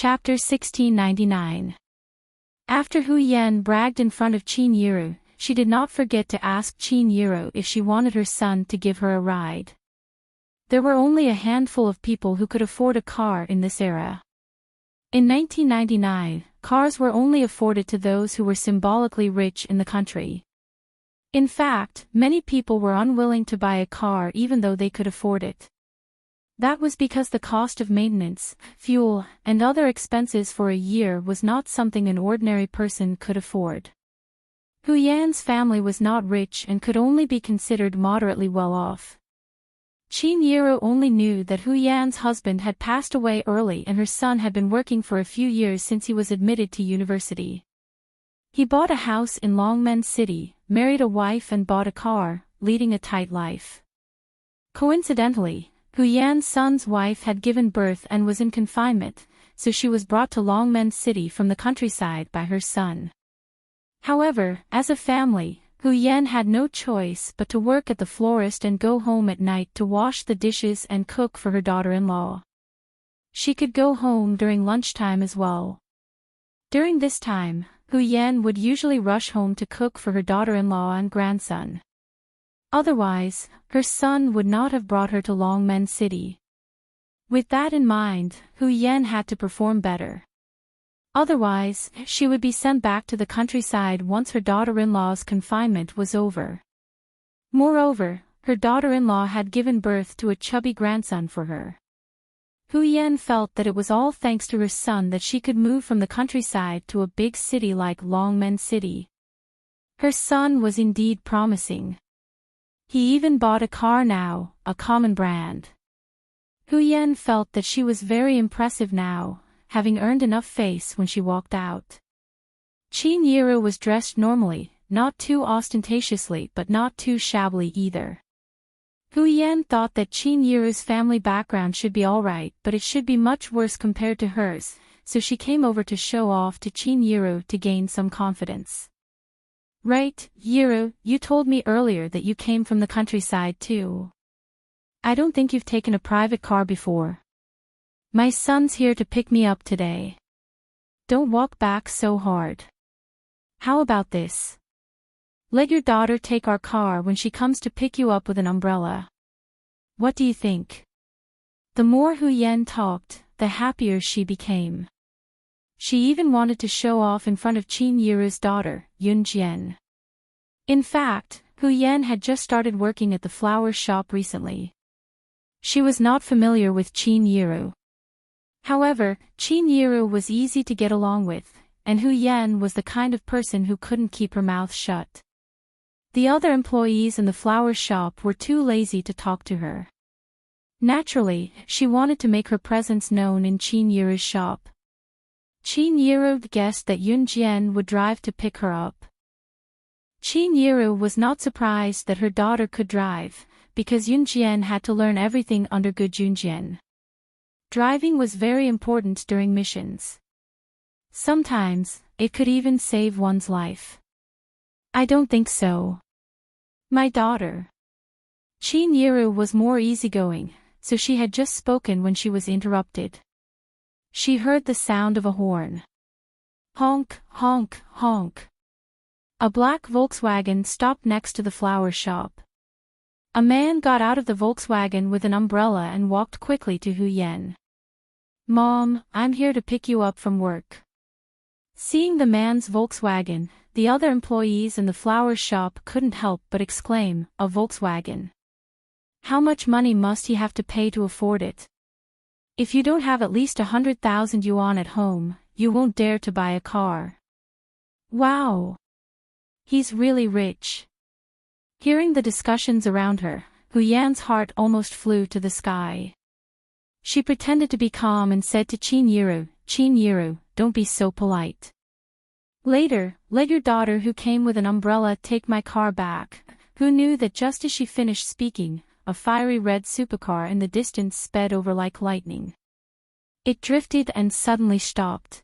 Chapter 1699. After Hu Yan bragged in front of Qin Yiru, she did not forget to ask Qin Yiru if she wanted her son to give her a ride. There were only a handful of people who could afford a car in this era. In 1999, cars were only afforded to those who were symbolically rich in the country. In fact, many people were unwilling to buy a car even though they could afford it. That was because the cost of maintenance, fuel, and other expenses for a year was not something an ordinary person could afford. Hu Yan's family was not rich and could only be considered moderately well off. Qin Yiru only knew that Hu Yan's husband had passed away early and her son had been working for a few years since he was admitted to university. He bought a house in Longmen City, married a wife and bought a car, leading a tight life. Coincidentally, Hu Yan's son's wife had given birth and was in confinement, so she was brought to Longmen City from the countryside by her son. However, as a family, Hu Yan had no choice but to work at the florist and go home at night to wash the dishes and cook for her daughter-in-law. She could go home during lunchtime as well. During this time, Hu Yan would usually rush home to cook for her daughter-in-law and grandson. Otherwise, her son would not have brought her to Longmen City. With that in mind, Hu Yan had to perform better. Otherwise, she would be sent back to the countryside once her daughter-in-law's confinement was over. Moreover, her daughter-in-law had given birth to a chubby grandson for her. Hu Yan felt that it was all thanks to her son that she could move from the countryside to a big city like Longmen City. Her son was indeed promising. He even bought a car now, a common brand. Hu Yan felt that she was very impressive now, having earned enough face when she walked out. Qin Yiru was dressed normally, not too ostentatiously but not too shabbily either. Hu Yan thought that Qin Yiru's family background should be alright but it should be much worse compared to hers, so she came over to show off to Qin Yiru to gain some confidence. Right, Yiru, you told me earlier that you came from the countryside too. I don't think you've taken a private car before. My son's here to pick me up today. Don't walk back so hard. How about this? Let your daughter take our car when she comes to pick you up with an umbrella. What do you think? The more Hu Yan talked, the happier she became. She even wanted to show off in front of Qin Yiru's daughter, Yunjian. In fact, Hu Yan had just started working at the flower shop recently. She was not familiar with Qin Yiru. However, Qin Yiru was easy to get along with, and Hu Yan was the kind of person who couldn't keep her mouth shut. The other employees in the flower shop were too lazy to talk to her. Naturally, she wanted to make her presence known in Qin Yiru's shop. Qin Yiru guessed that Yunjian would drive to pick her up. Qin Yiru was not surprised that her daughter could drive, because Yunjian had to learn everything under good Yunjian. Driving was very important during missions. Sometimes, it could even save one's life. I don't think so. My daughter. Qin Yiru was more easygoing, so she had just spoken when she was interrupted. She heard the sound of a horn. Honk, honk, honk. A black Volkswagen stopped next to the flower shop. A man got out of the Volkswagen with an umbrella and walked quickly to Hu Yan. Mom, I'm here to pick you up from work. Seeing the man's Volkswagen, the other employees in the flower shop couldn't help but exclaim, a Volkswagen. How much money must he have to pay to afford it? If you don't have at least 100,000 yuan at home, you won't dare to buy a car. Wow! He's really rich. Hearing the discussions around her, Hu Yan's heart almost flew to the sky. She pretended to be calm and said to Qin Yiru, don't be so polite. Later, let your daughter who came with an umbrella take my car back. Who knew that just as she finished speaking, a fiery red supercar in the distance sped over like lightning. It drifted and suddenly stopped.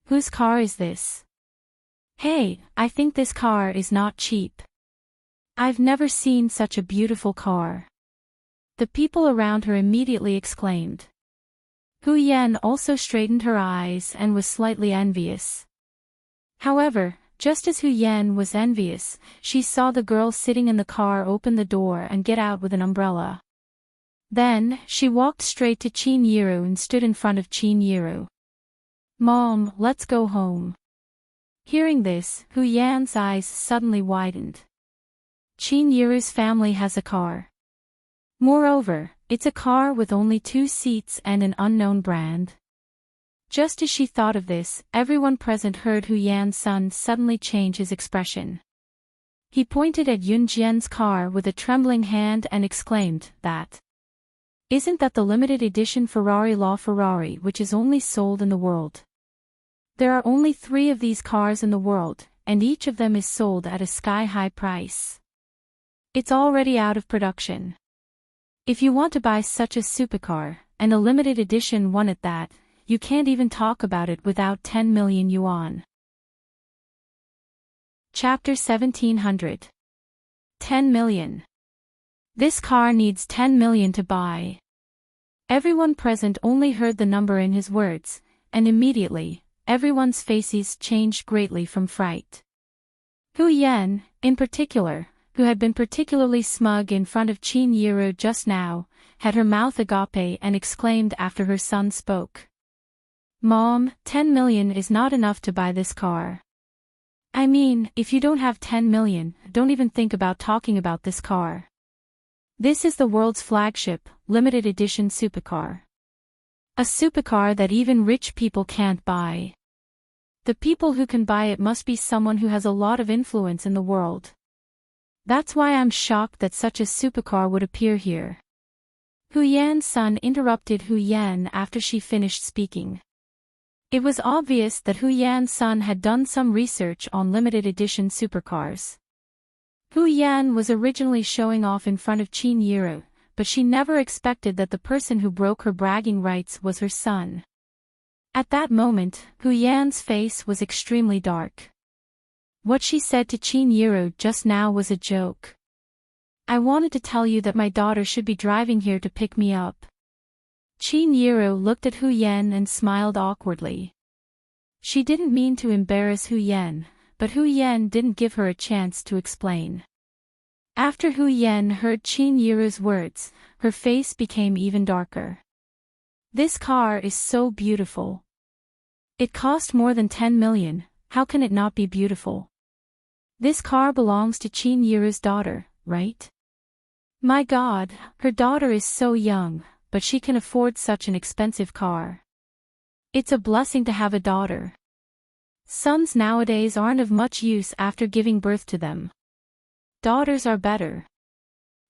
Whose car is this? Hey, I think this car is not cheap. I've never seen such a beautiful car. The people around her immediately exclaimed. Hu Yan also straightened her eyes and was slightly envious. However, just as Hu Yan was envious, she saw the girl sitting in the car open the door and get out with an umbrella. Then, she walked straight to Qin Yiru and stood in front of Qin Yiru. "Mom, let's go home." Hearing this, Hu Yan's eyes suddenly widened. Qin Yiru's family has a car. Moreover, it's a car with only 2 seats and an unknown brand. Just as she thought of this, everyone present heard Hu Yan's son suddenly change his expression. He pointed at Yun Jian's car with a trembling hand and exclaimed, "Isn't that the limited edition Ferrari which is only sold in the world? There are only 3 of these cars in the world, and each of them is sold at a sky-high price. It's already out of production. If you want to buy such a supercar, and a limited edition one at that, you can't even talk about it without 10 million yuan. Chapter 1700. 10 million. This car needs 10 million to buy. Everyone present only heard the number in his words, and immediately, everyone's faces changed greatly from fright. Hu Yan, in particular, who had been particularly smug in front of Qin Yiru just now, had her mouth agape and exclaimed after her son spoke. "Mom, 10 million is not enough to buy this car. I mean, if you don't have 10 million, don't even think about talking about this car. This is the world's flagship, limited edition supercar. A supercar that even rich people can't buy. The people who can buy it must be someone who has a lot of influence in the world. That's why I'm shocked that such a supercar would appear here." Hu Yan's son interrupted Hu Yan after she finished speaking. It was obvious that Hu Yan's son had done some research on limited edition supercars. Hu Yan was originally showing off in front of Qin Yiru, but she never expected that the person who broke her bragging rights was her son. At that moment, Hu Yan's face was extremely dark. What she said to Qin Yiru just now was a joke. "I wanted to tell you that my daughter should be driving here to pick me up." Qin Yiru looked at Hu Yan and smiled awkwardly. She didn't mean to embarrass Hu Yan, but Hu Yan didn't give her a chance to explain. After Hu Yan heard Qin Yiru's words, her face became even darker. "This car is so beautiful. It cost more than 10 million, how can it not be beautiful? This car belongs to Qin Yiru's daughter, right? My God, her daughter is so young, but she can afford such an expensive car. It's a blessing to have a daughter. Sons nowadays aren't of much use after giving birth to them. Daughters are better."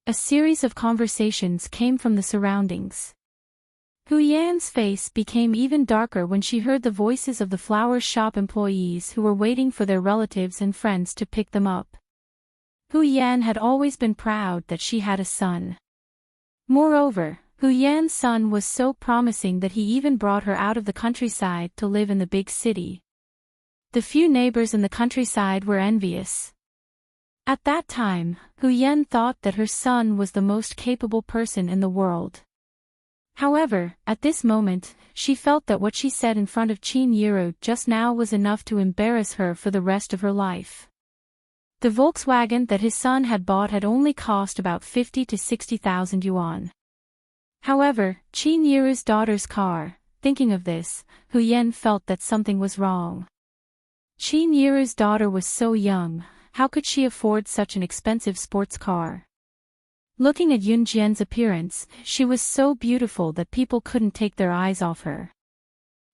A series of conversations came from the surroundings. Hu Yan's face became even darker when she heard the voices of the flower shop employees who were waiting for their relatives and friends to pick them up. Hu Yan had always been proud that she had a son. Moreover, Hu Yan's son was so promising that he even brought her out of the countryside to live in the big city. The few neighbors in the countryside were envious. At that time, Hu Yan thought that her son was the most capable person in the world. However, at this moment, she felt that what she said in front of Qin Yiru just now was enough to embarrass her for the rest of her life. The Volkswagen that his son had bought had only cost about 50 to 60,000 yuan. However, Qin Yiru's daughter's car, thinking of this, Hu Yan felt that something was wrong. Qin Yiru's daughter was so young, how could she afford such an expensive sports car? Looking at Yun Jian's appearance, she was so beautiful that people couldn't take their eyes off her.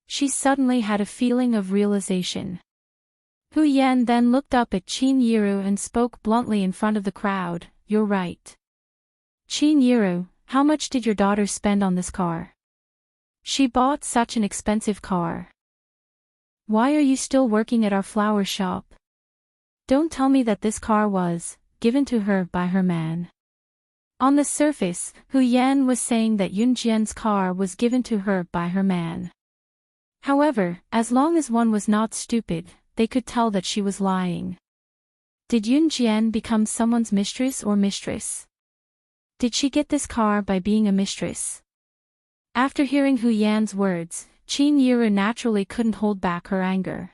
She suddenly had a feeling of realization. Hu Yan then looked up at Qin Yiru and spoke bluntly in front of the crowd, "You're right. Qin Yiru, how much did your daughter spend on this car? She bought such an expensive car. Why are you still working at our flower shop? Don't tell me that this car was given to her by her man." On the surface, Hu Yan was saying that Yun Jian's car was given to her by her man. However, as long as one was not stupid, they could tell that she was lying. Did Yun Jian become someone's mistress or mistress? Did she get this car by being a mistress? After hearing Hu Yan's words, Qin Yiru naturally couldn't hold back her anger.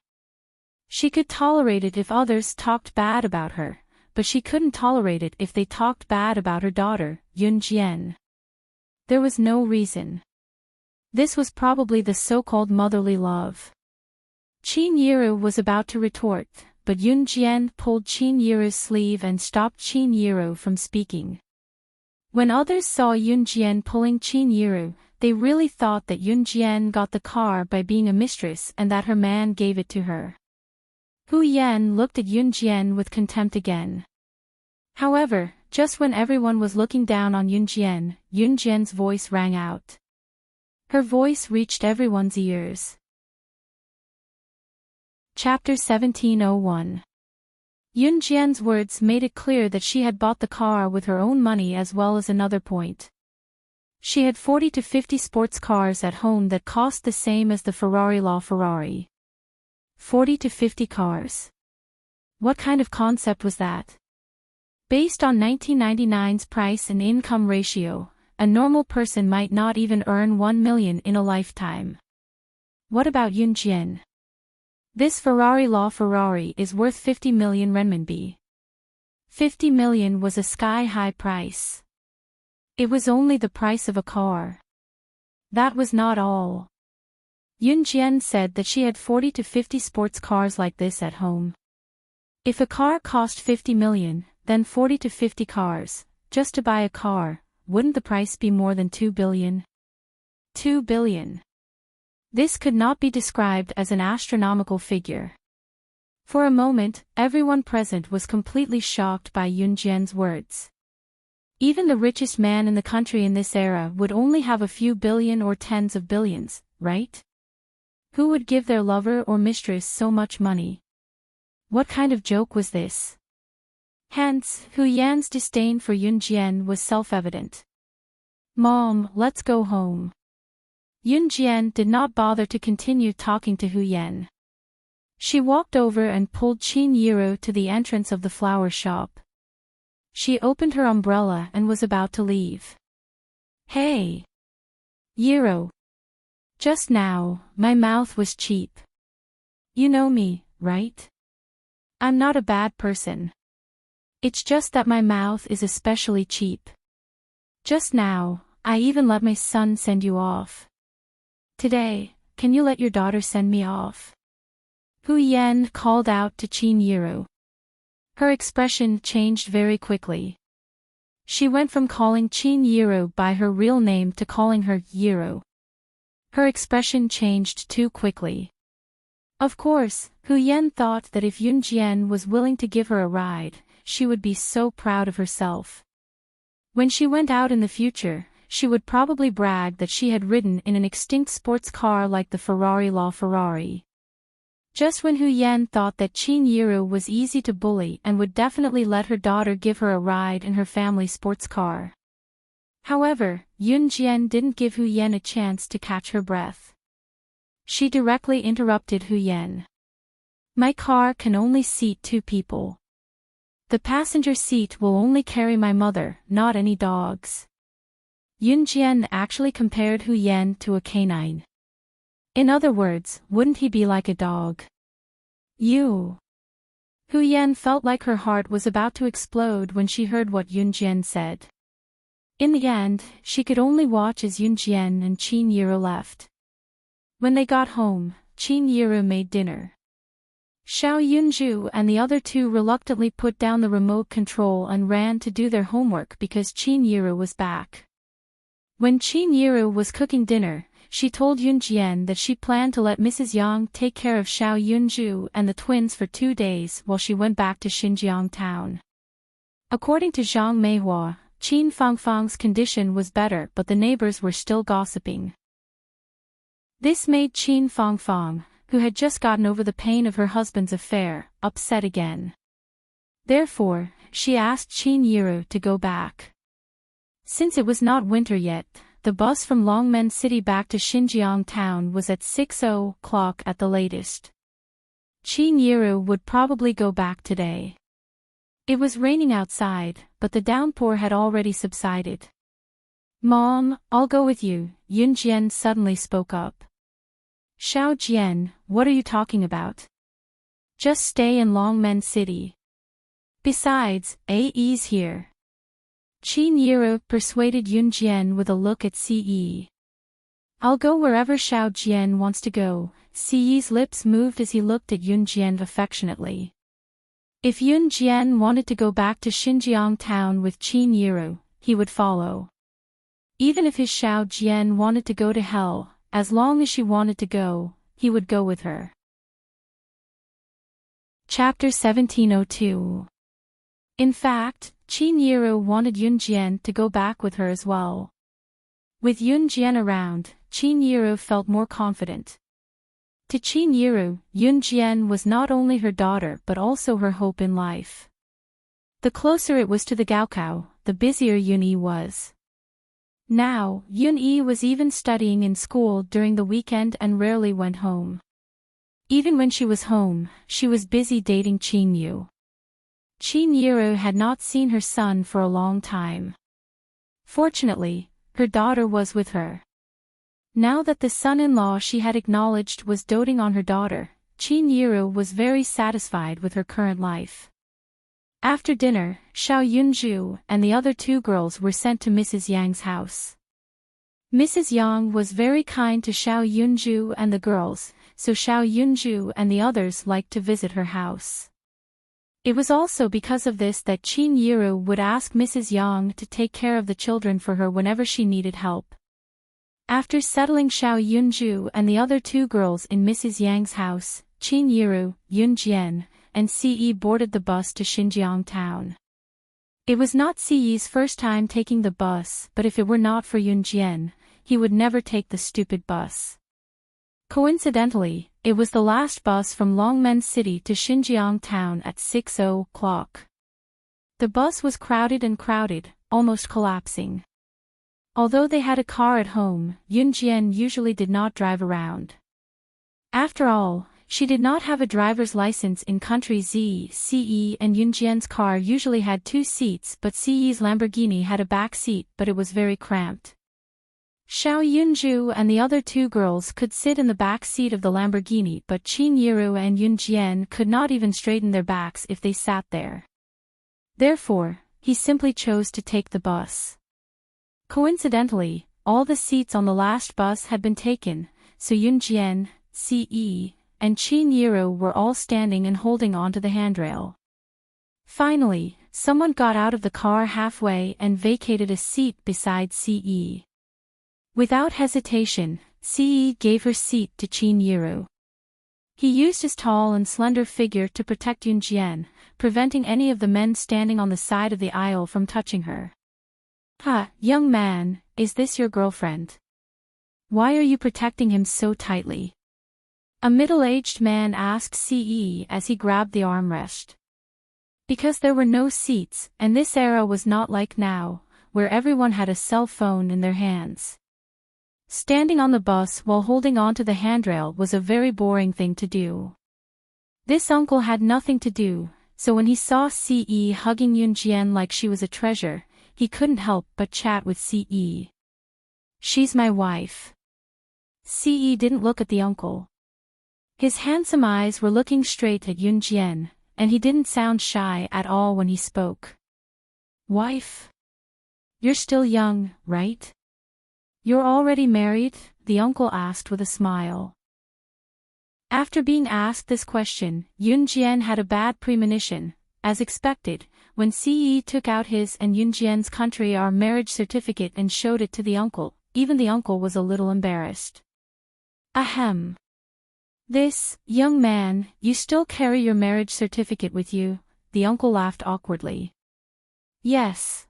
She could tolerate it if others talked bad about her, but she couldn't tolerate it if they talked bad about her daughter, Yun Jian. There was no reason. This was probably the so-called motherly love. Qin Yiru was about to retort, but Yun Jian pulled Qin Yiru's sleeve and stopped Qin Yiru from speaking. When others saw Yun Jian pulling Qin Yiru, they really thought that Yun Jian got the car by being a mistress and that her man gave it to her. Hu Yan looked at Yun Jian with contempt again. However, just when everyone was looking down on Yun Jian's voice rang out. Her voice reached everyone's ears. Chapter 1701. Yun Jian's words made it clear that she had bought the car with her own money, as well as another point. She had 40 to 50 sports cars at home that cost the same as the Ferrari. 40 to 50 cars. What kind of concept was that? Based on 1999's price and income ratio, a normal person might not even earn 1 million in a lifetime. What about Yun Jian? This Ferrari is worth 50 million renminbi. 50 million was a sky-high price. It was only the price of a car. That was not all. Yun Jian said that she had 40 to 50 sports cars like this at home. If a car cost 50 million, then 40 to 50 cars, just to buy a car, wouldn't the price be more than 2 billion? 2 billion. This could not be described as an astronomical figure. For a moment, everyone present was completely shocked by Yun Jian's words. Even the richest man in the country in this era would only have a few billion or tens of billions, right? Who would give their lover or mistress so much money? What kind of joke was this? Hence, Hu Yan's disdain for Yun Jian was self-evident. Mom, let's go home. Yun Jian did not bother to continue talking to Hu Yan. She walked over and pulled Qin Yiru to the entrance of the flower shop. She opened her umbrella and was about to leave. Hey! Yiru! Just now, my mouth was cheap. You know me, right? I'm not a bad person. It's just that my mouth is especially cheap. Just now, I even let my son send you off. Today, can you let your daughter send me off? Hu Yan called out to Qin Yiru. Her expression changed very quickly. She went from calling Qin Yiru by her real name to calling her Yiru. Her expression changed too quickly. Of course, Hu Yan thought that if Yun Jian was willing to give her a ride, she would be so proud of herself. When she went out in the future, she would probably brag that she had ridden in an extinct sports car like the Ferrari. Just when Hu Yan thought that Qin Yiru was easy to bully and would definitely let her daughter give her a ride in her family sports car. However, Yun Jian didn't give Hu Yan a chance to catch her breath. She directly interrupted Hu Yan. My car can only seat 2 people. The passenger seat will only carry my mother, not any dogs. Yun Jian actually compared Hu Yan to a canine. In other words, wouldn't he be like a dog? You. Hu Yan felt like her heart was about to explode when she heard what Yun Jian said. In the end, she could only watch as Yun Jian and Qin Yiru left. When they got home, Qin Yiru made dinner. Xiao Yunju and the other 2 reluctantly put down the remote control and ran to do their homework because Qin Yiru was back. When Qin Yiru was cooking dinner, she told Yun Jian that she planned to let Mrs. Yang take care of Xiao Yunju and the twins for 2 days while she went back to Xinjiang town. According to Zhang Meihua, Qin Fangfang's condition was better, but the neighbors were still gossiping. This made Qin Fangfang, who had just gotten over the pain of her husband's affair, upset again. Therefore, she asked Qin Yiru to go back. Since it was not winter yet, the bus from Longmen City back to Xinjiang town was at 6:00 at the latest. Qin Yiru would probably go back today. It was raining outside, but the downpour had already subsided. Mom, I'll go with you, Yun Jian suddenly spoke up. Xiao Jian, what are you talking about? Just stay in Longmen City. Besides, AE's here. Qin Yiro persuaded Yun Jian with a look at Ce. I'll go wherever Xiao Jian wants to go. Ce's lips moved as he looked at Yun Jian affectionately. If Yun Jian wanted to go back to Xinjiang town with Qin Yiro, he would follow. Even if his Xiao Jian wanted to go to hell, as long as she wanted to go, he would go with her. Chapter 1702. In fact, Qin Yiro wanted Yun Jian to go back with her as well. With Yun Jian around, Qin Yiro felt more confident. To Qin Yiro, Yun Jian was not only her daughter but also her hope in life. The closer it was to the Gaokao, the busier Yun Yi was. Now, Yun Yi was even studying in school during the weekend and rarely went home. Even when she was home, she was busy dating Qin Yu. Qin Yiro had not seen her son for a long time. Fortunately, her daughter was with her. Now that the son-in-law she had acknowledged was doting on her daughter, Qin Yiro was very satisfied with her current life. After dinner, Xiao Yunju and the other two girls were sent to Mrs. Yang's house. Mrs. Yang was very kind to Xiao Yunju and the girls, so Xiao Yunju and the others liked to visit her house. It was also because of this that Qin Yiro would ask Mrs. Yang to take care of the children for her whenever she needed help. After settling Xiao Yunju and the other two girls in Mrs. Yang's house, Qin Yiro, Yun Jian, and Ce boarded the bus to Xinjiang town. It was not Ce's first time taking the bus, but if it were not for Yun Jian, he would never take the stupid bus. Coincidentally, it was the last bus from Longmen City to Xinjiang town at 6:00. The bus was crowded, almost collapsing. Although they had a car at home, Yun Jian usually did not drive around. After all, she did not have a driver's license in country Z. Ce and Yun Jian's car usually had 2 seats, but Ce's Lamborghini had a back seat, but it was very cramped. Xiao Yunju and the other two girls could sit in the back seat of the Lamborghini, but Qin Yiro and Yun Jian could not even straighten their backs if they sat there. Therefore, he simply chose to take the bus. Coincidentally, all the seats on the last bus had been taken, so Yun Jian, Ce, and Qin Yiro were all standing and holding onto the handrail. Finally, someone got out of the car halfway and vacated a seat beside Ce. Without hesitation, Ce gave her seat to Qin Yiro. He used his tall and slender figure to protect Yun Jian, preventing any of the men standing on the side of the aisle from touching her. Young man, is this your girlfriend? Why are you protecting him so tightly? A middle-aged man asked Ce as he grabbed the armrest. Because there were no seats, and this era was not like now, where everyone had a cell phone in their hands. Standing on the bus while holding onto the handrail was a very boring thing to do. This uncle had nothing to do, so when he saw Ce hugging Yun Jian like she was a treasure, he couldn't help but chat with Ce. She's my wife. Ce didn't look at the uncle. His handsome eyes were looking straight at Yun Jian, and he didn't sound shy at all when he spoke. Wife? You're still young, right? You're already married? The uncle asked with a smile. After being asked this question, Yun Jian had a bad premonition. As expected, when Ce took out his and Yun Jian's country marriage certificate and showed it to the uncle, even the uncle was a little embarrassed. Ahem. This, young man, you still carry your marriage certificate with you? The uncle laughed awkwardly. Yes.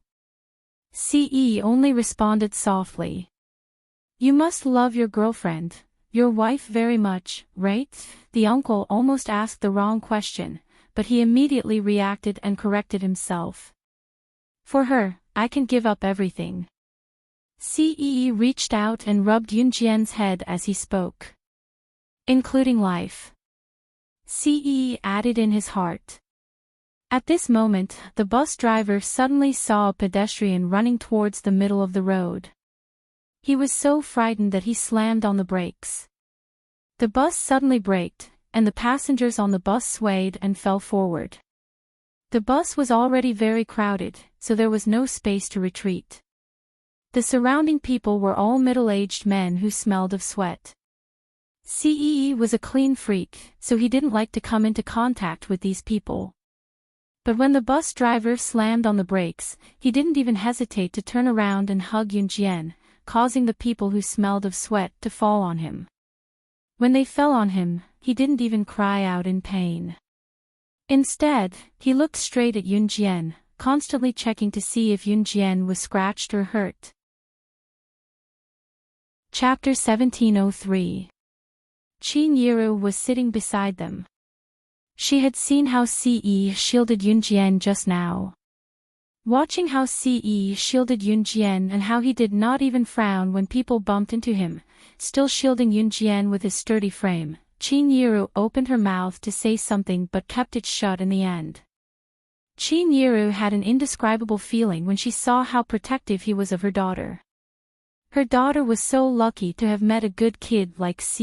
Ce only responded softly. You must love your girlfriend, your wife very much, right? The uncle almost asked the wrong question, but he immediately reacted and corrected himself. For her, I can give up everything. Ce reached out and rubbed Yun Jian's head as he spoke. Including life. Ce added in his heart. At this moment, the bus driver suddenly saw a pedestrian running towards the middle of the road. He was so frightened that he slammed on the brakes. The bus suddenly braked, and the passengers on the bus swayed and fell forward. The bus was already very crowded, so there was no space to retreat. The surrounding people were all middle-aged men who smelled of sweat. CEE was a clean freak, so he didn't like to come into contact with these people. But when the bus driver slammed on the brakes, he didn't even hesitate to turn around and hug Yunjian, causing the people who smelled of sweat to fall on him. When they fell on him, he didn't even cry out in pain. Instead, he looked straight at Yunjian, constantly checking to see if Yunjian was scratched or hurt. Chapter 1703. Qin Yiru was sitting beside them. She had seen how Ce shielded Yunjian just now. Watching how Ce shielded Yunjian and how he did not even frown when people bumped into him, still shielding Yunjian with his sturdy frame, Qin Yiru opened her mouth to say something but kept it shut in the end. Qin Yiru had an indescribable feeling when she saw how protective he was of her daughter. Her daughter was so lucky to have met a good kid like Ce.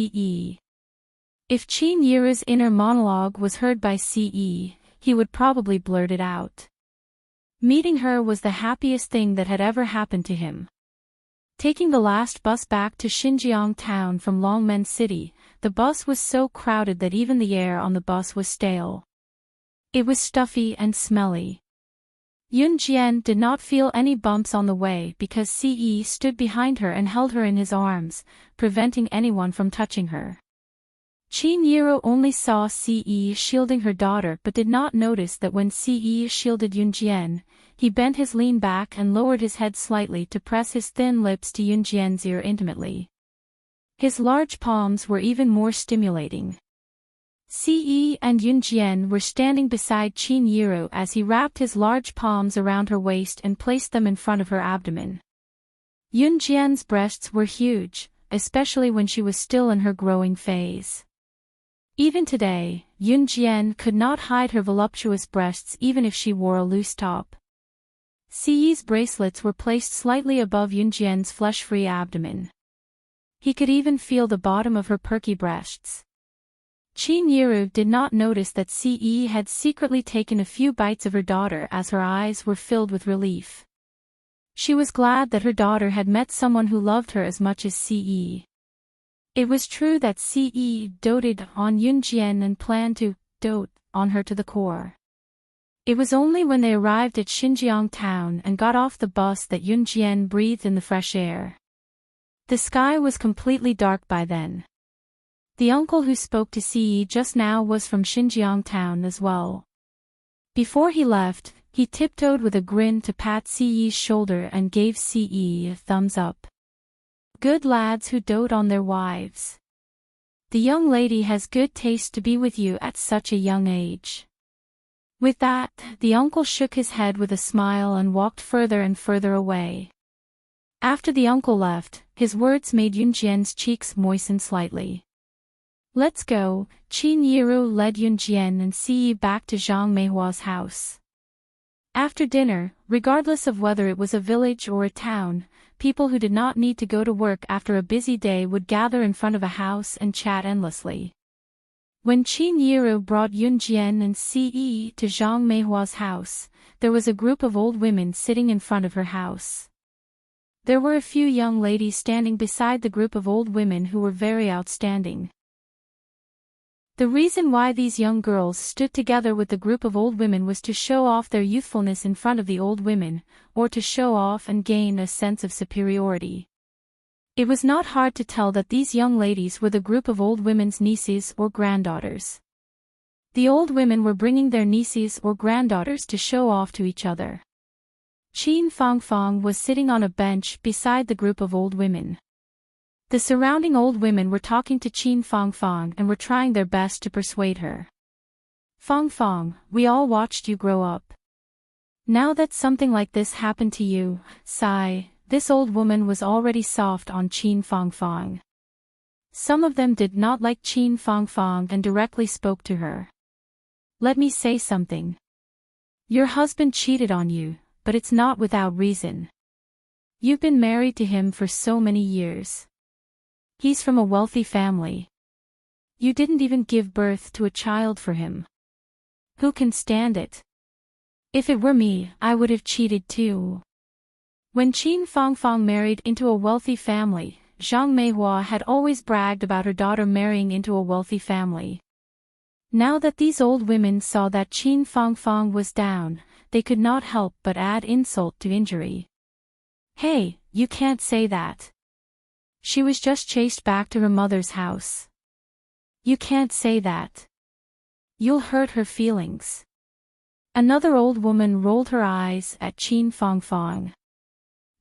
If Qin Yiru's inner monologue was heard by Ce, he would probably blurt it out. Meeting her was the happiest thing that had ever happened to him. Taking the last bus back to Xinjiang town from Longmen City, the bus was so crowded that even the air on the bus was stale. It was stuffy and smelly. Yunjian did not feel any bumps on the way because Ce stood behind her and held her in his arms, preventing anyone from touching her. Qin Yiru only saw Ce shielding her daughter but did not notice that when Ce shielded Yunjian, he bent his lean back and lowered his head slightly to press his thin lips to Yunjian's ear intimately. His large palms were even more stimulating. Ce and Yunjian were standing beside Qin Yiru as he wrapped his large palms around her waist and placed them in front of her abdomen. Yunjian's breasts were huge, especially when she was still in her growing phase. Even today, Yunjian could not hide her voluptuous breasts even if she wore a loose top. Ce's bracelets were placed slightly above Yunjian's flesh-free abdomen. He could even feel the bottom of her perky breasts. Qin Yiru did not notice that Ce had secretly taken a few bites of her daughter as her eyes were filled with relief. She was glad that her daughter had met someone who loved her as much as Ce. It was true that Ce doted on Yunjian and planned to dote on her to the core. It was only when they arrived at Xinjiang town and got off the bus that Yunjian breathed in the fresh air. The sky was completely dark by then. The uncle who spoke to Ce just now was from Xinjiang town as well. Before he left, he tiptoed with a grin to pat Ce's shoulder and gave Ce a thumbs up. Good lads who dote on their wives. The young lady has good taste to be with you at such a young age. With that, the uncle shook his head with a smile and walked further and further away. After the uncle left, his words made Yunjian's cheeks moisten slightly. Let's go. Qin Yiru led Yunjian and Ce back to Zhang Meihua's house. After dinner, regardless of whether it was a village or a town, people who did not need to go to work after a busy day would gather in front of a house and chat endlessly. When Qin Yiru brought Yunjian and Ce to Zhang Meihua's house, there was a group of old women sitting in front of her house. There were a few young ladies standing beside the group of old women who were very outstanding. The reason why these young girls stood together with the group of old women was to show off their youthfulness in front of the old women, or to show off and gain a sense of superiority. It was not hard to tell that these young ladies were the group of old women's nieces or granddaughters. The old women were bringing their nieces or granddaughters to show off to each other. Qin Fangfang was sitting on a bench beside the group of old women. The surrounding old women were talking to Qin Fangfang and were trying their best to persuade her. Fangfang, we all watched you grow up. Now that something like this happened to you, sigh, this old woman was already soft on Qin Fangfang. Some of them did not like Qin Fangfang and directly spoke to her. Let me say something. Your husband cheated on you, but it's not without reason. You've been married to him for so many years. He's from a wealthy family. You didn't even give birth to a child for him. Who can stand it? If it were me, I would have cheated too. When Qin Fangfang married into a wealthy family, Zhang Meihua had always bragged about her daughter marrying into a wealthy family. Now that these old women saw that Qin Fangfang was down, they could not help but add insult to injury. Hey, you can't say that. She was just chased back to her mother's house. You can't say that. You'll hurt her feelings. Another old woman rolled her eyes at Qin Fangfang.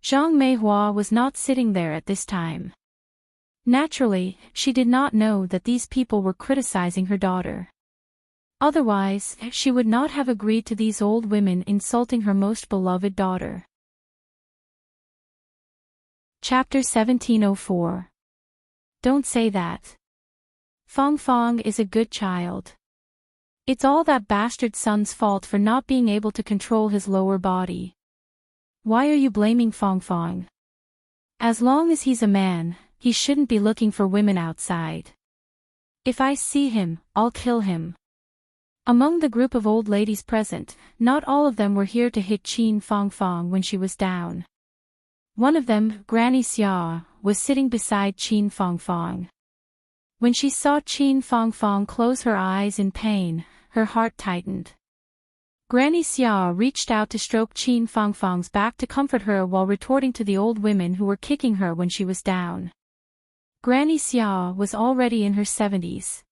Zhang Meihua was not sitting there at this time. Naturally, she did not know that these people were criticizing her daughter. Otherwise, she would not have agreed to these old women insulting her most beloved daughter. Chapter 1704. Don't say that. Fangfang is a good child. It's all that bastard son's fault for not being able to control his lower body. Why are you blaming Fangfang? As long as he's a man, he shouldn't be looking for women outside. If I see him, I'll kill him. Among the group of old ladies present, not all of them were here to hit Qin Fangfang when she was down. One of them, Granny Xia, was sitting beside Qin Fangfang. When she saw Qin Fangfang close her eyes in pain, her heart tightened. Granny Xia reached out to stroke Qin Fangfang's back to comfort her while retorting to the old women who were kicking her when she was down. Granny Xia was already in her 70s.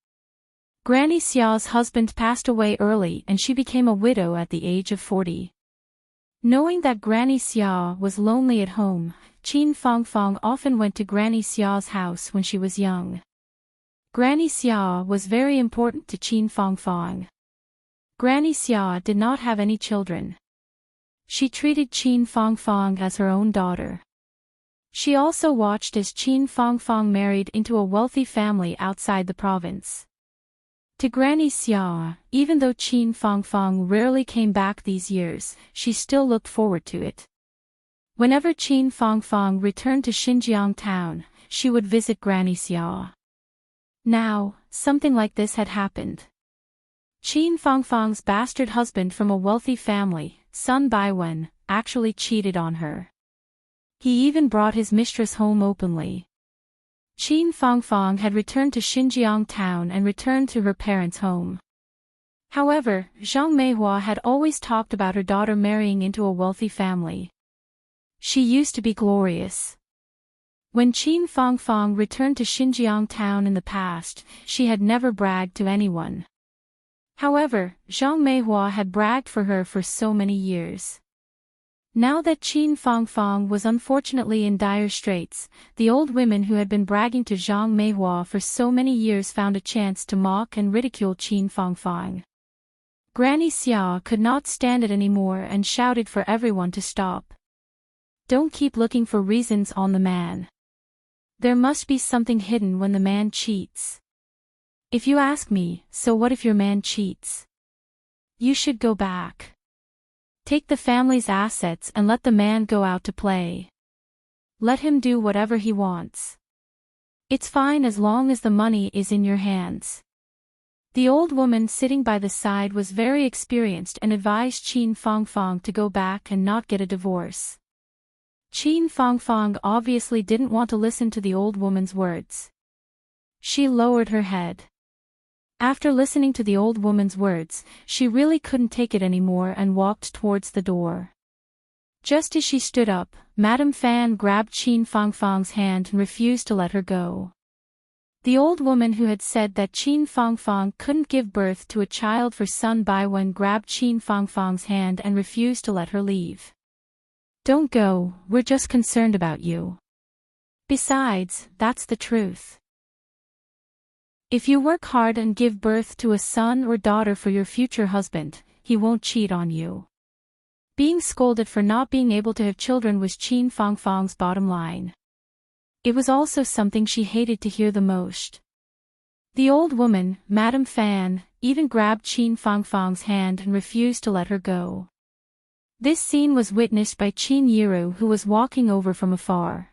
Granny Xia's husband passed away early and she became a widow at the age of 40. Knowing that Granny Xia was lonely at home, Qin Fangfang often went to Granny Xia's house when she was young. Granny Xia was very important to Qin Fangfang. Granny Xia did not have any children. She treated Qin Fangfang as her own daughter. She also watched as Qin Fangfang married into a wealthy family outside the province. To Granny Xia, even though Qin Fangfang rarely came back these years, she still looked forward to it. Whenever Qin Fangfang returned to Xinjiang town, she would visit Granny Xia. Now, something like this had happened. Qin Fangfang's bastard husband from a wealthy family, Sun Baiwen, actually cheated on her. He even brought his mistress home openly. Qin Fangfang had returned to Xinjiang town and returned to her parents' home. However, Zhang Meihua had always talked about her daughter marrying into a wealthy family. She used to be glorious. When Qin Fangfang returned to Xinjiang town in the past, she had never bragged to anyone. However, Zhang Meihua had bragged for her for so many years. Now that Qin Fangfang was unfortunately in dire straits, the old women who had been bragging to Zhang Meihua for so many years found a chance to mock and ridicule Qin Fangfang. Granny Xia could not stand it anymore and shouted for everyone to stop. Don't keep looking for reasons on the man. There must be something hidden when the man cheats. If you ask me, so what if your man cheats? You should go back. Take the family's assets and let the man go out to play. Let him do whatever he wants. It's fine as long as the money is in your hands. The old woman sitting by the side was very experienced and advised Qin Fangfang to go back and not get a divorce. Qin Fangfang obviously didn't want to listen to the old woman's words. She lowered her head. After listening to the old woman's words, she really couldn't take it anymore and walked towards the door. Just as she stood up, Madame Fan grabbed Qin Fangfang's hand and refused to let her go. The old woman who had said that Qin Fangfang couldn't give birth to a child for Sun Baiwen grabbed Qin Fangfang's hand and refused to let her leave. Don't go, we're just concerned about you. Besides, that's the truth. If you work hard and give birth to a son or daughter for your future husband, he won't cheat on you. Being scolded for not being able to have children was Qin Fangfang's bottom line. It was also something she hated to hear the most. The old woman, Madame Fan, even grabbed Qin Fangfang's hand and refused to let her go. This scene was witnessed by Chin Yiru, who was walking over from afar.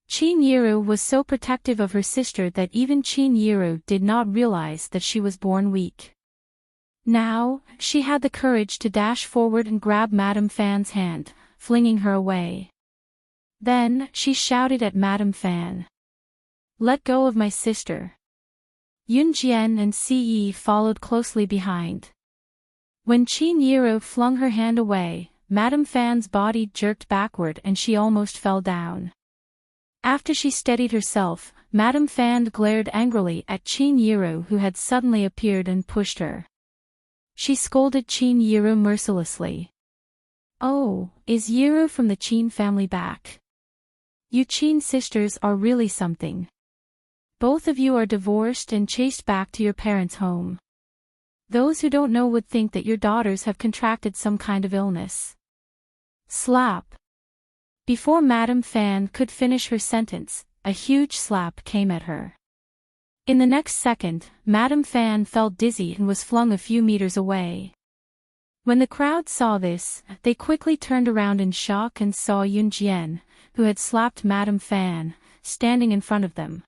Chin Yiru was so protective of her sister that even Chin Yiru did not realize that she was born weak. Now, she had the courage to dash forward and grab Madame Fan's hand, flinging her away. Then, she shouted at Madame Fan. "Let go of my sister." Yun Jian and Ce followed closely behind. When Chin Yiru flung her hand away, Madame Fan's body jerked backward and she almost fell down. After she steadied herself, Madame Fan glared angrily at Chin Yiru, who had suddenly appeared and pushed her. She scolded Chin Yiru mercilessly. "Oh, is Yiru from the Chin family back? You Chin sisters are really something. Both of you are divorced and chased back to your parents' home. Those who don't know would think that your daughters have contracted some kind of illness." Slap. Before Madame Fan could finish her sentence, a huge slap came at her. In the next second, Madame Fan felt dizzy and was flung a few meters away. When the crowd saw this, they quickly turned around in shock and saw Yun Jian, who had slapped Madame Fan, standing in front of them.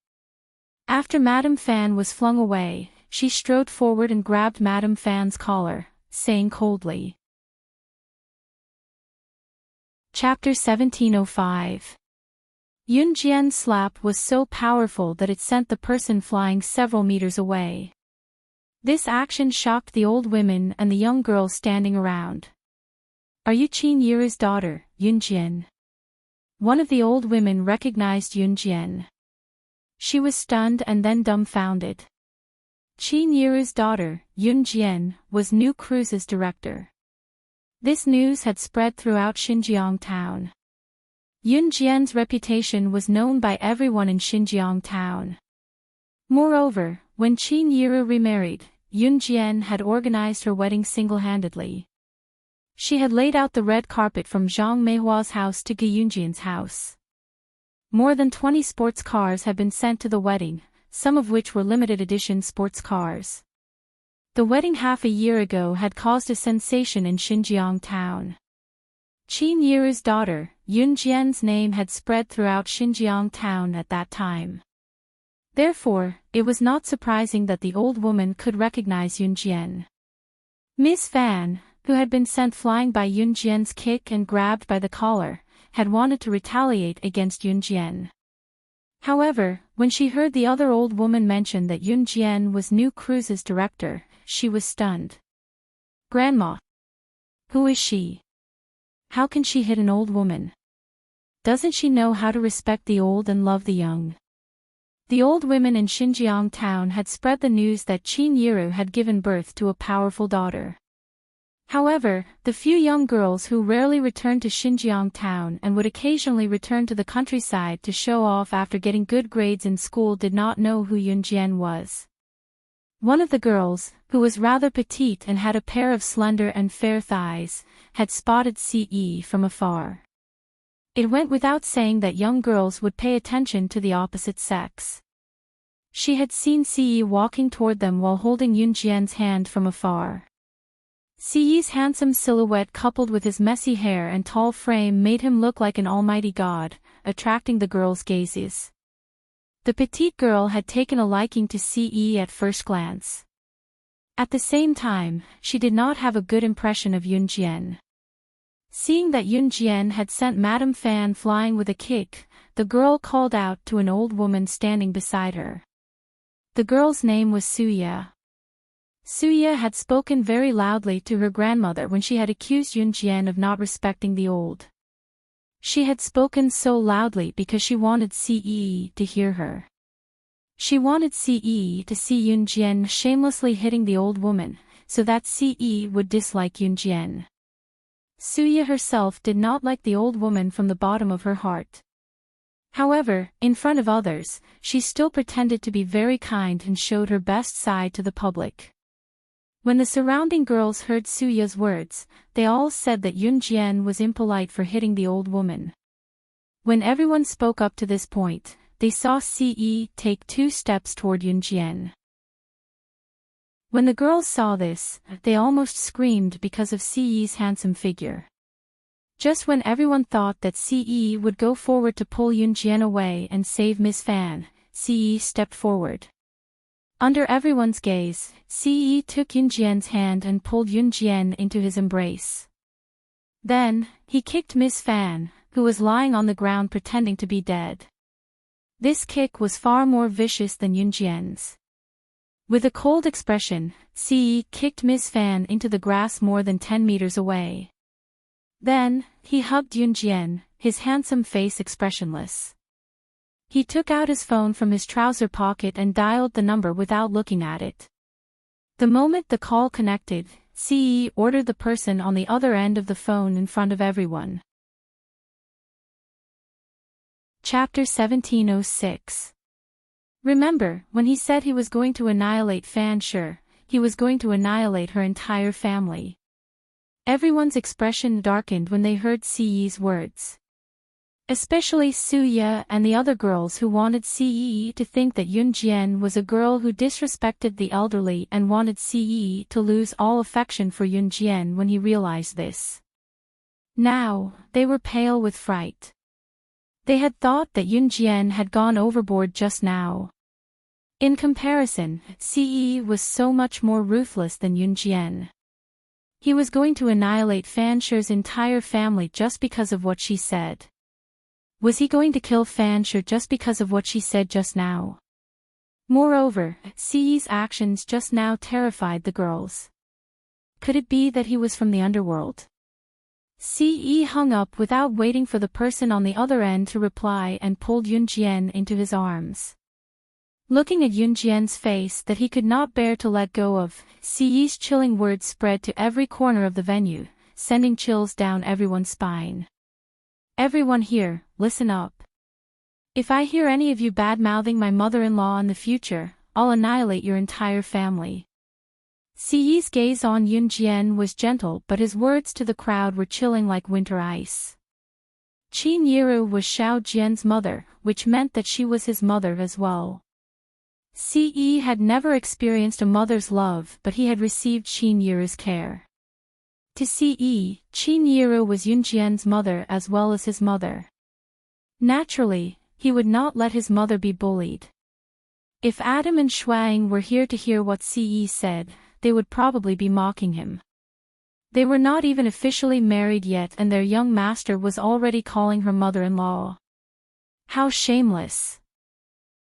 After Madame Fan was flung away, she strode forward and grabbed Madame Fan's collar, saying coldly. Chapter 1705. Yun Jian's slap was so powerful that it sent the person flying several meters away. This action shocked the old women and the young girls standing around. "Are you Chin Yiru's daughter, Yun Jian?" One of the old women recognized Yun Jian. She was stunned and then dumbfounded. Chin Yiru's daughter, Yun Jian, was new cruise's director. This news had spread throughout Xinjiang town. Yun Jian's reputation was known by everyone in Xinjiang town. Moreover, when Chin Yiru remarried, Yun Jian had organized her wedding single-handedly. She had laid out the red carpet from Zhang Meihua's house to Ge Yunjian's house. More than 20 sports cars had been sent to the wedding, some of which were limited edition sports cars. The wedding half a year ago had caused a sensation in Xinjiang town. Chin Yiru's daughter, Yun Jian's name had spread throughout Xinjiang town at that time. Therefore, it was not surprising that the old woman could recognize Yun Jian. Miss Fan, who had been sent flying by Yun Jian's kick and grabbed by the collar, had wanted to retaliate against Yun Jian. However, when she heard the other old woman mention that Yun Jian was new cruise's director, she was stunned. "Grandma. Who is she? How can she hit an old woman? Doesn't she know how to respect the old and love the young?" The old women in Xinjiang town had spread the news that Chin Yiru had given birth to a powerful daughter. However, the few young girls who rarely returned to Xinjiang town and would occasionally return to the countryside to show off after getting good grades in school did not know who Yun Jian was. One of the girls, who was rather petite and had a pair of slender and fair thighs, had spotted Ce from afar. It went without saying that young girls would pay attention to the opposite sex. She had seen Ce walking toward them while holding Yun Jian's hand from afar. Ce's handsome silhouette coupled with his messy hair and tall frame made him look like an almighty god, attracting the girls' gazes. The petite girl had taken a liking to Ce at first glance. At the same time, she did not have a good impression of Yun Jian. Seeing that Yun Jian had sent Madame Fan flying with a kick, the girl called out to an old woman standing beside her. The girl's name was Suya. Suya had spoken very loudly to her grandmother when she had accused Yun Jian of not respecting the old. She had spoken so loudly because she wanted Ce to hear her. She wanted Ce to see Yun Jian shamelessly hitting the old woman, so that Ce would dislike Yun Jian. Suya herself did not like the old woman from the bottom of her heart. However, in front of others, she still pretended to be very kind and showed her best side to the public. When the surrounding girls heard Suya's words, they all said that Yun Jian was impolite for hitting the old woman. When everyone spoke up to this point, they saw Ce take 2 steps toward Yun Jian. When the girls saw this, they almost screamed because of Ce's handsome figure. Just when everyone thought that Ce would go forward to pull Yunjian away and save Miss Fan, Ce stepped forward. Under everyone's gaze, Ce took Yunjian's hand and pulled Yunjian into his embrace. Then, he kicked Miss Fan, who was lying on the ground pretending to be dead. This kick was far more vicious than Yunjian's. With a cold expression, Ce kicked Miss Fan into the grass more than 10 meters away. Then, he hugged Yunjian, his handsome face expressionless. He took out his phone from his trouser pocket and dialed the number without looking at it. The moment the call connected, Ce ordered the person on the other end of the phone in front of everyone. Chapter 1706. Remember, when he said he was going to annihilate Fan Shi, he was going to annihilate her entire family. Everyone's expression darkened when they heard Ce's words. Especially Suya and the other girls who wanted Ce to think that Yunjian was a girl who disrespected the elderly and wanted Ce to lose all affection for Yunjian when he realized this. Now, they were pale with fright. They had thought that Yunjian had gone overboard just now. In comparison, Ce was so much more ruthless than Yunjian. He was going to annihilate Fan Shi's entire family just because of what she said. Was he going to kill Fan Shi just because of what she said just now? Moreover, Ce's actions just now terrified the girls. Could it be that he was from the underworld? Ce hung up without waiting for the person on the other end to reply and pulled Yunjian into his arms. Looking at Yunjian's face that he could not bear to let go of, Ce's chilling words spread to every corner of the venue, sending chills down everyone's spine. Everyone here, listen up. If I hear any of you bad-mouthing my mother-in-law in the future, I'll annihilate your entire family. Ce's gaze on Yunjian was gentle, but his words to the crowd were chilling like winter ice. Qin Yiru was Xiao Jian's mother, which meant that she was his mother as well. Ce had never experienced a mother's love, but he had received Qin Yiru's care. To Ce, Qin Yiru was Yunjian's mother as well as his mother. Naturally, he would not let his mother be bullied. If Adam and Shuang were here to hear what Ce said, they would probably be mocking him. They were not even officially married yet and their young master was already calling her mother-in-law. How shameless!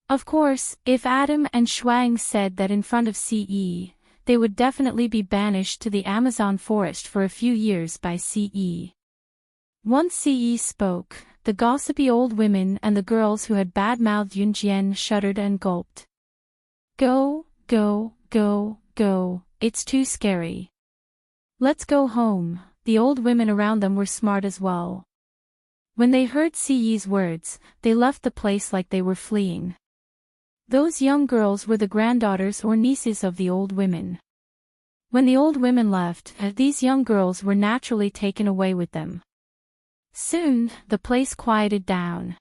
Of course, if Adam and Shuang said that in front of Ce, they would definitely be banished to the Amazon forest for a few years by Ce. Once Ce spoke, the gossipy old women and the girls who had bad-mouthed Yunjian shuddered and gulped. Go, go, go, go, it's too scary. Let's go home. The old women around them were smart as well. When they heard Ce's words, they left the place like they were fleeing. Those young girls were the granddaughters or nieces of the old women. When the old women left, these young girls were naturally taken away with them. Soon, the place quieted down.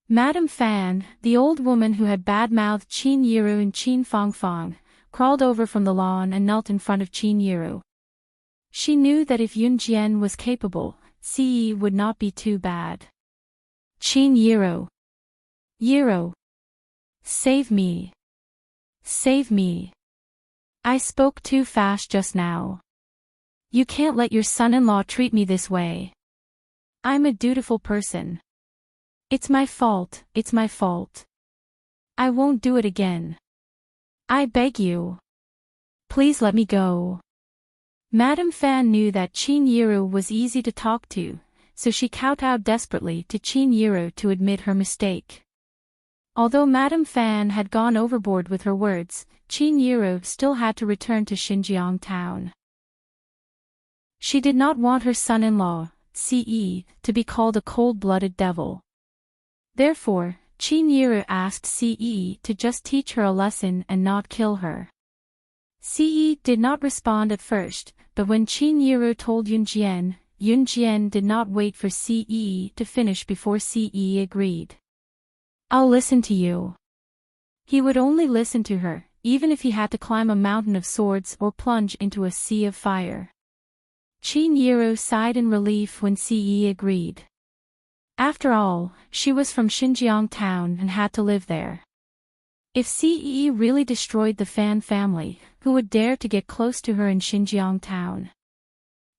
Madame Fan, the old woman who had bad-mouthed Qin Yiru and Qin Fangfang, crawled over from the lawn and knelt in front of Qin Yiru. She knew that if Yunjian was capable, Ce would not be too bad. Qin Yiru. Yiru. Save me. Save me. I spoke too fast just now. You can't let your son-in-law treat me this way. I'm a dutiful person. It's my fault, it's my fault. I won't do it again. I beg you. Please let me go. Madame Fan knew that Qin Yiru was easy to talk to, so she kowtowed desperately to Qin Yiru to admit her mistake. Although Madame Fan had gone overboard with her words, Qin Yiru still had to return to Xinjiang town. She did not want her son-in-law, Ce, to be called a cold-blooded devil. Therefore, Qin Yiru asked Ce to just teach her a lesson and not kill her. Ce did not respond at first, but when Qin Yiru told Yunjian, Yunjian did not wait for Ce to finish before Ce agreed. I'll listen to you. He would only listen to her, even if he had to climb a mountain of swords or plunge into a sea of fire. Qin Yiro sighed in relief when Ce agreed. After all, she was from Xinjiang town and had to live there. If Ce really destroyed the Fan family, who would dare to get close to her in Xinjiang town?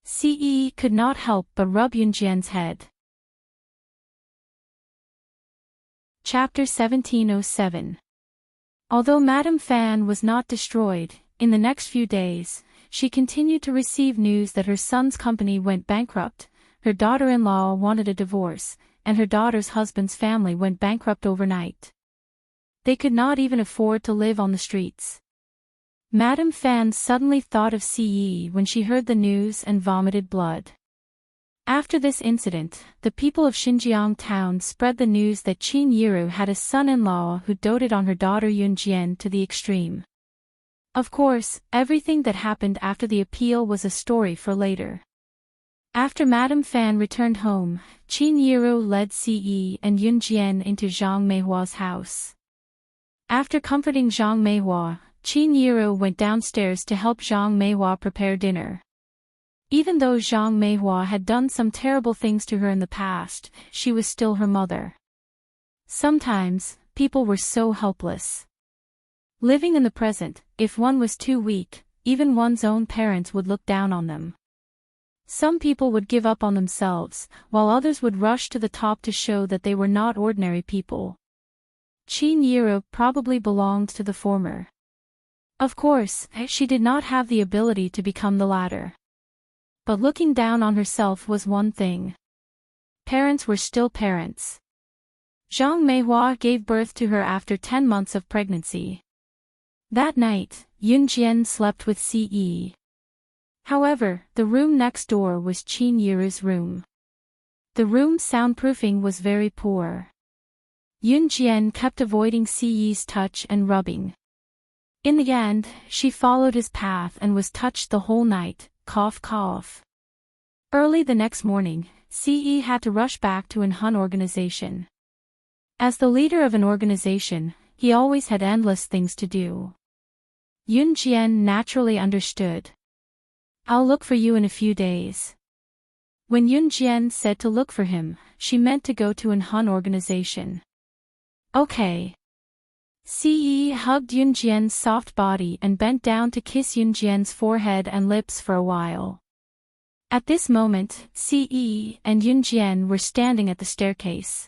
Ce could not help but rub Yunjian's head. Chapter 1707. Although Madame Fan was not destroyed, in the next few days, she continued to receive news that her son's company went bankrupt, her daughter-in-law wanted a divorce, and her daughter's husband's family went bankrupt overnight. They could not even afford to live on the streets. Madame Fan suddenly thought of Ce when she heard the news and vomited blood. After this incident, the people of Xinjiang town spread the news that Qin Yiro had a son-in-law who doted on her daughter Yunjian to the extreme. Of course, everything that happened after the appeal was a story for later. After Madame Fan returned home, Qin Yiro led Ce and Yunjian into Zhang Meihua's house. After comforting Zhang Meihua, Qin Yiro went downstairs to help Zhang Meihua prepare dinner. Even though Zhang Meihua had done some terrible things to her in the past, she was still her mother. Sometimes, people were so helpless. Living in the present, if one was too weak, even one's own parents would look down on them. Some people would give up on themselves, while others would rush to the top to show that they were not ordinary people. Qin Yiro probably belonged to the former. Of course, she did not have the ability to become the latter. But looking down on herself was one thing. Parents were still parents. Zhang Meihua gave birth to her after 10 months of pregnancy. That night, Yunjian slept with Ce. However, the room next door was Qin Yiru's room. The room's soundproofing was very poor. Yunjian kept avoiding Ce's touch and rubbing. In the end, she followed his path and was touched the whole night, cough cough. Early the next morning, Ce had to rush back to an Hun organization. As the leader of an organization, he always had endless things to do. Yunjian naturally understood. "I'll look for you in a few days." When Yunjian said to look for him, she meant to go to an Hun organization. Okay. Ce hugged Yunjian's soft body and bent down to kiss Yunjian's forehead and lips for a while. At this moment, Ce and Yunjian were standing at the staircase.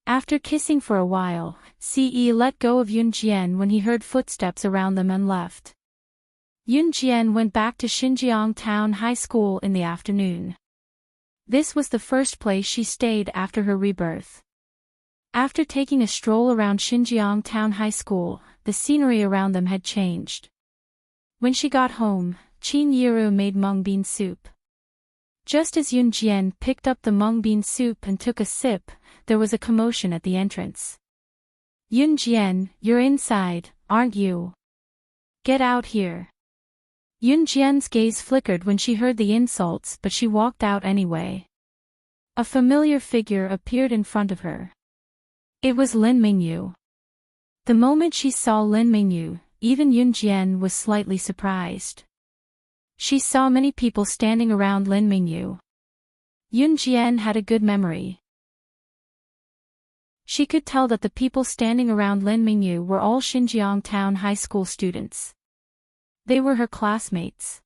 After kissing for a while, Ce let go of Yunjian when he heard footsteps around them and left. Yunjian went back to Xinjiang Town High School in the afternoon. This was the first place she stayed after her rebirth. After taking a stroll around Xinjiang Town High School, the scenery around them had changed. When she got home, Qin Yiro made mung bean soup. Just as Yunjian picked up the mung bean soup and took a sip, there was a commotion at the entrance. "Yunjian, you're inside, aren't you? Get out here." Yunjian's gaze flickered when she heard the insults, but she walked out anyway. A familiar figure appeared in front of her. It was Lin Mingyu. The moment she saw Lin Mingyu, even Yunjian was slightly surprised. She saw many people standing around Lin Mingyu. Yunjian had a good memory. She could tell that the people standing around Lin Mingyu were all Xinjiang Town High School students. They were her classmates.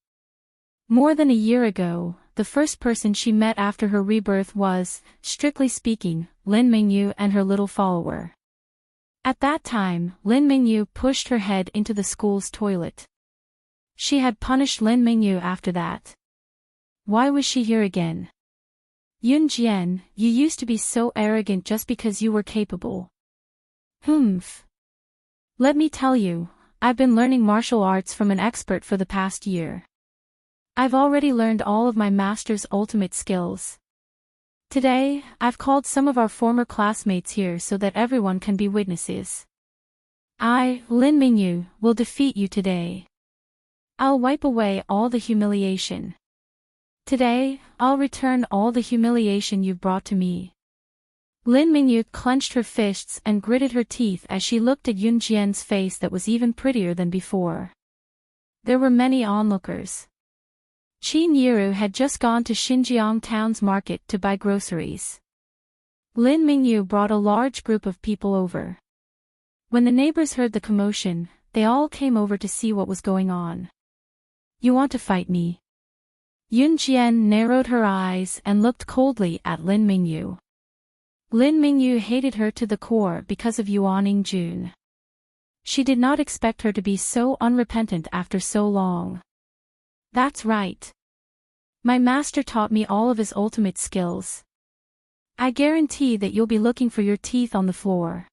More than a year ago, the first person she met after her rebirth was, strictly speaking, Lin Mingyu and her little follower. At that time, Lin Mingyu pushed her head into the school's toilet. She had punished Lin Mingyu after that. Why was she here again? "Yunjian, you used to be so arrogant just because you were capable." "Humph. Let me tell you, I've been learning martial arts from an expert for the past year. I've already learned all of my master's ultimate skills. Today, I've called some of our former classmates here so that everyone can be witnesses. I, Lin Mingyu, will defeat you today. I'll wipe away all the humiliation. Today, I'll return all the humiliation you've brought to me." Lin Mingyu clenched her fists and gritted her teeth as she looked at Yunjian's face that was even prettier than before. There were many onlookers. Qin Yiru had just gone to Xinjiang town's market to buy groceries. Lin Mingyu brought a large group of people over. When the neighbors heard the commotion, they all came over to see what was going on. "You want to fight me?" Yun Jian narrowed her eyes and looked coldly at Lin Mingyu. Lin Mingyu hated her to the core because of Yuan Jun. She did not expect her to be so unrepentant after so long. "That's right. My master taught me all of his ultimate skills. I guarantee that you'll be looking for your teeth on the floor."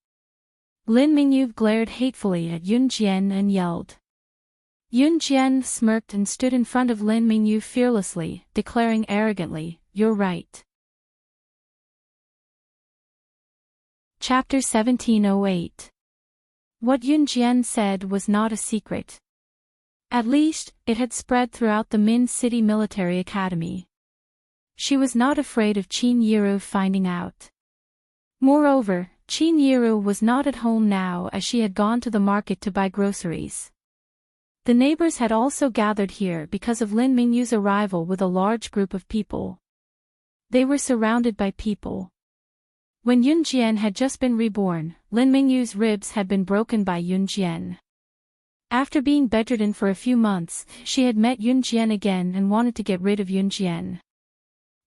Lin Mingyu glared hatefully at Yun Jian and yelled. Yun Jian smirked and stood in front of Lin Mingyu fearlessly, declaring arrogantly, "You're right." Chapter 1708. What Yun Jian said was not a secret. At least, it had spread throughout the Min City Military Academy. She was not afraid of Qin Yiru finding out. Moreover, Qin Yiru was not at home now as she had gone to the market to buy groceries. The neighbors had also gathered here because of Lin Mingyu's arrival with a large group of people. They were surrounded by people. When Yun Jian had just been reborn, Lin Mingyu's ribs had been broken by Yun Jian. After being bedridden for a few months, she had met Yun Jian again and wanted to get rid of Yun Jian.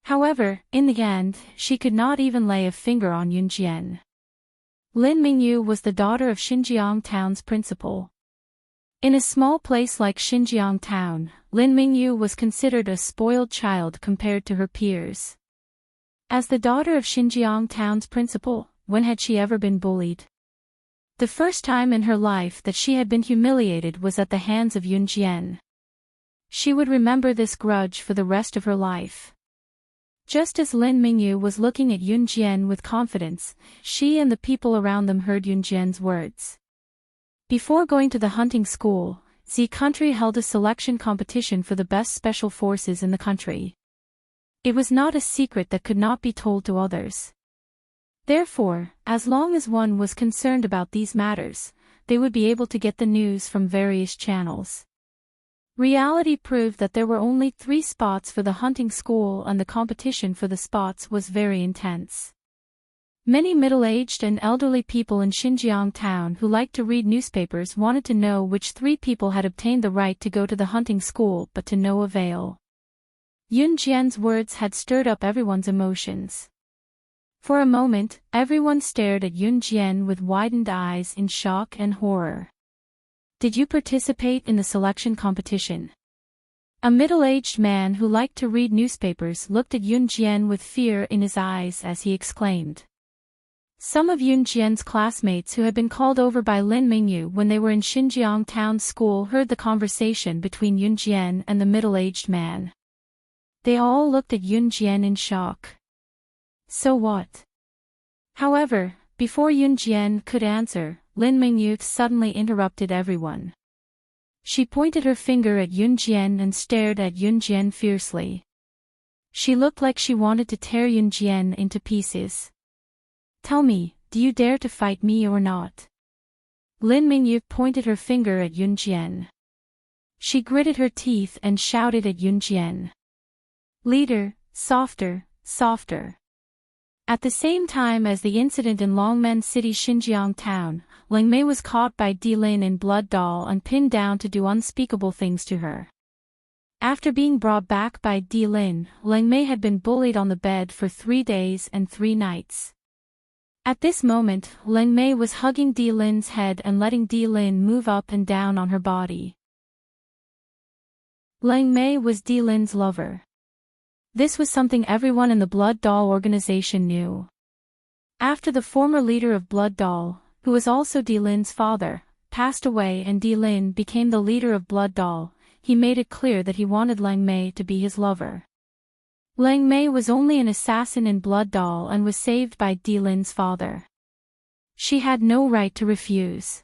However, in the end, she could not even lay a finger on Yun Jian. Lin Mingyu was the daughter of Xinjiang town's principal. In a small place like Xinjiang town, Lin Mingyu was considered a spoiled child compared to her peers. As the daughter of Xinjiang town's principal, when had she ever been bullied? The first time in her life that she had been humiliated was at the hands of Yun Jian. She would remember this grudge for the rest of her life. Just as Lin Mingyu was looking at Yun Jian with confidence, she and the people around them heard Yun Jian's words. Before going to the hunting school, Z country held a selection competition for the best special forces in the country. It was not a secret that could not be told to others. Therefore, as long as one was concerned about these matters, they would be able to get the news from various channels. Reality proved that there were only 3 spots for the hunting school and the competition for the spots was very intense. Many middle-aged and elderly people in Xinjiang town who liked to read newspapers wanted to know which 3 people had obtained the right to go to the hunting school, but to no avail. Yun Jian's words had stirred up everyone's emotions. For a moment, everyone stared at Yun Jian with widened eyes in shock and horror. "Did you participate in the selection competition?" A middle-aged man who liked to read newspapers looked at Yun Jian with fear in his eyes as he exclaimed. Some of Yun Jian's classmates who had been called over by Lin Mingyu when they were in Xinjiang town school heard the conversation between Yun Jian and the middle-aged man. They all looked at Yun Jian in shock. So what? However, before Yun Jian could answer, Lin Mingyu suddenly interrupted everyone. She pointed her finger at Yun Jian and stared at Yun Jian fiercely. She looked like she wanted to tear Yun Jian into pieces. "Tell me, do you dare to fight me or not?" Lin Mingyu pointed her finger at Yun Jian. She gritted her teeth and shouted at Yun Jian. "Leader, softer, softer." At the same time as the incident in Longmen City Xinjiang town, Ling Mei was caught by Di Lin in Blood Doll and pinned down to do unspeakable things to her. After being brought back by Di Lin, Ling Mei had been bullied on the bed for 3 days and 3 nights. At this moment, Ling Mei was hugging Di Lin's head and letting Di Lin move up and down on her body. Ling Mei was Di Lin's lover. This was something everyone in the Blood Doll organization knew. After the former leader of Blood Doll, who was also Di Lin's father, passed away and Di Lin became the leader of Blood Doll, he made it clear that he wanted Ling Mei to be his lover. Ling Mei was only an assassin in Blood Doll and was saved by Di Lin's father. She had no right to refuse.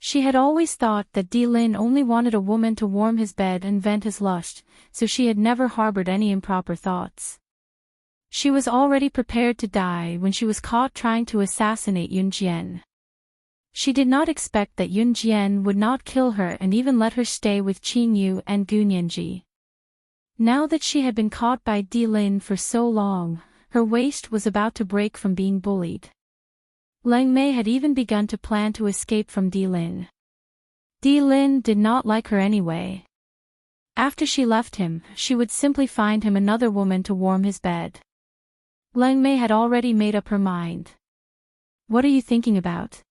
She had always thought that Di Lin only wanted a woman to warm his bed and vent his lust, so she had never harbored any improper thoughts. She was already prepared to die when she was caught trying to assassinate Yun Jian. She did not expect that Yun Jian would not kill her and even let her stay with Qin Yu and Gu Nianji. Now that she had been caught by Di Lin for so long, her waist was about to break from being bullied. Lang Mei had even begun to plan to escape from Di Lin. Di Lin did not like her anyway. After she left him, she would simply find him another woman to warm his bed. Lang Mei had already made up her mind. "What are you thinking about?"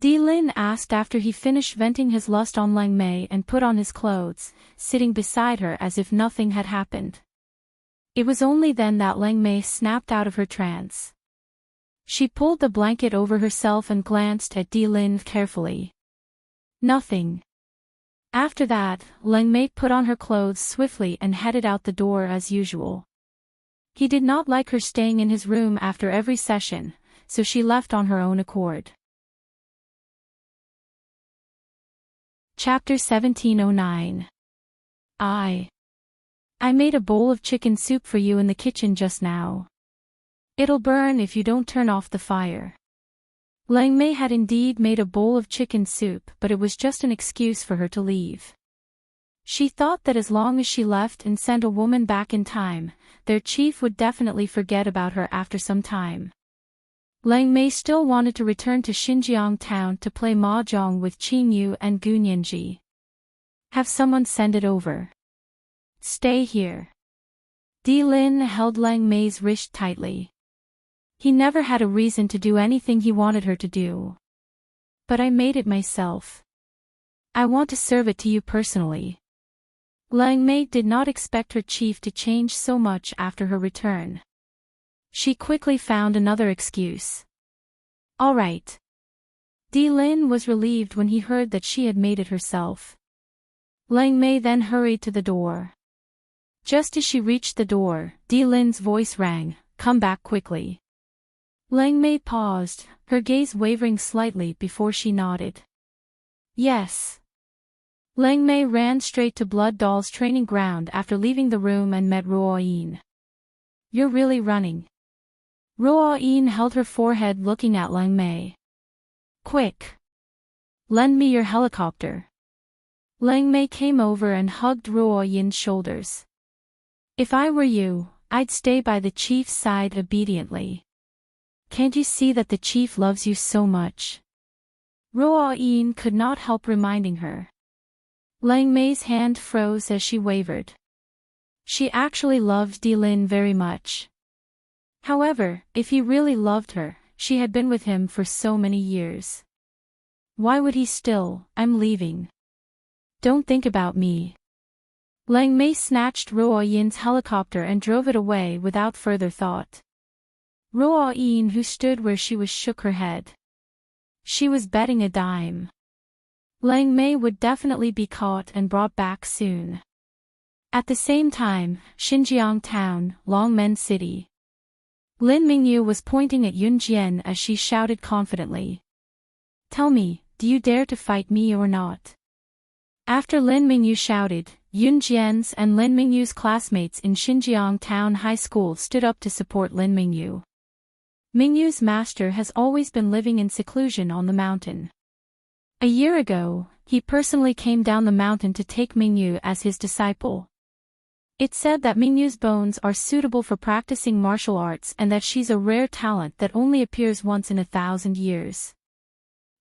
Di Lin asked after he finished venting his lust on Lang Mei and put on his clothes, sitting beside her as if nothing had happened. It was only then that Lang Mei snapped out of her trance. She pulled the blanket over herself and glanced at Di Lin carefully. Nothing. After that, Lang Mei put on her clothes swiftly and headed out the door as usual. He did not like her staying in his room after every session, so she left on her own accord. Chapter 1709. I made a bowl of chicken soup for you in the kitchen just now. It'll burn if you don't turn off the fire. Lang Mei had indeed made a bowl of chicken soup, but it was just an excuse for her to leave. She thought that as long as she left and sent a woman back in time, their chief would definitely forget about her after some time. Lang Mei still wanted to return to Xinjiang town to play mahjong with Qin Yu and Gu Nianji. Have someone send it over. Stay here. Di Lin held Lang Mei's wrist tightly. He never had a reason to do anything he wanted her to do. But I made it myself. I want to serve it to you personally. Lang Mei did not expect her chief to change so much after her return. She quickly found another excuse. All right. Di Lin was relieved when he heard that she had made it herself. Lang Mei then hurried to the door. Just as she reached the door, Di Lin's voice rang, "Come back quickly." Lang Mei paused, her gaze wavering slightly before she nodded. Yes. Lang Mei ran straight to Blood Doll's training ground after leaving the room and met Ruo Yin. You're really running. Ruo Yin held her forehead looking at Lang Mei. Quick. Lend me your helicopter. Lang Mei came over and hugged Ruo Yin's shoulders. If I were you, I'd stay by the chief's side obediently. Can't you see that the chief loves you so much? Ruo Yin could not help reminding her. Lang Mei's hand froze as she wavered. She actually loved Di Lin very much. However, if he really loved her, she had been with him for so many years. Why would he still? I'm leaving. Don't think about me. Lang Mei snatched Ruo Yin's helicopter and drove it away without further thought. Ruo Yin, who stood where she was, shook her head. She was betting a dime. Lang Mei would definitely be caught and brought back soon. At the same time, Xinjiang town, Longmen City. Lin Mingyu was pointing at Yun Jian as she shouted confidently. Tell me, do you dare to fight me or not? After Lin Mingyu shouted, Yun Jian's and Lin Mingyu's classmates in Xinjiang Town High School stood up to support Lin Mingyu. Mingyu's master has always been living in seclusion on the mountain. A year ago, he personally came down the mountain to take Mingyu as his disciple. It's said that Mingyu's bones are suitable for practicing martial arts and that she's a rare talent that only appears once in 1,000 years.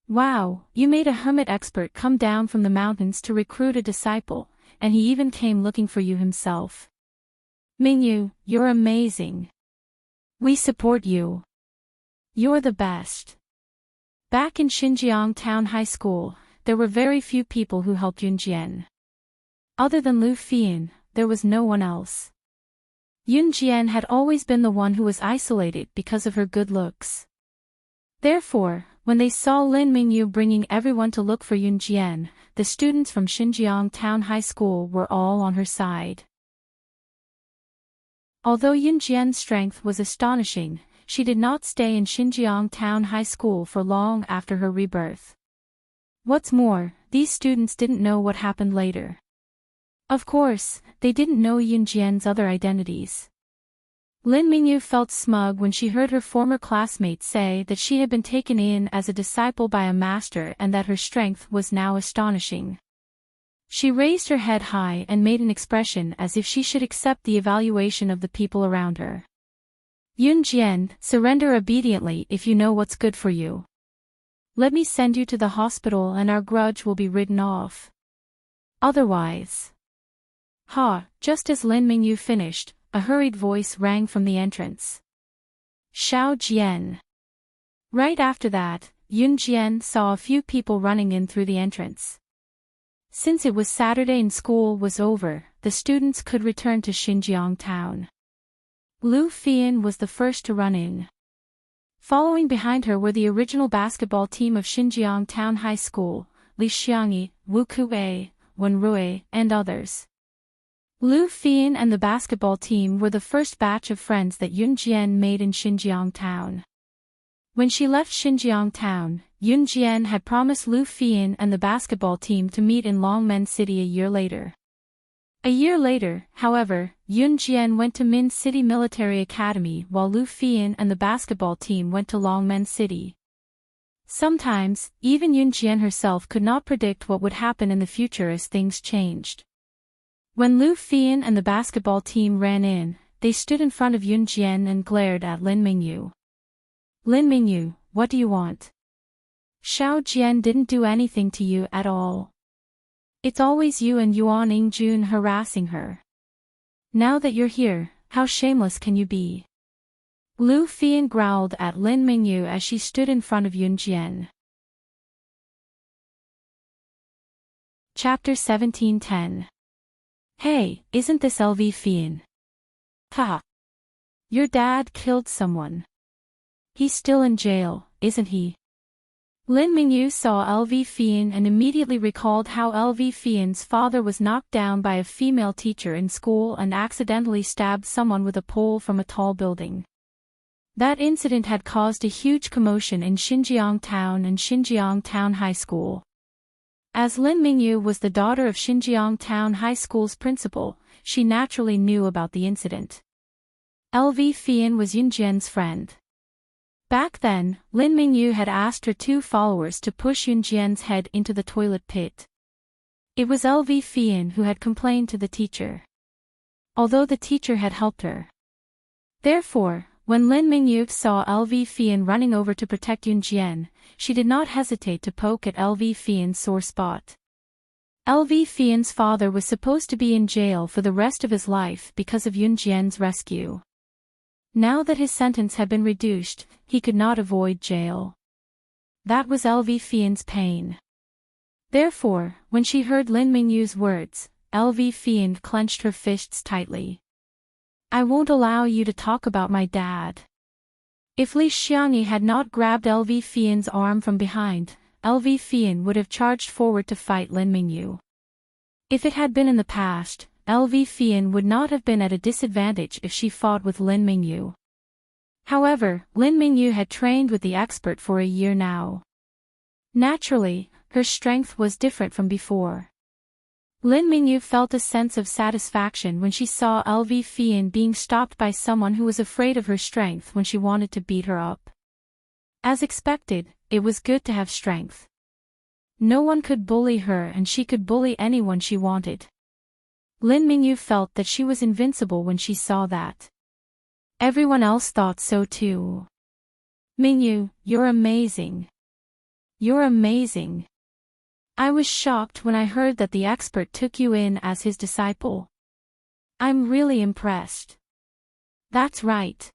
Wow, you made a hermit expert come down from the mountains to recruit a disciple, and he even came looking for you himself. Mingyu, you're amazing. We support you. You're the best. Back in Xinjiang Town High School, there were very few people who helped Yun Jian. Other than Lu Fian, there was no one else. Yun Jian had always been the one who was isolated because of her good looks. Therefore, when they saw Lin Mingyu bringing everyone to look for Yun Jian, the students from Xinjiang Town High School were all on her side. Although Yun Jian's strength was astonishing, she did not stay in Xinjiang Town High School for long after her rebirth. What's more, these students didn't know what happened later. Of course, they didn't know Yun Jian's other identities. Lin Mingyu felt smug when she heard her former classmates say that she had been taken in as a disciple by a master and that her strength was now astonishing. She raised her head high and made an expression as if she should accept the evaluation of the people around her. Yunjian, surrender obediently if you know what's good for you. Let me send you to the hospital and our grudge will be ridden off. Otherwise. Just as Lin Mingyu finished, a hurried voice rang from the entrance. Xiao Jian. Right after that, Yun Jian saw a few people running in through the entrance. Since it was Saturday and school was over, the students could return to Xinjiang town. Lu Fian was the first to run in. Following behind her were the original basketball team of Xinjiang Town High School, Li Xiangyi, Wu Kuei, Wen Rui, and others. Lu Fian and the basketball team were the first batch of friends that Yun Jian made in Xinjiang town. When she left Xinjiang town, Yun Jian had promised Lu Fian and the basketball team to meet in Longmen City a year later. A year later, however, Yun Jian went to Min City Military Academy while Lu Fian and the basketball team went to Longmen City. Sometimes, even Yun Jian herself could not predict what would happen in the future as things changed. When Lu Fian and the basketball team ran in, they stood in front of Yun Jian and glared at Lin Mingyu. Lin Mingyu, what do you want? Xiao Jian didn't do anything to you at all. It's always you and Yuan Yingjun harassing her. Now that you're here, how shameless can you be? Lu Fian growled at Lin Mingyu as she stood in front of Yun Jian. Chapter 1710. Hey, isn't this LV Fian? Ha! Your dad killed someone. He's still in jail, isn't he? Lin Mingyu saw LV Fian and immediately recalled how LV Fian's father was knocked down by a female teacher in school and accidentally stabbed someone with a pole from a tall building. That incident had caused a huge commotion in Xinjiang Town and Xinjiang Town High School. As Lin Mingyu was the daughter of Xinjiang Town High School's principal, she naturally knew about the incident. LV Fian was Yun Jian's friend. Back then, Lin Mingyu had asked her two followers to push Yun Jian's head into the toilet pit. It was LV Fian who had complained to the teacher, although the teacher had helped her. Therefore, when Lin Mingyu saw LV Fian running over to protect Yun Jian, she did not hesitate to poke at LV Fian's sore spot. LV Fian's father was supposed to be in jail for the rest of his life because of Yun Jian's rescue. Now that his sentence had been reduced, he could not avoid jail. That was LV Fian's pain. Therefore, when she heard Lin Mingyu's words, LV Fian clenched her fists tightly. I won't allow you to talk about my dad. If Li Xiangyi had not grabbed LV Fian's arm from behind, LV Fian would have charged forward to fight Lin Mingyu. If it had been in the past, LV Fian would not have been at a disadvantage if she fought with Lin Mingyu. However, Lin Mingyu had trained with the expert for a year now. Naturally, her strength was different from before. Lin Mingyu felt a sense of satisfaction when she saw LV Fian being stopped by someone who was afraid of her strength when she wanted to beat her up. As expected, it was good to have strength. No one could bully her and she could bully anyone she wanted. Lin Mingyu felt that she was invincible when she saw that. Everyone else thought so too. Mingyu, you're amazing. You're amazing. I was shocked when I heard that the expert took you in as his disciple. I'm really impressed. That's right.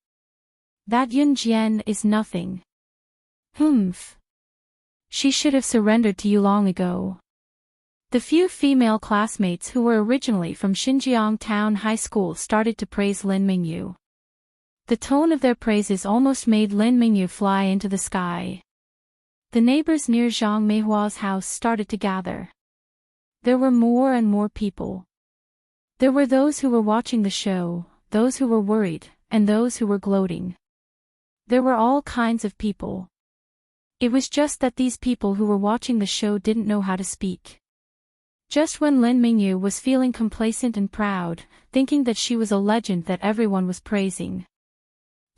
That Yun Jian is nothing. Humph. She should have surrendered to you long ago. The few female classmates who were originally from Xinjiang Town High School started to praise Lin Mingyu. The tone of their praises almost made Lin Mingyu fly into the sky. The neighbors near Zhang Meihua's house started to gather. There were more and more people. There were those who were watching the show, those who were worried, and those who were gloating. There were all kinds of people. It was just that these people who were watching the show didn't know how to speak. Just when Lin Mingyu was feeling complacent and proud, thinking that she was a legend that everyone was praising,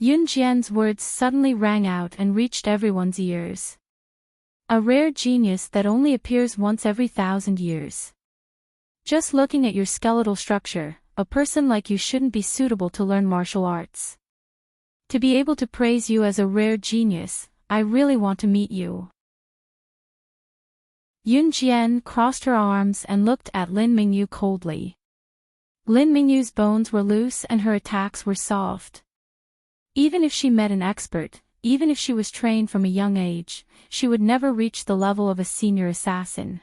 Yun Jian's words suddenly rang out and reached everyone's ears. A rare genius that only appears once every 1,000 years. Just looking at your skeletal structure, a person like you shouldn't be suitable to learn martial arts. To be able to praise you as a rare genius, I really want to meet you." Yun Jian crossed her arms and looked at Lin Mingyu coldly. Lin Mingyu's bones were loose and her attacks were soft. Even if she met an expert, even if she was trained from a young age, she would never reach the level of a senior assassin.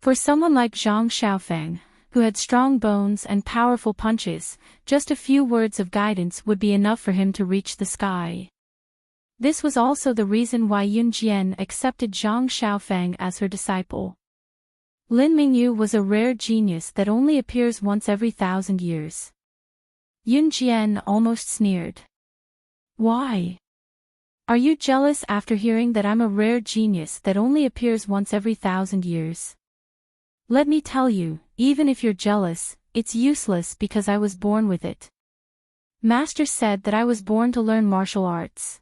For someone like Zhang Xiaofeng, who had strong bones and powerful punches, just a few words of guidance would be enough for him to reach the sky. This was also the reason why Yun Jian accepted Zhang Xiaofeng as her disciple. Lin Mingyu was a rare genius that only appears once every 1,000 years. Yun Jian almost sneered. "Why? Are you jealous after hearing that I'm a rare genius that only appears once every 1,000 years? Let me tell you, even if you're jealous, it's useless because I was born with it. Master said that I was born to learn martial arts."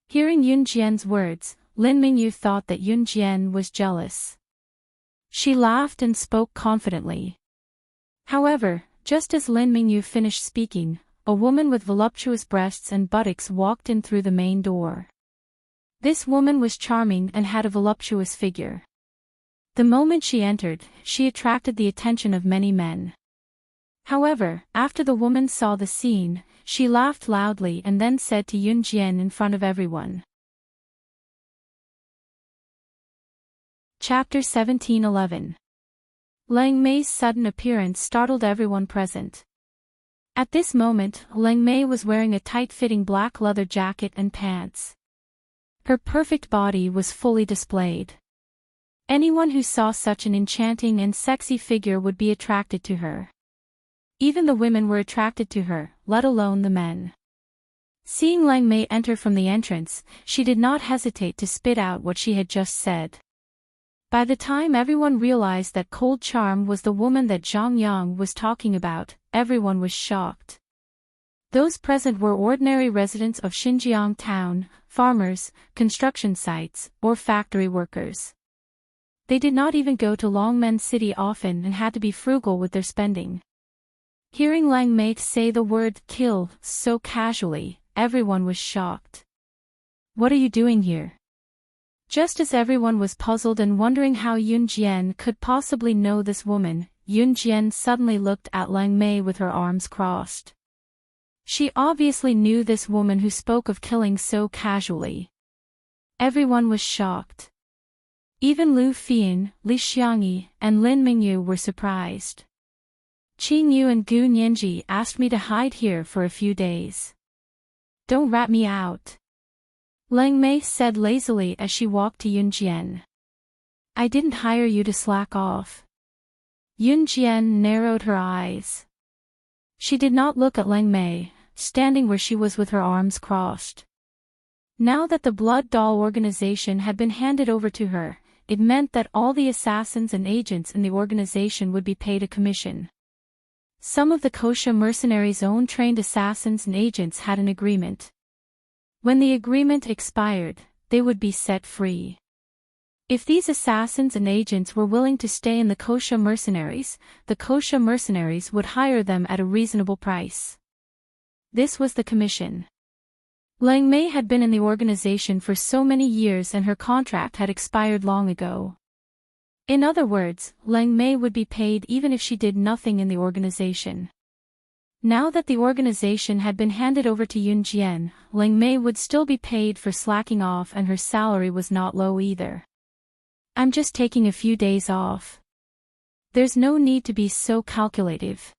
Hearing Yun Jian's words, Lin Mingyu thought that Yun Jian was jealous. She laughed and spoke confidently. However, just as Lin Mingyu finished speaking, a woman with voluptuous breasts and buttocks walked in through the main door. This woman was charming and had a voluptuous figure. The moment she entered, she attracted the attention of many men. However, after the woman saw the scene, she laughed loudly and then said to Yun Jian in front of everyone. Chapter 17:11. Lang Mei's sudden appearance startled everyone present. At this moment, Lang Mei was wearing a tight-fitting black leather jacket and pants. Her perfect body was fully displayed. Anyone who saw such an enchanting and sexy figure would be attracted to her. Even the women were attracted to her, let alone the men. Seeing Lang Mei enter from the entrance, she did not hesitate to spit out what she had just said. By the time everyone realized that Cold Charm was the woman that Zhang Yang was talking about, everyone was shocked. Those present were ordinary residents of Xinjiang town, farmers, construction sites, or factory workers. They did not even go to Longmen City often and had to be frugal with their spending. Hearing Lang Mei say the word kill so casually, everyone was shocked. "What are you doing here?" Just as everyone was puzzled and wondering how Yun Jian could possibly know this woman, Yun Jian suddenly looked at Lang Mei with her arms crossed. She obviously knew this woman who spoke of killing so casually. Everyone was shocked. Even Lu Fian, Li Xiangyi, and Lin Mingyu were surprised. "Qing Yu and Gu Nianji asked me to hide here for a few days. Don't rat me out," Lang Mei said lazily as she walked to Yun Jian. "I didn't hire you to slack off." Yun Jian narrowed her eyes. She did not look at Lang Mei, standing where she was with her arms crossed. Now that the Blood Doll organization had been handed over to her, it meant that all the assassins and agents in the organization would be paid a commission. Some of the Kosha mercenaries' own trained assassins and agents had an agreement. When the agreement expired, they would be set free. If these assassins and agents were willing to stay in the Kosha mercenaries would hire them at a reasonable price. This was the commission. Lang Mei had been in the organization for so many years and her contract had expired long ago. In other words, Lang Mei would be paid even if she did nothing in the organization. Now that the organization had been handed over to Yun Jian, Lang Mei would still be paid for slacking off and her salary was not low either. "I'm just taking a few days off. There's no need to be so calculative.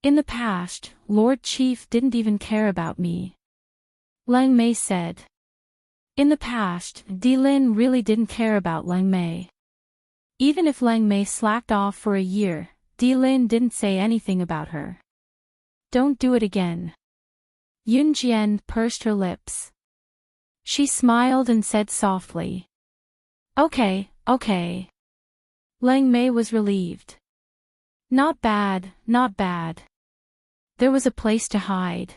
In the past, Lord Chief didn't even care about me," Lang Mei said. In the past, Di Lin really didn't care about Lang Mei. Even if Lang Mei slacked off for a year, Di Lin didn't say anything about her. "Don't do it again." Yun Jian pursed her lips. She smiled and said softly, Okay. Lang Mei was relieved. Not bad. There was a place to hide.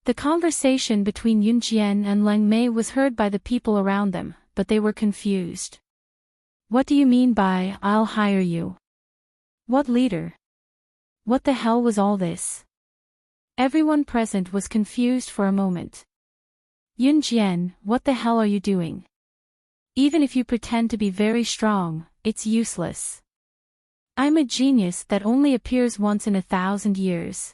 The conversation between Yun Jian and Lang Mei was heard by the people around them, but they were confused. "What do you mean by, I'll hire you?" What leader? What the hell was all this? Everyone present was confused for a moment. Yunjian, what the hell are you doing? Even if you pretend to be very strong, it's useless. I'm a genius that only appears once in 1,000 years.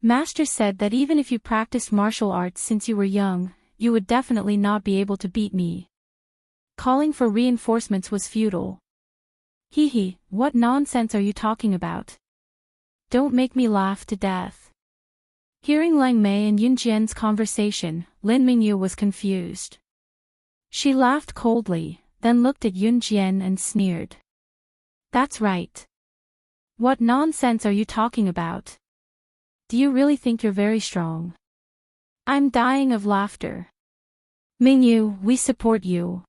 Master said that even if you practiced martial arts since you were young, you would definitely not be able to beat me. Calling for reinforcements was futile. Hee, what nonsense are you talking about? Don't make me laugh to death. Hearing Lang Mei and Yunjian's conversation, Lin Mingyu was confused. She laughed coldly, then looked at Yunjian and sneered. That's right. What nonsense are you talking about? Do you really think you're very strong? I'm dying of laughter. Mingyu, we support you.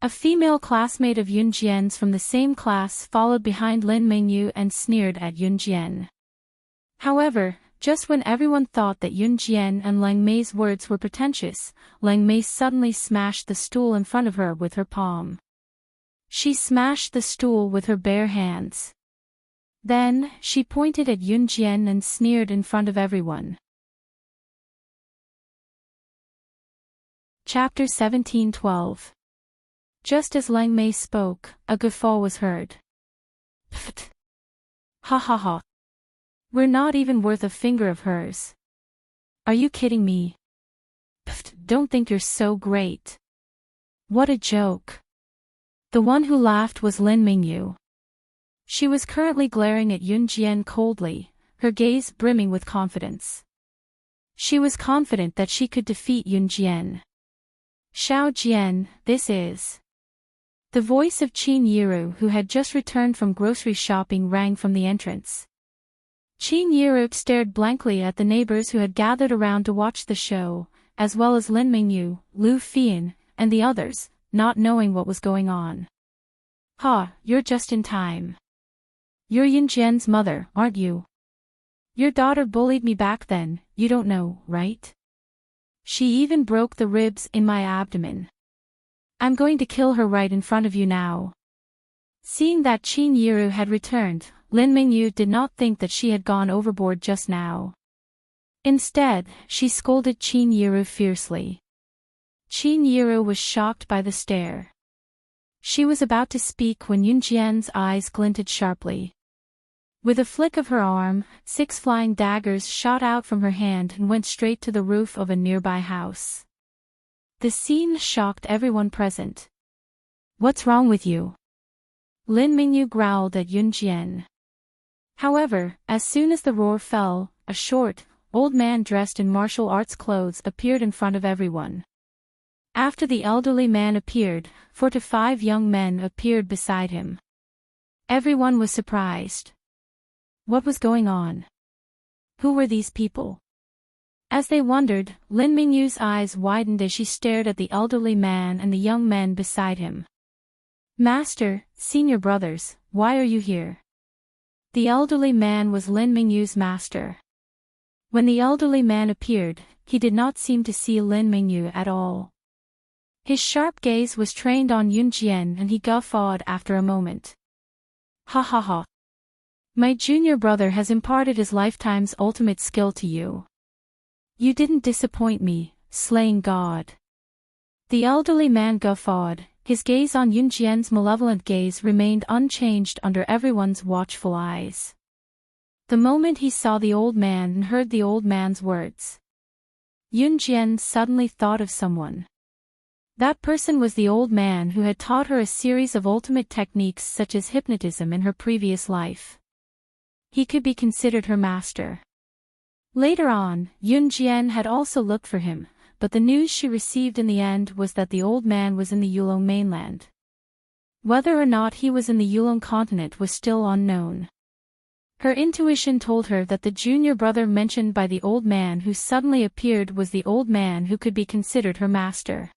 A female classmate of Yunjian's from the same class followed behind Lin Mingyu and sneered at Yunjian. However, just when everyone thought that Yunjian and Lang Mei's words were pretentious, Lang Mei suddenly smashed the stool in front of her with her palm. She smashed the stool with her bare hands. Then, she pointed at Yunjian and sneered in front of everyone. Chapter 17:12. Just as Lang Mei spoke, a guffaw was heard. Pfft. Ha ha ha. We're not even worth a finger of hers. Are you kidding me? Pfft, don't think you're so great. What a joke. The one who laughed was Lin Mingyu. She was currently glaring at Yunjian coldly, her gaze brimming with confidence. She was confident that she could defeat Yunjian. Xiao Jian, this is. The voice of Qin Yiru, who had just returned from grocery shopping, rang from the entrance. Qin Yiru stared blankly at the neighbors who had gathered around to watch the show, as well as Lin Mingyu, Lu Fian, and the others, not knowing what was going on. Ha, you're just in time. You're Yunjian's mother, aren't you? Your daughter bullied me back then, you don't know, right? She even broke the ribs in my abdomen. I'm going to kill her right in front of you now. Seeing that Qin Yiru had returned, Lin Mingyu did not think that she had gone overboard just now. Instead, she scolded Qin Yiru fiercely. Qin Yiru was shocked by the stare. She was about to speak when Yunjian's eyes glinted sharply. With a flick of her arm, 6 flying daggers shot out from her hand and went straight to the roof of a nearby house. The scene shocked everyone present. What's wrong with you? Lin Mingyu growled at Yunjian. However, as soon as the roar fell, a short, old man dressed in martial arts clothes appeared in front of everyone. After the elderly man appeared, 4 to 5 young men appeared beside him. Everyone was surprised. What was going on? Who were these people? As they wondered, Lin Mingyu's eyes widened as she stared at the elderly man and the young men beside him. Master, senior brothers, why are you here? The elderly man was Lin Mingyu's master. When the elderly man appeared, he did not seem to see Lin Mingyu at all. His sharp gaze was trained on Yunjian and he guffawed after a moment. Ha ha ha. My junior brother has imparted his lifetime's ultimate skill to you. You didn't disappoint me, slaying god. The elderly man guffawed, his gaze on Yunjian's malevolent gaze remained unchanged under everyone's watchful eyes. The moment he saw the old man and heard the old man's words, Yunjian suddenly thought of someone. That person was the old man who had taught her a series of ultimate techniques such as hypnotism in her previous life. He could be considered her master. Later on, Yunjian had also looked for him, but the news she received in the end was that the old man was in the Yulong mainland. Whether or not he was in the Yulong continent was still unknown. Her intuition told her that the junior brother mentioned by the old man who suddenly appeared was the old man who could be considered her master.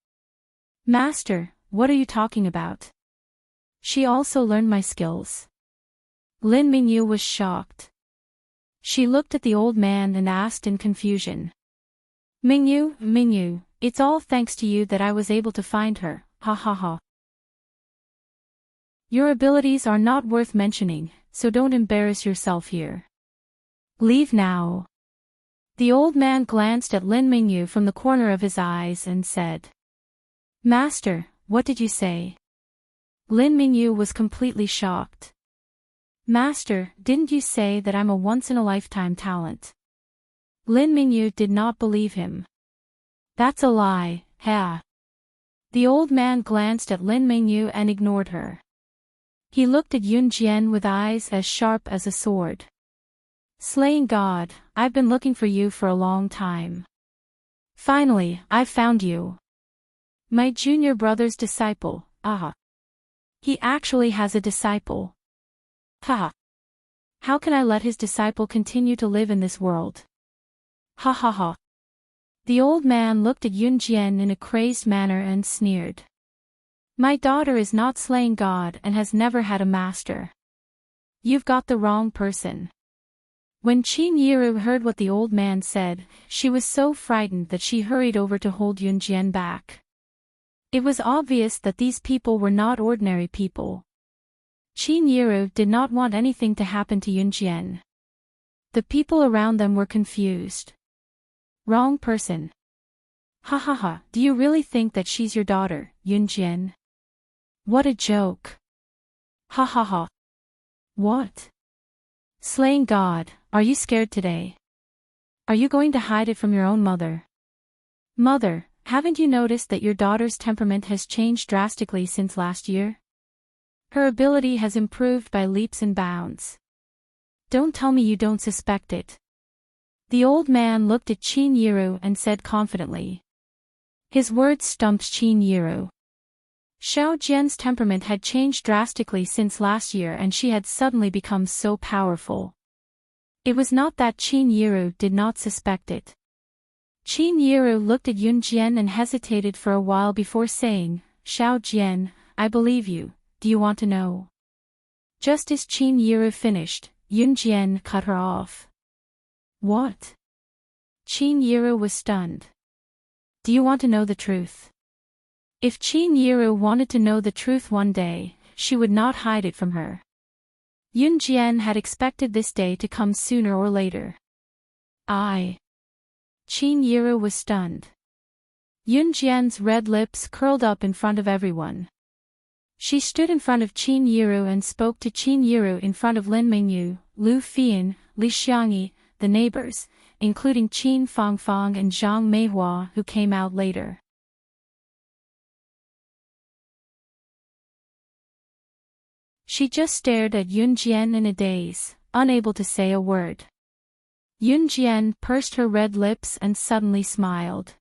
Master, what are you talking about? She also learned my skills. Lin Mingyu was shocked. She looked at the old man and asked in confusion. Mingyu, it's all thanks to you that I was able to find her, ha ha ha. Your abilities are not worth mentioning, so don't embarrass yourself here. Leave now. The old man glanced at Lin Mingyu from the corner of his eyes and said, Master, what did you say? Lin Mingyu was completely shocked. Master, didn't you say that I'm a once-in-a-lifetime talent? Lin Mingyu did not believe him. That's a lie, ha. The old man glanced at Lin Mingyu and ignored her. He looked at Yun Jian with eyes as sharp as a sword. Slaying God, I've been looking for you for a long time. Finally, I've found you. My junior brother's disciple, ah. He actually has a disciple. Ha. How can I let his disciple continue to live in this world? Ha ha ha. The old man looked at Yun Jian in a crazed manner and sneered. My daughter is not slaying God and has never had a master. You've got the wrong person. When Qin Yiru heard what the old man said, she was so frightened that she hurried over to hold Yun Jian back. It was obvious that these people were not ordinary people. Qin Yiru did not want anything to happen to Yun Jian. The people around them were confused. Wrong person. Ha ha ha, do you really think that she's your daughter, Yun Jian? What a joke. Ha ha ha. What? Slaying God, are you scared today? Are you going to hide it from your own mother? Mother, haven't you noticed that your daughter's temperament has changed drastically since last year? Her ability has improved by leaps and bounds. Don't tell me you don't suspect it. The old man looked at Qin Yiru and said confidently. His words stumped Qin Yiru. Xiao Jian's temperament had changed drastically since last year and she had suddenly become so powerful. It was not that Qin Yiru did not suspect it. Qin Yiru looked at Yun Jian and hesitated for a while before saying, Xiao Jian, I believe you, do you want to know? Just as Qin Yiru finished, Yun Jian cut her off. What? Qin Yiru was stunned. Do you want to know the truth? If Qin Yiru wanted to know the truth one day, she would not hide it from her. Yun Jian had expected this day to come sooner or later. Qin Yiru was stunned. Yun Jian's red lips curled up in front of everyone. She stood in front of Qin Yiru and spoke to Qin Yiru in front of Lin Mingyu, Lu Fian, Li Xiangyi, the neighbors, including Qin Fangfang and Zhang Meihua who came out later. She just stared at Yun Jian in a daze, unable to say a word. Yun Jian pursed her red lips and suddenly smiled.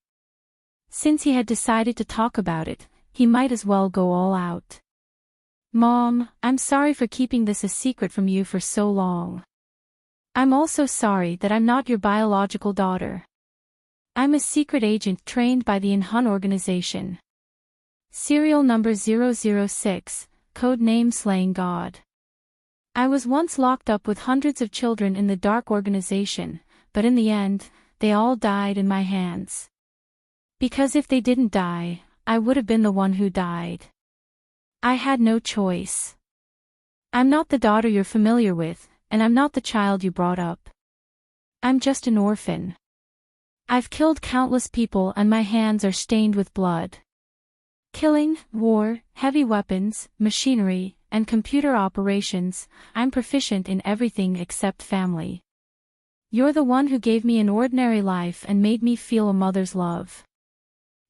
Since he had decided to talk about it, he might as well go all out. Mom, I'm sorry for keeping this a secret from you for so long. I'm also sorry that I'm not your biological daughter. I'm a secret agent trained by the Inhun organization. Serial number 006, code name Slaying God. I was once locked up with hundreds of children in the dark organization, but in the end, they all died in my hands. Because if they didn't die, I would have been the one who died. I had no choice. I'm not the daughter you're familiar with, and I'm not the child you brought up. I'm just an orphan. I've killed countless people and my hands are stained with blood. Killing, war, heavy weapons, machinery, and computer operations, I'm proficient in everything except family. You're the one who gave me an ordinary life and made me feel a mother's love.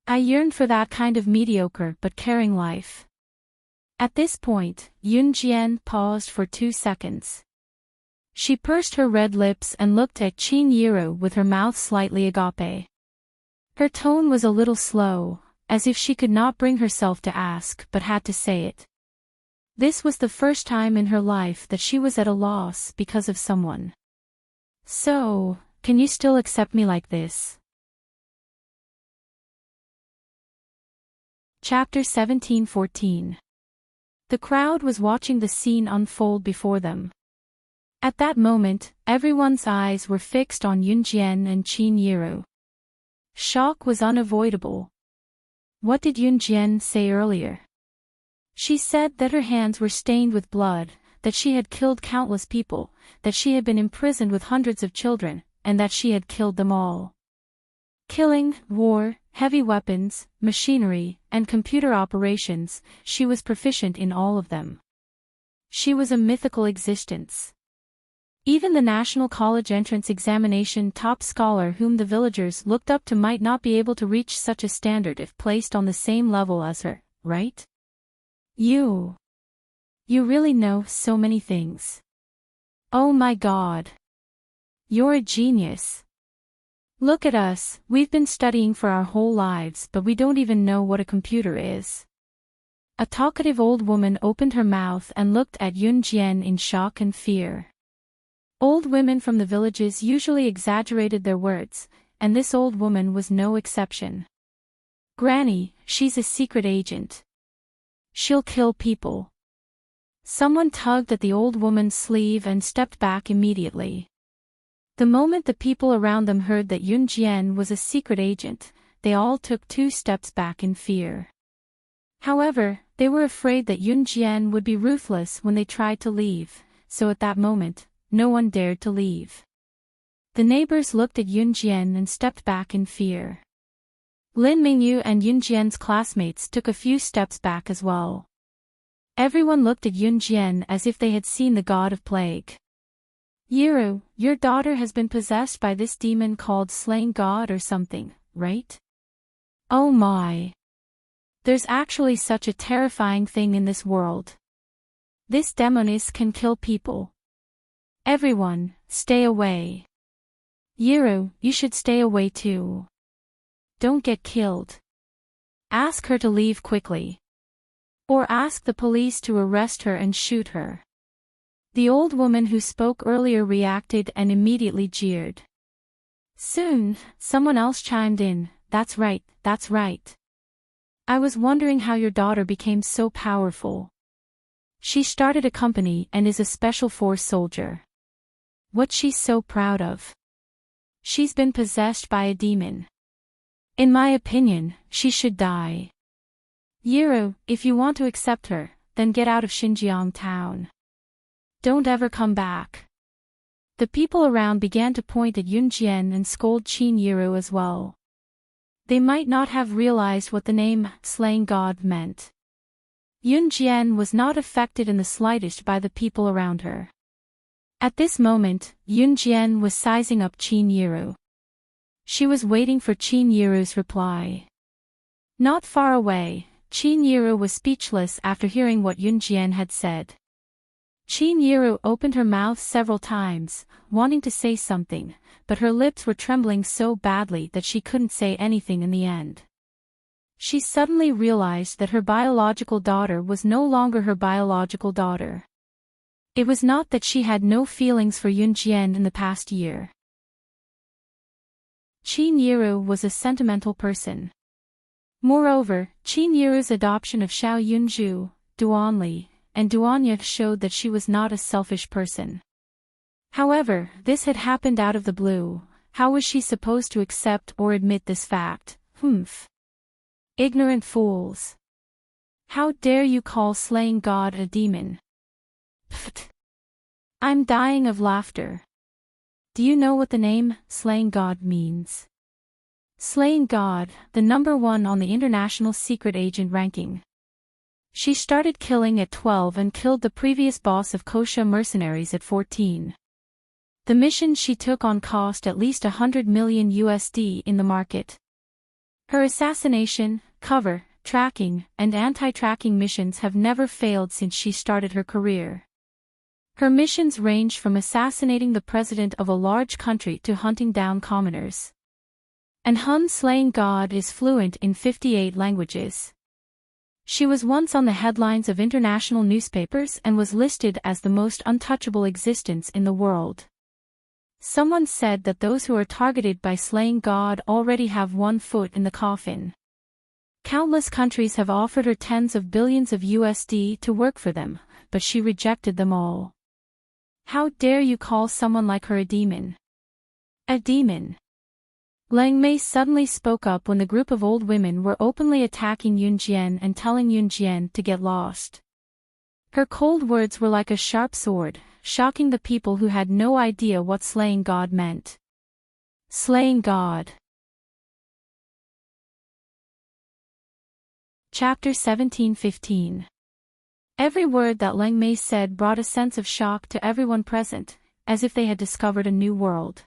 I yearned for that kind of mediocre but caring life. At this point, Yun Jian paused for 2 seconds. She pursed her red lips and looked at Qin Yiru with her mouth slightly agape. Her tone was a little slow, as if she could not bring herself to ask but had to say it. This was the first time in her life that she was at a loss because of someone. So, can you still accept me like this? Chapter 17-14. The crowd was watching the scene unfold before them. At that moment, everyone's eyes were fixed on Yun Jian and Qin Yiru. Shock was unavoidable. What did Yun Jian say earlier? She said that her hands were stained with blood, that she had killed countless people, that she had been imprisoned with hundreds of children, and that she had killed them all. Killing, war, heavy weapons, machinery, and computer operations, she was proficient in all of them. She was a mythical existence. Even the National College entrance examination top scholar whom the villagers looked up to might not be able to reach such a standard if placed on the same level as her, right? You really know so many things. Oh my God. You're a genius. Look at us, we've been studying for our whole lives but we don't even know what a computer is. A talkative old woman opened her mouth and looked at Yun Jian in shock and fear. Old women from the villages usually exaggerated their words, and this old woman was no exception. Granny, she's a secret agent. She'll kill people. Someone tugged at the old woman's sleeve and stepped back immediately. The moment the people around them heard that Yun Jian was a secret agent, they all took 2 steps back in fear. However, they were afraid that Yun Jian would be ruthless when they tried to leave, so at that moment, no one dared to leave. The neighbors looked at Yun Jian and stepped back in fear. Lin Mingyu and Yun Jian's classmates took a few steps back as well. Everyone looked at Yun Jian as if they had seen the god of plague. Yiru, your daughter has been possessed by this demon called Slaying God or something, right? Oh my. There's actually such a terrifying thing in this world. This demoness can kill people. Everyone, stay away. Yiru, you should stay away too. Don't get killed. Ask her to leave quickly. Or ask the police to arrest her and shoot her. The old woman who spoke earlier reacted and immediately jeered. Soon, someone else chimed in, that's right, that's right. I was wondering how your daughter became so powerful. She started a company and is a special force soldier. What's she so proud of? She's been possessed by a demon. In my opinion, she should die. Yiru, if you want to accept her, then get out of Xinjiang town. Don't ever come back. The people around began to point at Yun Jian and scold Qin Yiru as well. They might not have realized what the name, Slaying God, meant. Yun Jian was not affected in the slightest by the people around her. At this moment, Yun Jian was sizing up Qin Yiru. She was waiting for Qin Yiru's reply. Not far away, Qin Yiru was speechless after hearing what Yun Jian had said. Qin Yiru opened her mouth several times, wanting to say something, but her lips were trembling so badly that she couldn't say anything in the end. She suddenly realized that her biological daughter was no longer her biological daughter. It was not that she had no feelings for Yun Jian in the past year. Qin Yiru was a sentimental person. Moreover, Qin Yiru's adoption of Xiao Yunzhu, Duanli, and Duanya showed that she was not a selfish person. However, this had happened out of the blue. How was she supposed to accept or admit this fact? Ignorant fools. How dare you call Slaying God a demon? Pfft. I'm dying of laughter. Do you know what the name, Slaying God, means? Slaying God, the #1 on the International Secret Agent ranking. She started killing at 12 and killed the previous boss of Kosha mercenaries at 14. The missions she took on cost at least $100 million in the market. Her assassination, cover, tracking, and anti-tracking missions have never failed since she started her career. Her missions ranged from assassinating the president of a large country to hunting down commoners. And Hun Slaying God is fluent in 58 languages. She was once on the headlines of international newspapers and was listed as the most untouchable existence in the world. Someone said that those who are targeted by Slaying God already have one foot in the coffin. Countless countries have offered her tens of billions of USD to work for them, but she rejected them all. How dare you call someone like her a demon? A demon. Lang Mei suddenly spoke up when the group of old women were openly attacking Yunjian and telling Yunjian to get lost. Her cold words were like a sharp sword, shocking the people who had no idea what slaying God meant. Slaying God. Chapter 17:15. Every word that Lang Mei said brought a sense of shock to everyone present, as if they had discovered a new world.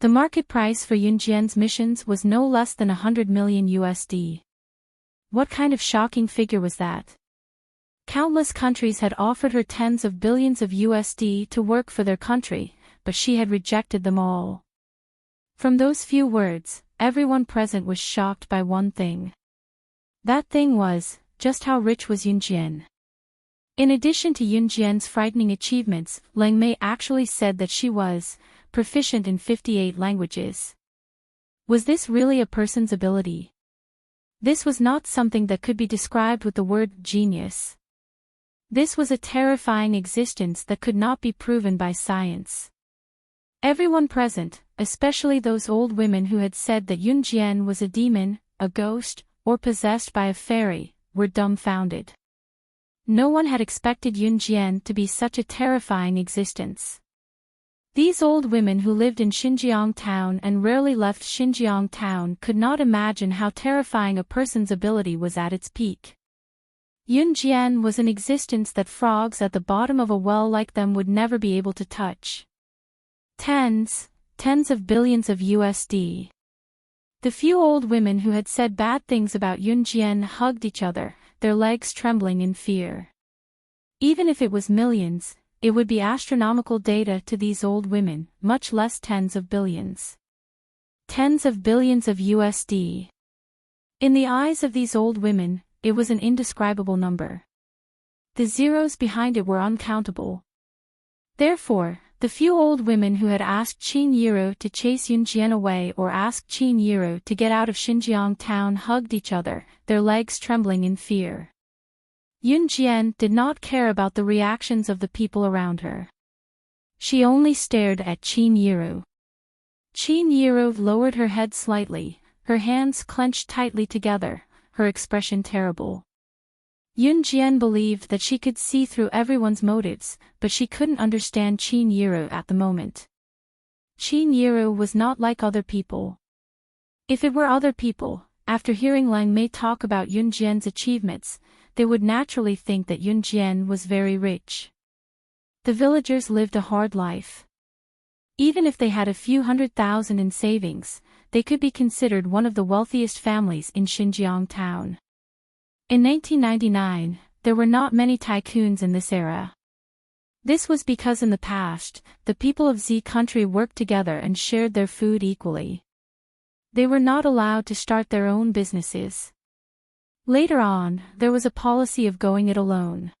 The market price for Yunjian's missions was no less than 100 million USD. What kind of shocking figure was that? Countless countries had offered her tens of billions of USD to work for their country, but she had rejected them all. From those few words, everyone present was shocked by one thing. That thing was, just how rich was Yunjian. In addition to Yunjian's frightening achievements, Lang Mei actually said that she was proficient in 58 languages. Was this really a person's ability? This was not something that could be described with the word genius. This was a terrifying existence that could not be proven by science. Everyone present, especially those old women who had said that Yunjian was a demon, a ghost, or possessed by a fairy, were dumbfounded. No one had expected Yunjian to be such a terrifying existence. These old women who lived in Xinjiang town and rarely left Xinjiang town could not imagine how terrifying a person's ability was at its peak. Yunjian was an existence that frogs at the bottom of a well like them would never be able to touch. Tens of billions of USD. The few old women who had said bad things about Yunjian hugged each other, their legs trembling in fear. Even if it was millions, it would be astronomical data to these old women, much less tens of billions. Tens of billions of USD. In the eyes of these old women, it was an indescribable number. The zeros behind it were uncountable. Therefore, the few old women who had asked Qin Yiro to chase Yunjian away or asked Qin Yiro to get out of Xinjiang town hugged each other, their legs trembling in fear. Yunjian did not care about the reactions of the people around her. She only stared at Qin Yiro. Qin Yiro lowered her head slightly, her hands clenched tightly together, her expression terrible. Yunjian believed that she could see through everyone's motives, but she couldn't understand Qin Yiro at the moment. Qin Yiro was not like other people. If it were other people, after hearing Lang Mei talk about Yunjian's achievements, they would naturally think that Yunjian was very rich. The villagers lived a hard life. Even if they had a few 100,000 in savings, they could be considered one of the wealthiest families in Xinjiang town. In 1999, there were not many tycoons in this era. This was because in the past, the people of Z country worked together and shared their food equally. They were not allowed to start their own businesses. Later on, there was a policy of going it alone.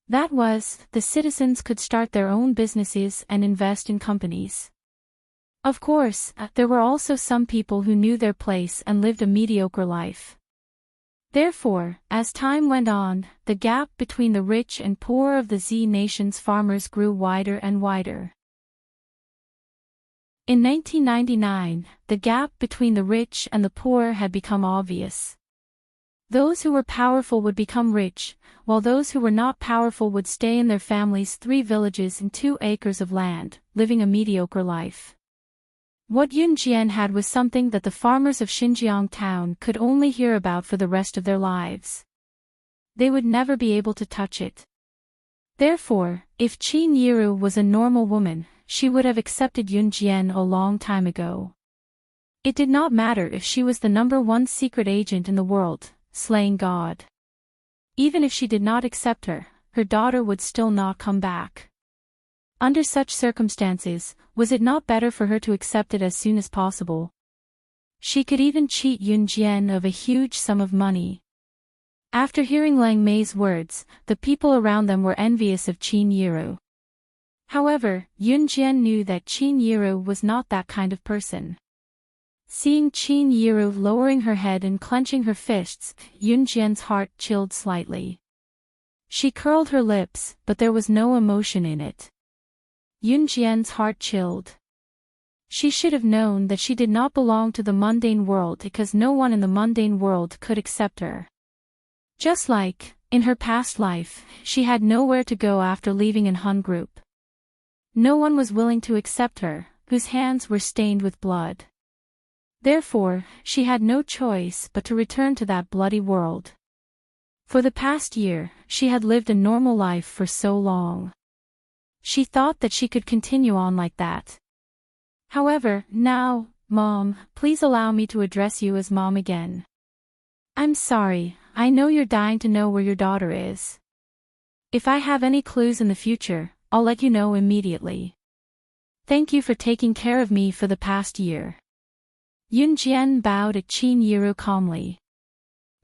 That was, the citizens could start their own businesses and invest in companies. Of course, there were also some people who knew their place and lived a mediocre life. Therefore, as time went on, the gap between the rich and poor of the Z nation's farmers grew wider and wider. In 1999, the gap between the rich and the poor had become obvious. Those who were powerful would become rich, while those who were not powerful would stay in their families' 3 villages and 2 acres of land, living a mediocre life. What Yunjian had was something that the farmers of Xinjiang town could only hear about for the rest of their lives. They would never be able to touch it. Therefore, if Qin Yiru was a normal woman, she would have accepted Yunjian a long time ago. It did not matter if she was the #1 secret agent in the world, slaying God. Even if she did not accept her, her daughter would still not come back. Under such circumstances, was it not better for her to accept it as soon as possible? She could even cheat Yunjian of a huge sum of money. After hearing Lang Mei's words, the people around them were envious of Qin Yiru. However, Yunjian knew that Qin Yiru was not that kind of person. Seeing Qin Yiru lowering her head and clenching her fists, Yunjian's heart chilled slightly. She curled her lips, but there was no emotion in it. Yunjian's heart chilled. She should have known that she did not belong to the mundane world because no one in the mundane world could accept her. Just like, in her past life, she had nowhere to go after leaving an Hun group. No one was willing to accept her, whose hands were stained with blood. Therefore, she had no choice but to return to that bloody world. For the past year, she had lived a normal life for so long. She thought that she could continue on like that. However, now, Mom, please allow me to address you as Mom again. I'm sorry, I know you're dying to know where your daughter is. If I have any clues in the future, I'll let you know immediately. Thank you for taking care of me for the past year. Yunjian bowed at Qin Yiru calmly.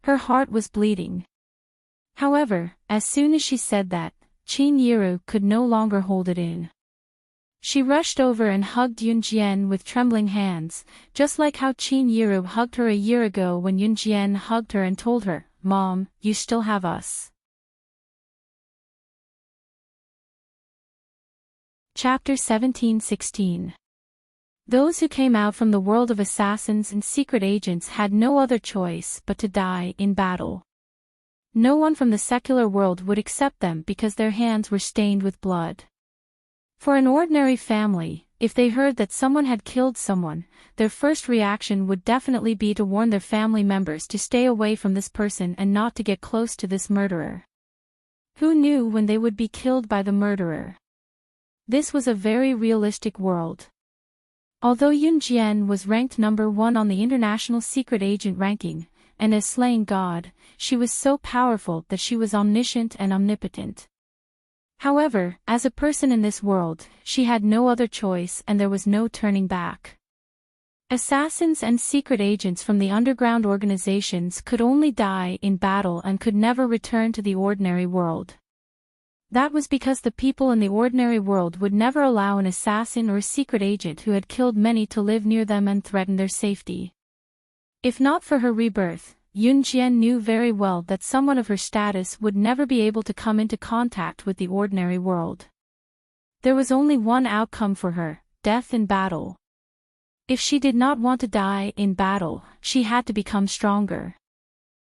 Her heart was bleeding. However, as soon as she said that, Qin Yiru could no longer hold it in. She rushed over and hugged Yunjian with trembling hands, just like how Qin Yiru hugged her a year ago when Yunjian hugged her and told her, "Mom, you still have us." Chapter 17-16. Those who came out from the world of assassins and secret agents had no other choice but to die in battle. No one from the secular world would accept them because their hands were stained with blood. For an ordinary family, if they heard that someone had killed someone, their first reaction would definitely be to warn their family members to stay away from this person and not to get close to this murderer. Who knew when they would be killed by the murderer? This was a very realistic world. Although Yunjian was ranked number 1 on the international secret agent ranking, and as slaying god, she was so powerful that she was omniscient and omnipotent. However, as a person in this world, she had no other choice and there was no turning back. Assassins and secret agents from the underground organizations could only die in battle and could never return to the ordinary world. That was because the people in the ordinary world would never allow an assassin or a secret agent who had killed many to live near them and threaten their safety. If not for her rebirth, Yunjian knew very well that someone of her status would never be able to come into contact with the ordinary world. There was only one outcome for her, death in battle. If she did not want to die in battle, she had to become stronger.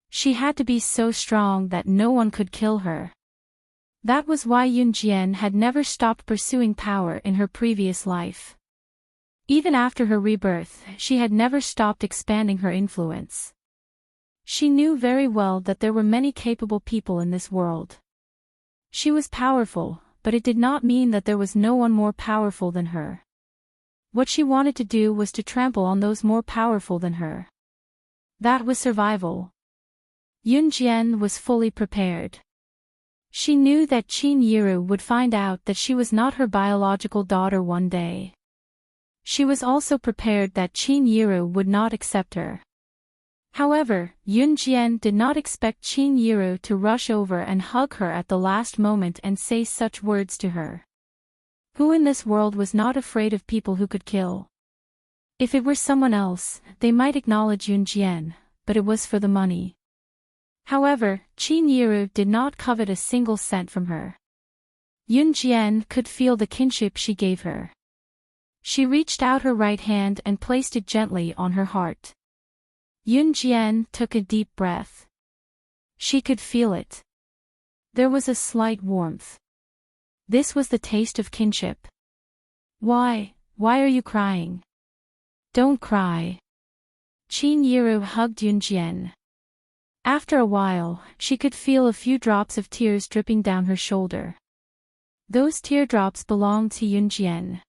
She had to be so strong that no one could kill her. That was why Yunjian had never stopped pursuing power in her previous life. Even after her rebirth, she had never stopped expanding her influence. She knew very well that there were many capable people in this world. She was powerful, but it did not mean that there was no one more powerful than her. What she wanted to do was to trample on those more powerful than her. That was survival. Yunjian was fully prepared. She knew that Qin Yiru would find out that she was not her biological daughter one day. She was also prepared that Qin Yiru would not accept her. However, Yunjian did not expect Qin Yiru to rush over and hug her at the last moment and say such words to her. Who in this world was not afraid of people who could kill? If it were someone else, they might acknowledge Yunjian, but it was for the money. However, Qin Yiru did not covet a single cent from her. Yunjian could feel the kinship she gave her. She reached out her right hand and placed it gently on her heart. Yunjian took a deep breath. She could feel it. There was a slight warmth. This was the taste of kinship. Why are you crying? Don't cry. Qin Yiru hugged Yunjian. After a while, she could feel a few drops of tears dripping down her shoulder. Those teardrops belonged to Yunjian.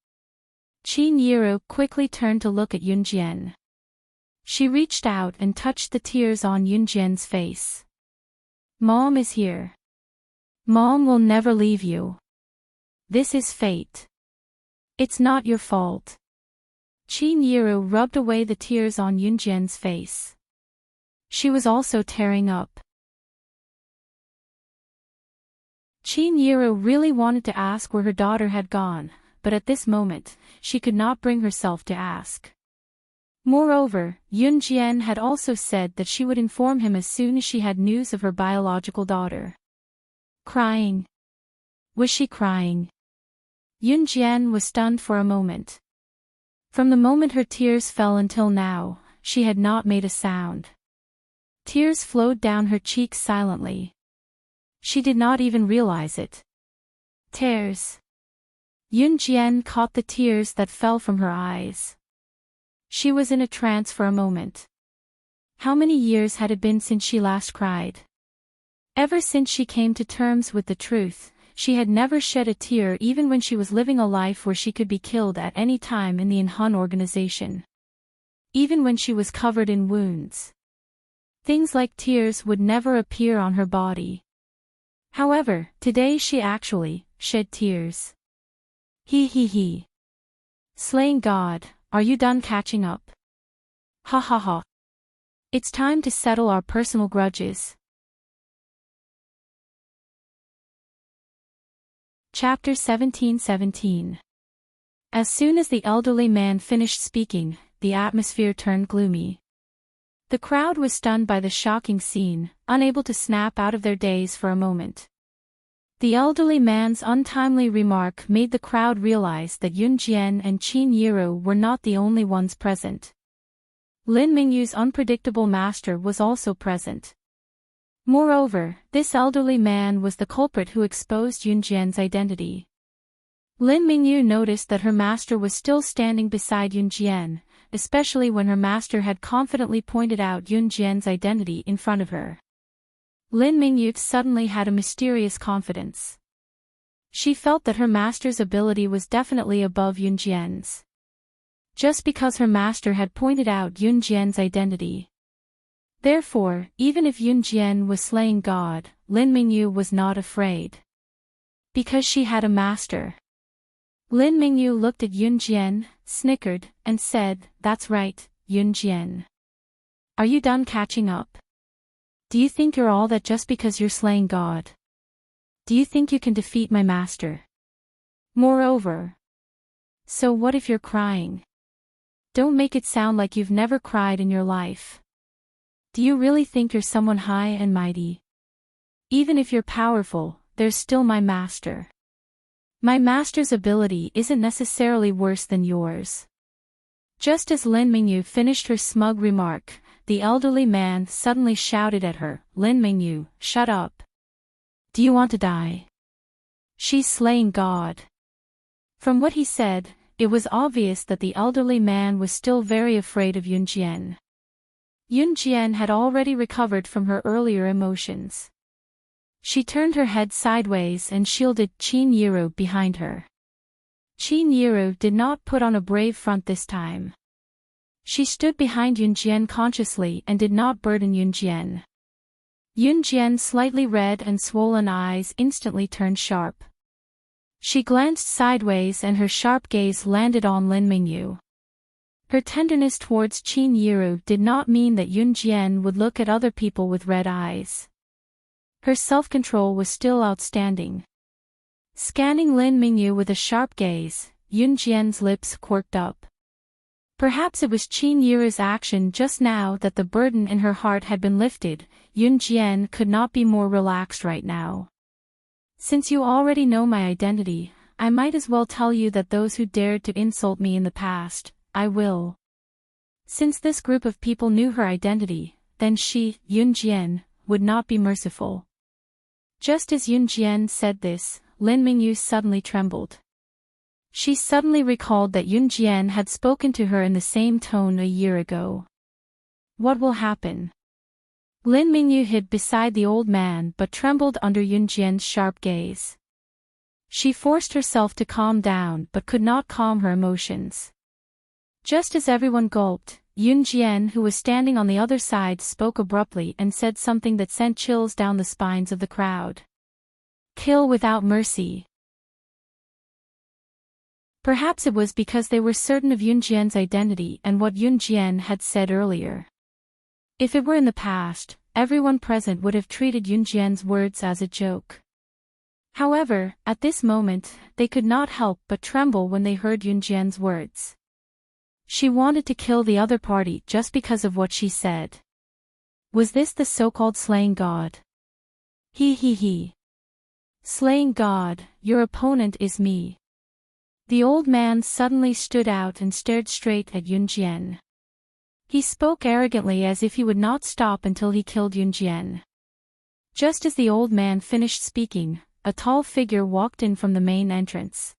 Qin Yiru quickly turned to look at Yunjian. She reached out and touched the tears on Yunjian's face. Mom is here. Mom will never leave you. This is fate. It's not your fault. Qin Yiru rubbed away the tears on Yunjian's face. She was also tearing up. Qin Yiru really wanted to ask where her daughter had gone, but at this moment, she could not bring herself to ask. Moreover, Yunjian had also said that she would inform him as soon as she had news of her biological daughter. Crying? Was she crying? Yunjian was stunned for a moment. From the moment her tears fell until now, she had not made a sound. Tears flowed down her cheeks silently. She did not even realize it. Tears. Yun Jian caught the tears that fell from her eyes. She was in a trance for a moment. How many years had it been since she last cried? Ever since she came to terms with the truth, she had never shed a tear even when she was living a life where she could be killed at any time in the Inhun organization. Even when she was covered in wounds. Things like tears would never appear on her body. However, today she actually shed tears. He. Slaying God, are you done catching up? Ha ha ha. It's time to settle our personal grudges. Chapter 17:17. As soon as the elderly man finished speaking, the atmosphere turned gloomy. The crowd was stunned by the shocking scene, unable to snap out of their daze for a moment. The elderly man's untimely remark made the crowd realize that Yun Jian and Qin Yiro were not the only ones present. Lin Mingyu's unpredictable master was also present. Moreover, this elderly man was the culprit who exposed Yun Jian's identity. Lin Mingyu noticed that her master was still standing beside Yun Jian, especially when her master had confidently pointed out Yun Jian's identity in front of her. Lin Mingyu suddenly had a mysterious confidence. She felt that her master's ability was definitely above Yun Jian's. Just because her master had pointed out Yun Jian's identity. Therefore, even if Yun Jian was slaying God, Lin Mingyu was not afraid. Because she had a master. Lin Mingyu looked at Yun Jian, snickered, and said, "That's right, Yun Jian. Are you done catching up? Do you think you're all that just because you're slaying God? Do you think you can defeat my master? Moreover. So what if you're crying? Don't make it sound like you've never cried in your life. Do you really think you're someone high and mighty? Even if you're powerful, there's still my master. My master's ability isn't necessarily worse than yours." Just as Lin Mingyu finished her smug remark, the elderly man suddenly shouted at her, "Lin Mingyu, shut up. Do you want to die? She's slaying God." From what he said, it was obvious that the elderly man was still very afraid of Yun Jian. Yun Jian had already recovered from her earlier emotions. She turned her head sideways and shielded Qin Yiro behind her. Qin Yiro did not put on a brave front this time. She stood behind Yun Jian consciously and did not burden Yun Jian. Yun Jian's slightly red and swollen eyes instantly turned sharp. She glanced sideways and her sharp gaze landed on Lin Mingyu. Her tenderness towards Qin Yiro did not mean that Yun Jian would look at other people with red eyes. Her self-control was still outstanding. Scanning Lin Mingyu with a sharp gaze, Yun Jian's lips quirked up. Perhaps it was Qin Yiro's action just now that the burden in her heart had been lifted. Yun Jian could not be more relaxed right now. "Since you already know my identity, I might as well tell you that those who dared to insult me in the past, I will." Since this group of people knew her identity, then she, Yun Jian, would not be merciful. Just as Yun Jian said this, Lin Mingyu suddenly trembled. She suddenly recalled that Yun Jian had spoken to her in the same tone a year ago. What will happen? Lin Mingyu hid beside the old man but trembled under Yun Jian's sharp gaze. She forced herself to calm down but could not calm her emotions. Just as everyone gulped, Yun Jian, who was standing on the other side, spoke abruptly and said something that sent chills down the spines of the crowd. "Kill without mercy." Perhaps it was because they were certain of Yun Jian's identity and what Yun Jian had said earlier. If it were in the past, everyone present would have treated Yun Jian's words as a joke. However, at this moment, they could not help but tremble when they heard Yun Jian's words. She wanted to kill the other party just because of what she said. Was this the so-called slaying God? He. Slaying God, your opponent is me. The old man suddenly stood out and stared straight at Yunjian. He spoke arrogantly as if he would not stop until he killed Yunjian. Just as the old man finished speaking, a tall figure walked in from the main entrance.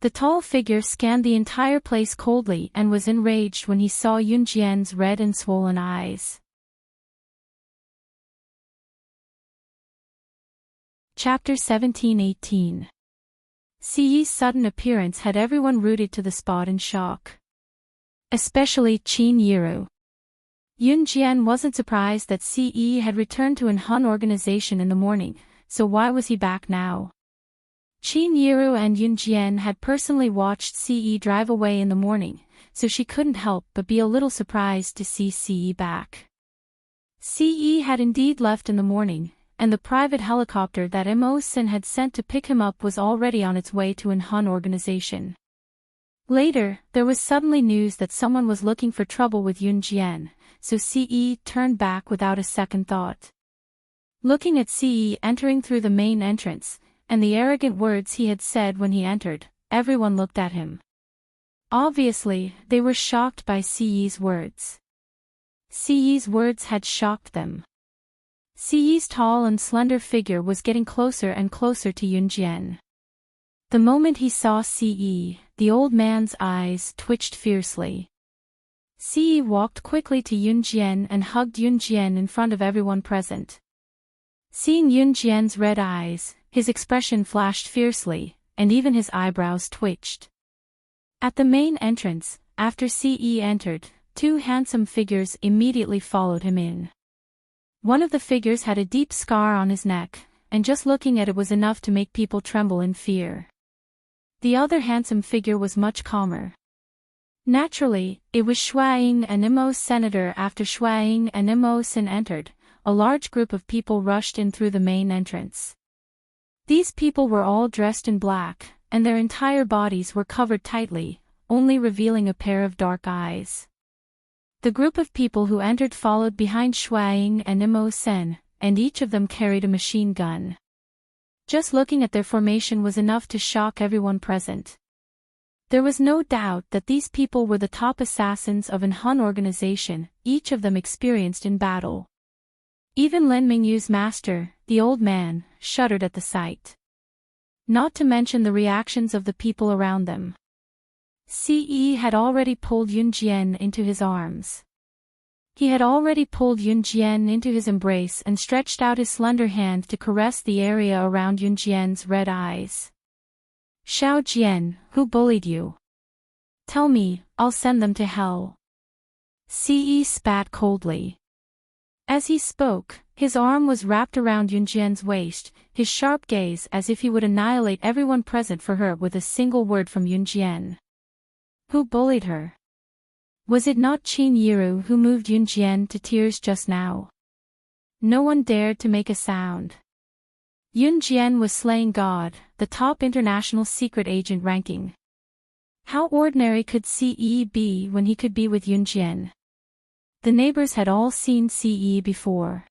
The tall figure scanned the entire place coldly and was enraged when he saw Yunjian's red and swollen eyes. Chapter 17-18. Siyi's sudden appearance had everyone rooted to the spot in shock. Especially Qin Yiru. Yunjian wasn't surprised that Siyi had returned to an Hun organization in the morning, so why was he back now? Qin Yiru and Yunjian had personally watched Siyi drive away in the morning, so she couldn't help but be a little surprised to see Siyi back. Siyi had indeed left in the morning, and the private helicopter that Immerse had sent to pick him up was already on its way to an Hun organization. Later, there was suddenly news that someone was looking for trouble with Yunjian, so Siyi turned back without a second thought. Looking at Siyi entering through the main entrance, and the arrogant words he had said when he entered, everyone looked at him. Obviously, they were shocked by Siyi's words. Siyi's words had shocked them. Siyi's tall and slender figure was getting closer and closer to Yunjian. The moment he saw Siyi, the old man's eyes twitched fiercely. Siyi walked quickly to Yunjian and hugged Yunjian in front of everyone present. Seeing Yunjian's red eyes, his expression flashed fiercely, and even his eyebrows twitched. At the main entrance, after Siyi entered, two handsome figures immediately followed him in. One of the figures had a deep scar on his neck, and just looking at it was enough to make people tremble in fear. The other handsome figure was much calmer. Naturally, it was Shuaiying and Immerse senator. After Shuaiying and Immerse entered, a large group of people rushed in through the main entrance. These people were all dressed in black, and their entire bodies were covered tightly, only revealing a pair of dark eyes. The group of people who entered followed behind Shuaiying and Immerse, and each of them carried a machine gun. Just looking at their formation was enough to shock everyone present. There was no doubt that these people were the top assassins of an Hun organization, each of them experienced in battle. Even Lin Mingyu's master, the old man, shuddered at the sight. Not to mention the reactions of the people around them. Siyi had already pulled Yunjian into his arms. He had already pulled Yunjian into his embrace and stretched out his slender hand to caress the area around Yunjian's red eyes. Xiao Jian, who bullied you? Tell me, I'll send them to hell. Siyi spat coldly. As he spoke, his arm was wrapped around Yunjian's waist, his sharp gaze as if he would annihilate everyone present for her with a single word from Yunjian. Who bullied her? Was it not Qin Yiru who moved Yunjian to tears just now? No one dared to make a sound. Yunjian was slaying God, the top international secret agent ranking. How ordinary could Siyi be when he could be with Yunjian? The neighbors had all seen Siyi before.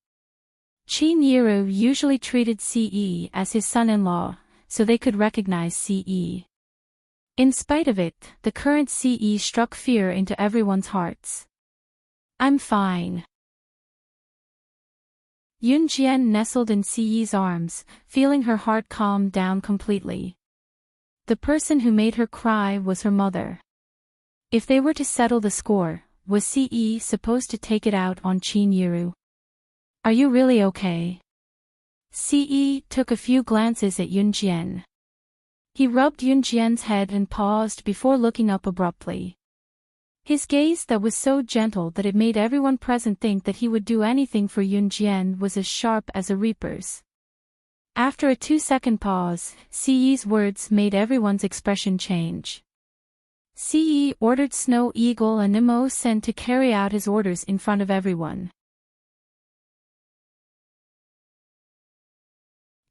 Qin Yiru usually treated Siyi as his son-in-law, so they could recognize Siyi. In spite of it, the current Siyi struck fear into everyone's hearts. I'm fine. Yunjian nestled in Siyi's arms, feeling her heart calm down completely. The person who made her cry was her mother. If they were to settle the score, was Siyi supposed to take it out on Qin Yiru? Are you really okay? Siyi took a few glances at Yunjian. He rubbed Yunjian's head and paused before looking up abruptly. His gaze that was so gentle that it made everyone present think that he would do anything for Yunjian was as sharp as a reaper's. After a 2-second pause, Siyi's words made everyone's expression change. Siyi ordered Snow Eagle and Immerse to carry out his orders in front of everyone.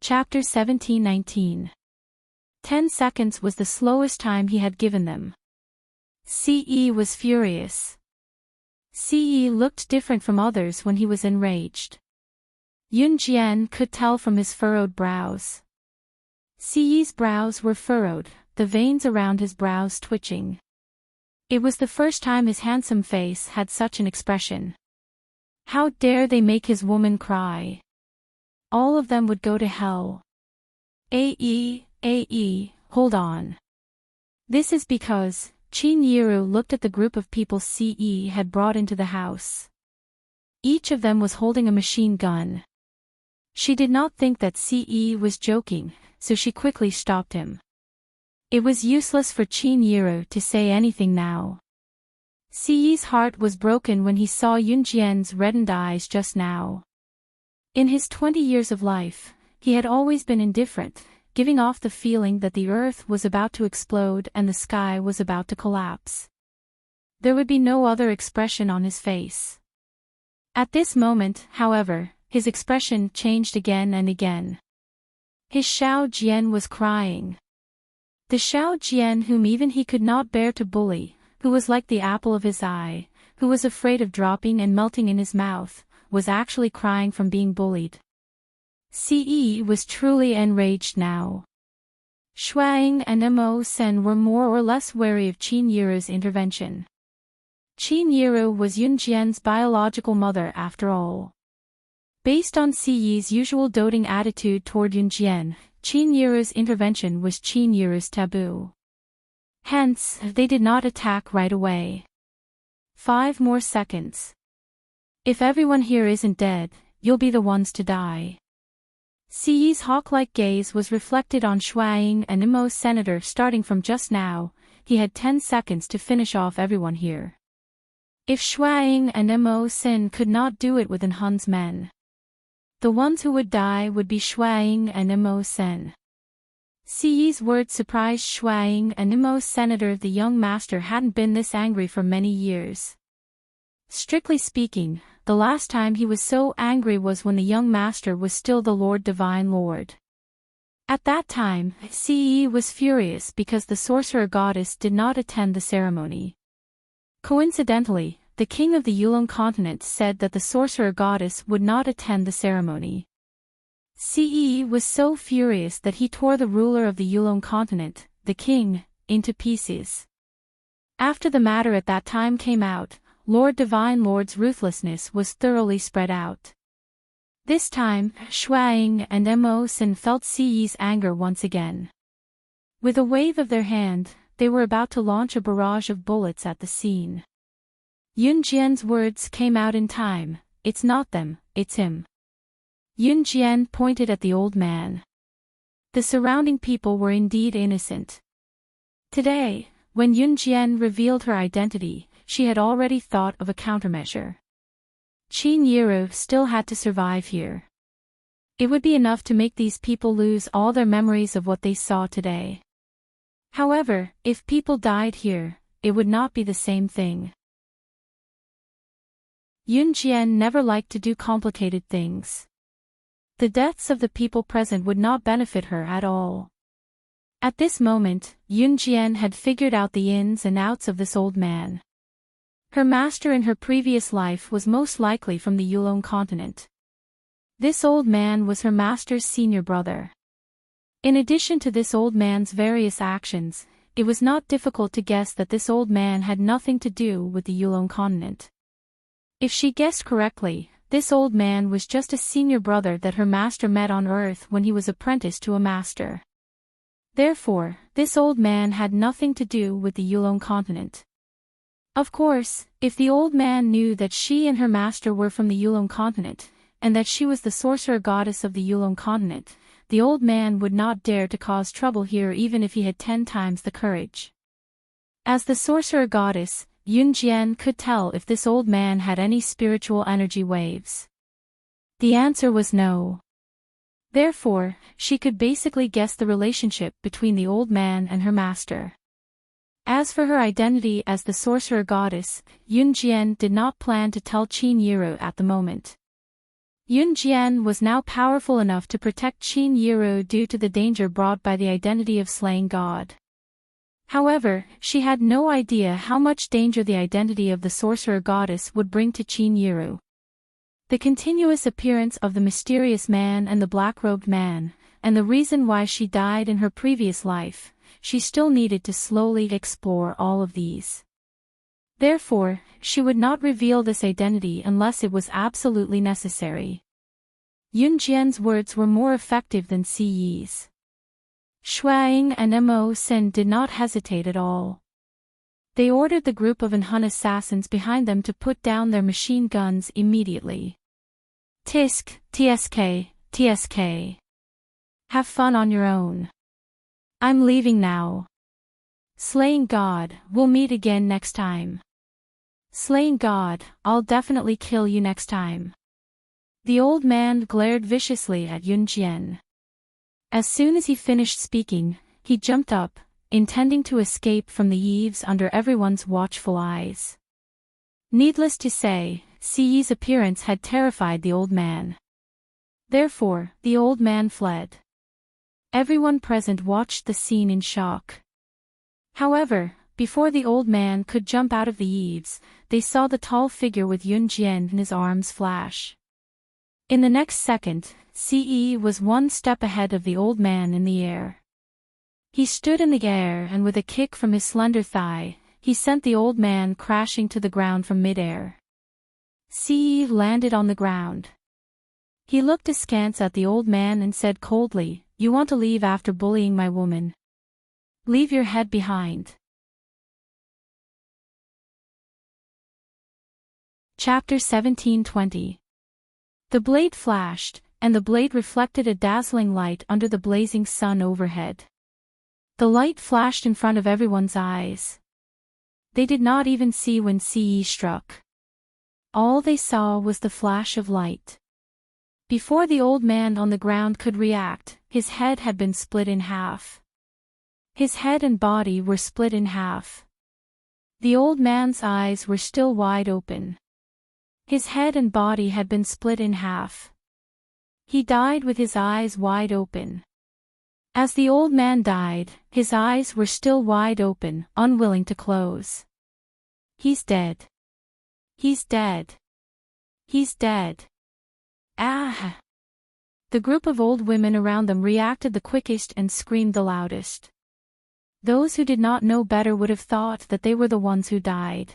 Chapter 17-19. 10 seconds was the slowest time he had given them. Siyi was furious. Siyi looked different from others when he was enraged. Yunjian could tell from his furrowed brows. Siyi's brows were furrowed, the veins around his brows twitching. It was the first time his handsome face had such an expression. How dare they make his woman cry? All of them would go to hell. Hold on. This is because Chin Yiru looked at the group of people CE had brought into the house. Each of them was holding a machine gun. She did not think that CE was joking, so she quickly stopped him. It was useless for Chin Yiru to say anything now. CE's heart was broken when he saw Yunjian's reddened eyes just now. In his 20 years of life, he had always been indifferent, giving off the feeling that the earth was about to explode and the sky was about to collapse. There would be no other expression on his face. At this moment, however, his expression changed again and again. His Xiao Jian was crying. The Xiao Jian whom even he could not bear to bully, who was like the apple of his eye, who was afraid of dropping and melting in his mouth, was actually crying from being bullied. CE was truly enraged now. Shuang and Mo Sen were more or less wary of Chin Yiru's intervention. Chin Yiru was Yunjian's biological mother after all. Based on CE's usual doting attitude toward Yunjian, Chin Yiru's intervention was Chin Yiru's taboo. Hence, they did not attack right away. 5 more seconds. If everyone here isn't dead, you'll be the ones to die. CE's hawk-like gaze was reflected on Shuang and Mo's senator starting from just now. He had 10 seconds to finish off everyone here. If Shuang and Mo Sin could not do it within Hun's men, the ones who would die would be Shuang and Mo Sen. CE's words surprised Shuang and Mo's senator. The young master hadn't been this angry for many years. Strictly speaking, the last time he was so angry was when the young master was still the Lord Divine Lord. At that time, CE was furious because the sorcerer goddess did not attend the ceremony. Coincidentally, the king of the Yulong continent said that the sorcerer goddess would not attend the ceremony. CE was so furious that he tore the ruler of the Yulong continent, the king, into pieces. After the matter at that time came out, Lord Divine Lord's ruthlessness was thoroughly spread out. This time, Shuang and Mo Sin felt CE's anger once again. With a wave of their hand, they were about to launch a barrage of bullets at the scene. Yunjian's words came out in time. It's not them, it's him. Yunjian pointed at the old man. The surrounding people were indeed innocent. Today, when Yunjian revealed her identity, she had already thought of a countermeasure. Chin Yiru still had to survive here. It would be enough to make these people lose all their memories of what they saw today. However, if people died here, it would not be the same thing. Yunjian never liked to do complicated things. The deaths of the people present would not benefit her at all. At this moment, Yunjian had figured out the ins and outs of this old man. Her master in her previous life was most likely from the Yulong continent. This old man was her master's senior brother. In addition to this old man's various actions, it was not difficult to guess that this old man had nothing to do with the Yulong continent. If she guessed correctly, this old man was just a senior brother that her master met on Earth when he was apprenticed to a master. Therefore, this old man had nothing to do with the Yulong continent. Of course, if the old man knew that she and her master were from the Yulong continent, and that she was the sorcerer goddess of the Yulong continent, the old man would not dare to cause trouble here even if he had 10 times the courage. As the sorcerer goddess, Yunjian could tell if this old man had any spiritual energy waves. The answer was no. Therefore, she could basically guess the relationship between the old man and her master. As for her identity as the sorcerer goddess, Yunjian did not plan to tell Chin Yiru at the moment. Yunjian was now powerful enough to protect Chin Yiru due to the danger brought by the identity of slaying God. However, she had no idea how much danger the identity of the sorcerer goddess would bring to Chin Yiru. The continuous appearance of the mysterious man and the black-robed man, and the reason why she died in her previous life, she still needed to slowly explore all of these. Therefore, she would not reveal this identity unless it was absolutely necessary. Yunjian's words were more effective than Si Yi's. Shuang and Mo Sin did not hesitate at all. They ordered the group of Hun assassins behind them to put down their machine guns immediately. Tisk, TSK, TSK. Have fun on your own. I'm leaving now. Slaying God, we'll meet again next time. Slaying God, I'll definitely kill you next time. The old man glared viciously at Yunjian. As soon as he finished speaking, he jumped up, intending to escape from the eaves under everyone's watchful eyes. Needless to say, Si Yi's appearance had terrified the old man. Therefore, the old man fled. Everyone present watched the scene in shock. However, before the old man could jump out of the eaves, they saw the tall figure with Yunjian in his arms flash. In the next second, Si Yi was one step ahead of the old man in the air. He stood in the air and with a kick from his slender thigh, he sent the old man crashing to the ground from mid-air. Si Yi landed on the ground. He looked askance at the old man and said coldly, "You want to leave after bullying my woman? Leave your head behind." Chapter 17:20. The blade flashed, and the blade reflected a dazzling light under the blazing sun overhead. The light flashed in front of everyone's eyes. They did not even see when Si Yi struck. All they saw was the flash of light. Before the old man on the ground could react, his head had been split in half. His head and body were split in half. The old man's eyes were still wide open. His head and body had been split in half. He died with his eyes wide open. As the old man died, his eyes were still wide open, unwilling to close. He's dead. He's dead. He's dead. Ah! The group of old women around them reacted the quickest and screamed the loudest. Those who did not know better would have thought that they were the ones who died.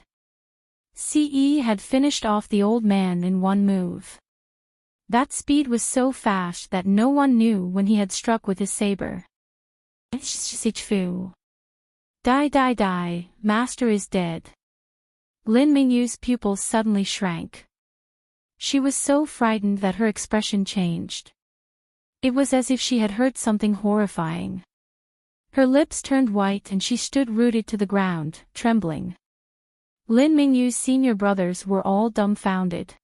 Si Yi had finished off the old man in one move. That speed was so fast that no one knew when he had struck with his saber. Die die die, master is dead. Lin Mingyu's pupils suddenly shrank. She was so frightened that her expression changed. It was as if she had heard something horrifying. Her lips turned white and she stood rooted to the ground, trembling. Lin Mingyu's senior brothers were all dumbfounded.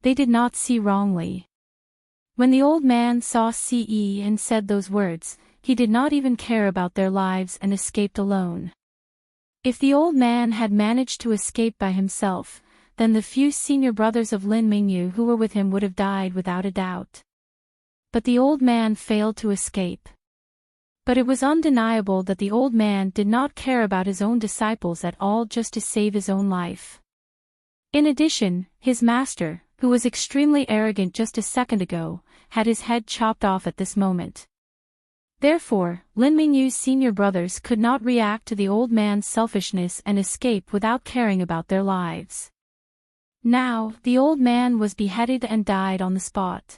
They did not see wrongly. When the old man saw Si Yi and said those words, he did not even care about their lives and escaped alone. If the old man had managed to escape by himself, then the few senior brothers of Lin Mingyu who were with him would have died without a doubt. But the old man failed to escape. But it was undeniable that the old man did not care about his own disciples at all just to save his own life. In addition, his master, who was extremely arrogant just a second ago, had his head chopped off at this moment. Therefore, Lin Mingyu's senior brothers could not react to the old man's selfishness and escape without caring about their lives. Now, the old man was beheaded and died on the spot.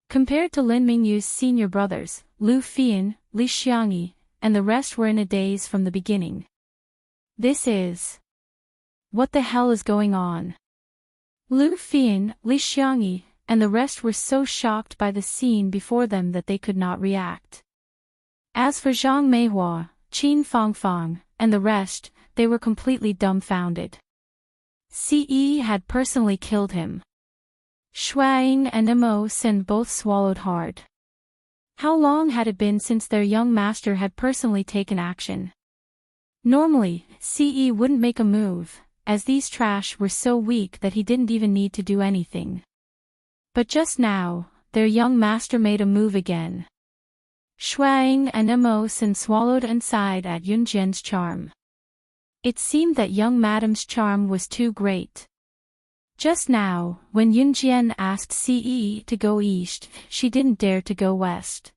Compared to Lin Mingyu's senior brothers, Lu Fian, Li Xiangyi, and the rest were in a daze from the beginning. This is... What the hell is going on? Lu Fian, Li Xiangyi, and the rest were so shocked by the scene before them that they could not react. As for Zhang Meihua, Qin Fangfang, and the rest, they were completely dumbfounded. Si Yi had personally killed him. Shuang and Mo Sin both swallowed hard. How long had it been since their young master had personally taken action? Normally, Si Yi wouldn't make a move, as these trash were so weak that he didn't even need to do anything. But just now, their young master made a move again. Shuang and Mo Sin swallowed and sighed at Yunjian's charm. It seemed that young madam's charm was too great. Just now, when Yunjian asked Si Yi to go east, she didn't dare to go west.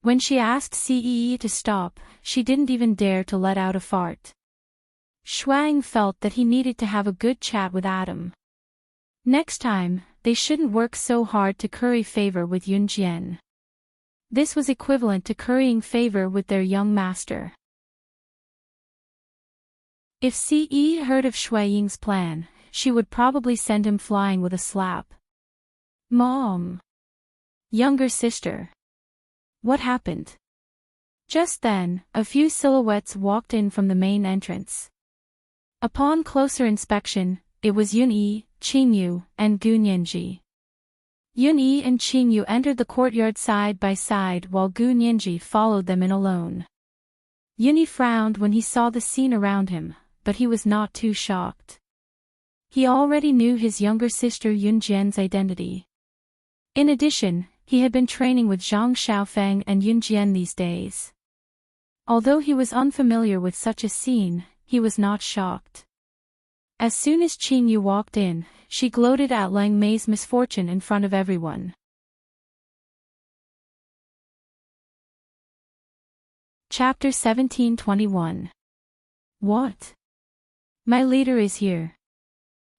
When she asked Cee to stop, she didn't even dare to let out a fart. Shuang felt that he needed to have a good chat with Adam. Next time, they shouldn't work so hard to curry favor with Yunjian. This was equivalent to currying favor with their young master. If Cee heard of Shui Ying's plan, she would probably send him flying with a slap. Mom. Younger sister. What happened? Just then, a few silhouettes walked in from the main entrance. Upon closer inspection, it was Yun-Yi, Qingyu, and Gu Nianji. Yun-Yi and Qingyu entered the courtyard side by side while Gu Nianji followed them in alone. Yun-Yi frowned when he saw the scene around him, but he was not too shocked. He already knew his younger sister Yunjian's identity. In addition, he had been training with Zhang Xiaofeng and Yunjian these days. Although he was unfamiliar with such a scene, he was not shocked. As soon as Qingyu walked in, she gloated at Lang Mei's misfortune in front of everyone. Chapter 1721. What? My leader is here.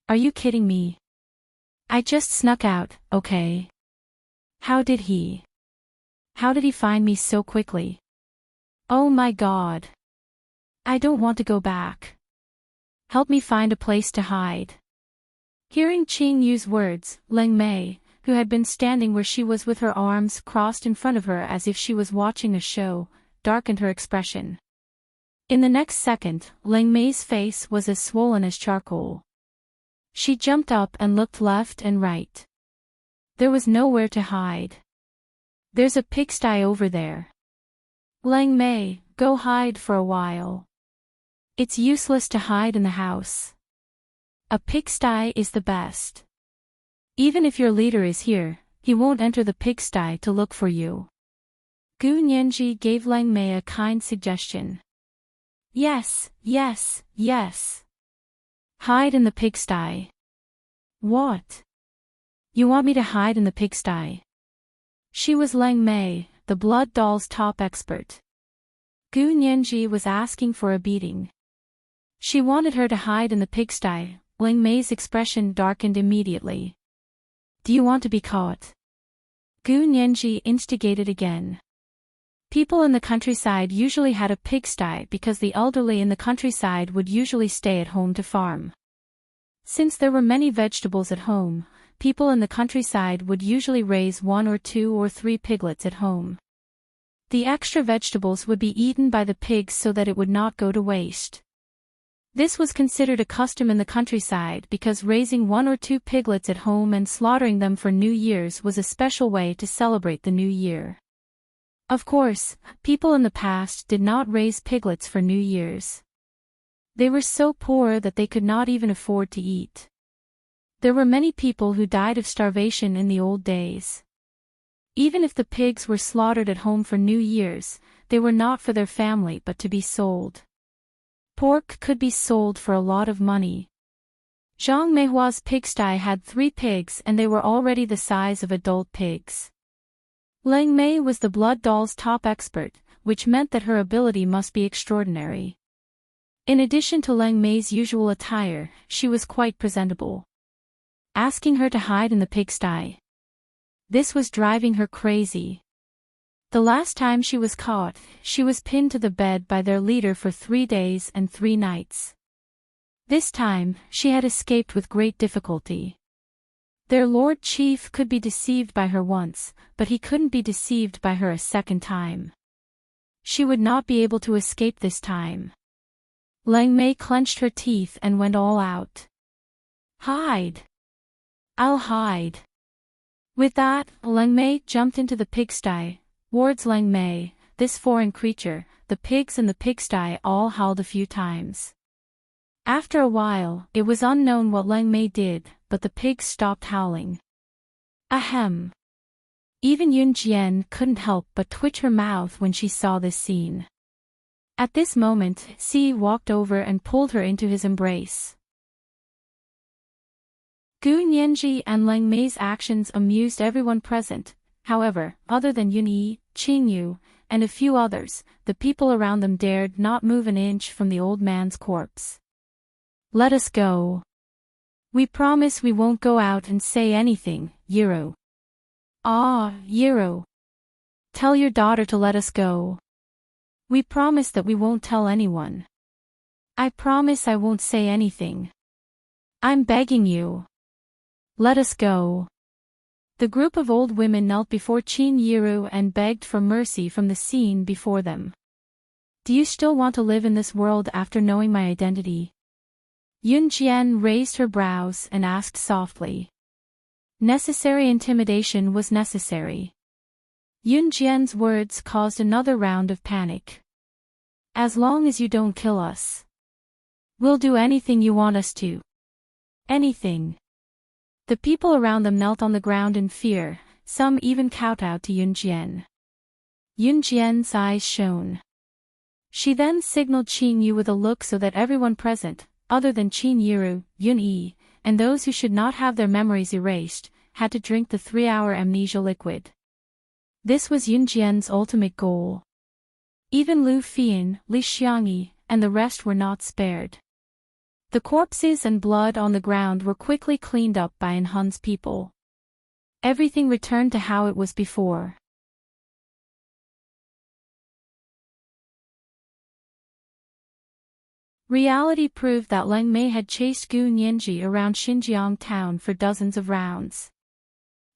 Are you kidding me? I just snuck out, okay? How did he find me so quickly? Oh my god. I don't want to go back. Help me find a place to hide. Hearing Qingyu's words, Lang Mei, who had been standing where she was with her arms crossed in front of her as if she was watching a show, darkened her expression. In the next second, Lang Mei's face was as swollen as charcoal. She jumped up and looked left and right. There was nowhere to hide. There's a pigsty over there. Lang Mei, go hide for a while. It's useless to hide in the house. A pigsty is the best. Even if your leader is here, he won't enter the pigsty to look for you. Gu Nianji gave Lang Mei a kind suggestion. Yes, yes, yes. Hide in the pigsty. What? You want me to hide in the pigsty? She was Lang Mei, the blood doll's top expert. Gu Nianji was asking for a beating. She wanted her to hide in the pigsty. Lang Mei's expression darkened immediately. Do you want to be caught? Gu Nianji instigated again. People in the countryside usually had a pigsty because the elderly in the countryside would usually stay at home to farm. Since there were many vegetables at home, people in the countryside would usually raise 1 or 2 or 3 piglets at home. The extra vegetables would be eaten by the pigs so that it would not go to waste. This was considered a custom in the countryside because raising 1 or 2 piglets at home and slaughtering them for New Year's was a special way to celebrate the new year. Of course, people in the past did not raise piglets for New Year's. They were so poor that they could not even afford to eat. There were many people who died of starvation in the old days. Even if the pigs were slaughtered at home for New Year's, they were not for their family but to be sold. Pork could be sold for a lot of money. Zhang Meihua's pigsty had 3 pigs and they were already the size of adult pigs. Lang Mei was the blood doll's top expert, which meant that her ability must be extraordinary. In addition to Lang Mei's usual attire, she was quite presentable. Asking her to hide in the pigsty. This was driving her crazy. The last time she was caught, she was pinned to the bed by their leader for 3 days and 3 nights. This time, she had escaped with great difficulty. Their Lord Chief could be deceived by her once, but he couldn't be deceived by her a second time. She would not be able to escape this time. Lang Mei clenched her teeth and went all out. Hide! I'll hide! With that, Lang Mei jumped into the pigsty. Towards Lang Mei, this foreign creature, the pigs in the pigsty all howled a few times. After a while, it was unknown what Lang Mei did, but the pigs stopped howling. Ahem! Even Yun Jian couldn't help but twitch her mouth when she saw this scene. At this moment, Si walked over and pulled her into his embrace. Gu Nianji and Lang Mei's actions amused everyone present. However, other than Yun-Yi, Qingyu, and a few others, the people around them dared not move an inch from the old man's corpse. "Let us go. We promise we won't go out and say anything, Yiro." "Ah, Yiro. Tell your daughter to let us go. We promise that we won't tell anyone." "I promise I won't say anything. I'm begging you. Let us go." The group of old women knelt before Chin-Yiru and begged for mercy from the scene before them. "Do you still want to live in this world after knowing my identity?" Yun-Jian raised her brows and asked softly. Necessary intimidation was necessary. Yun-Jian's words caused another round of panic. "As long as you don't kill us, we'll do anything you want us to." "Anything." The people around them knelt on the ground in fear, some even kowtowed to Yun-Jian. Yun-Jian's eyes shone. She then signaled Qin-Yu with a look so that everyone present, other than Qin-Yiru, Yun-Yi, and those who should not have their memories erased, had to drink the 3-hour amnesia liquid. This was Yun-Jian's ultimate goal. Even Lu Fian, Li Xiangyi, and the rest were not spared. The corpses and blood on the ground were quickly cleaned up by Enhun's people. Everything returned to how it was before. Reality proved that Leng Mei had chased Gu Nianji around Xinjiang town for dozens of rounds.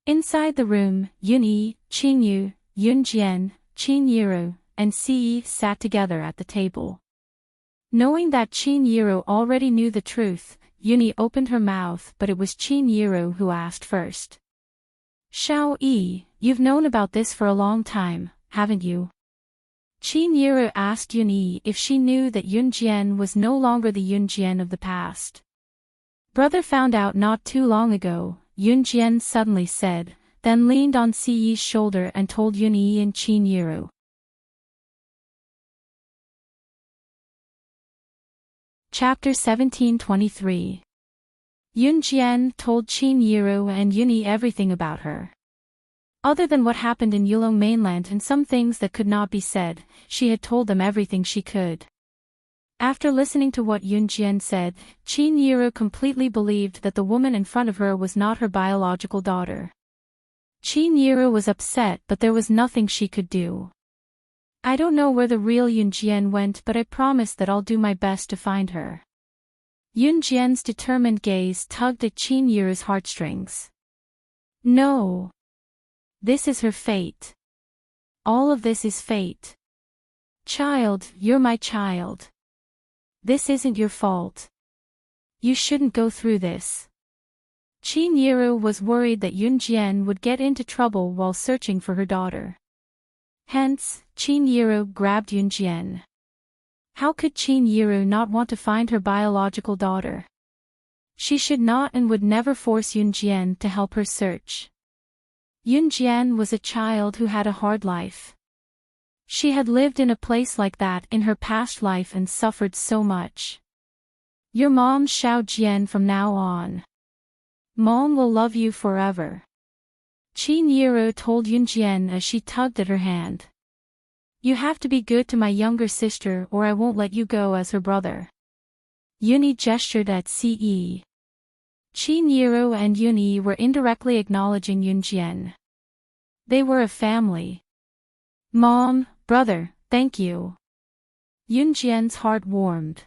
Inside the room, Yun-Yi, Qin-Yu, Yun-Jian, Qin-Yiru, and Si sat together at the table. Knowing that Qin-Yiru already knew the truth, Yun-Yi opened her mouth, but it was Qin-Yiru who asked first. "Xiao-Yi, you've known about this for a long time, haven't you?" Qin-Yiru asked Yun-Yi if she knew that Yun-Jian was no longer the Yun-Jian of the past. "Brother found out not too long ago," Yun-Jian suddenly said, then leaned on Si-Yi's shoulder and told Yun-Yi and Qin-Yiru. Chapter 1723. Yun-Jian told Qin-Yiru and Yun-Yi everything about her. Other than what happened in Yulong mainland and some things that could not be said, she had told them everything she could. After listening to what Yun-Jian said, Qin-Yiru completely believed that the woman in front of her was not her biological daughter. Qin-Yiru was upset, but there was nothing she could do. "I don't know where the real Yun-Jian went, but I promise that I'll do my best to find her." Yun-Jian's determined gaze tugged at Qin-Yiru's heartstrings. "No. This is her fate. All of this is fate. Child, you're my child. This isn't your fault. You shouldn't go through this." Qin-Yiru was worried that Yun-Jian would get into trouble while searching for her daughter. Hence, Qin-Yiru grabbed Yun-Jian. How could Qin-Yiru not want to find her biological daughter? She should not and would never force Yun-Jian to help her search. Yun-Jian was a child who had a hard life. She had lived in a place like that in her past life and suffered so much. "Your mom's Xiao Jian from now on. Mom will love you forever," Qin-Yiru told Yun-Jian as she tugged at her hand. "You have to be good to my younger sister or I won't let you go as her brother." Yun-Yi gestured at Si. Qin-Yiru and Yun-Yi were indirectly acknowledging Yun-Jian. They were a family. "Mom, brother, thank you." Yun-Jian's heart warmed.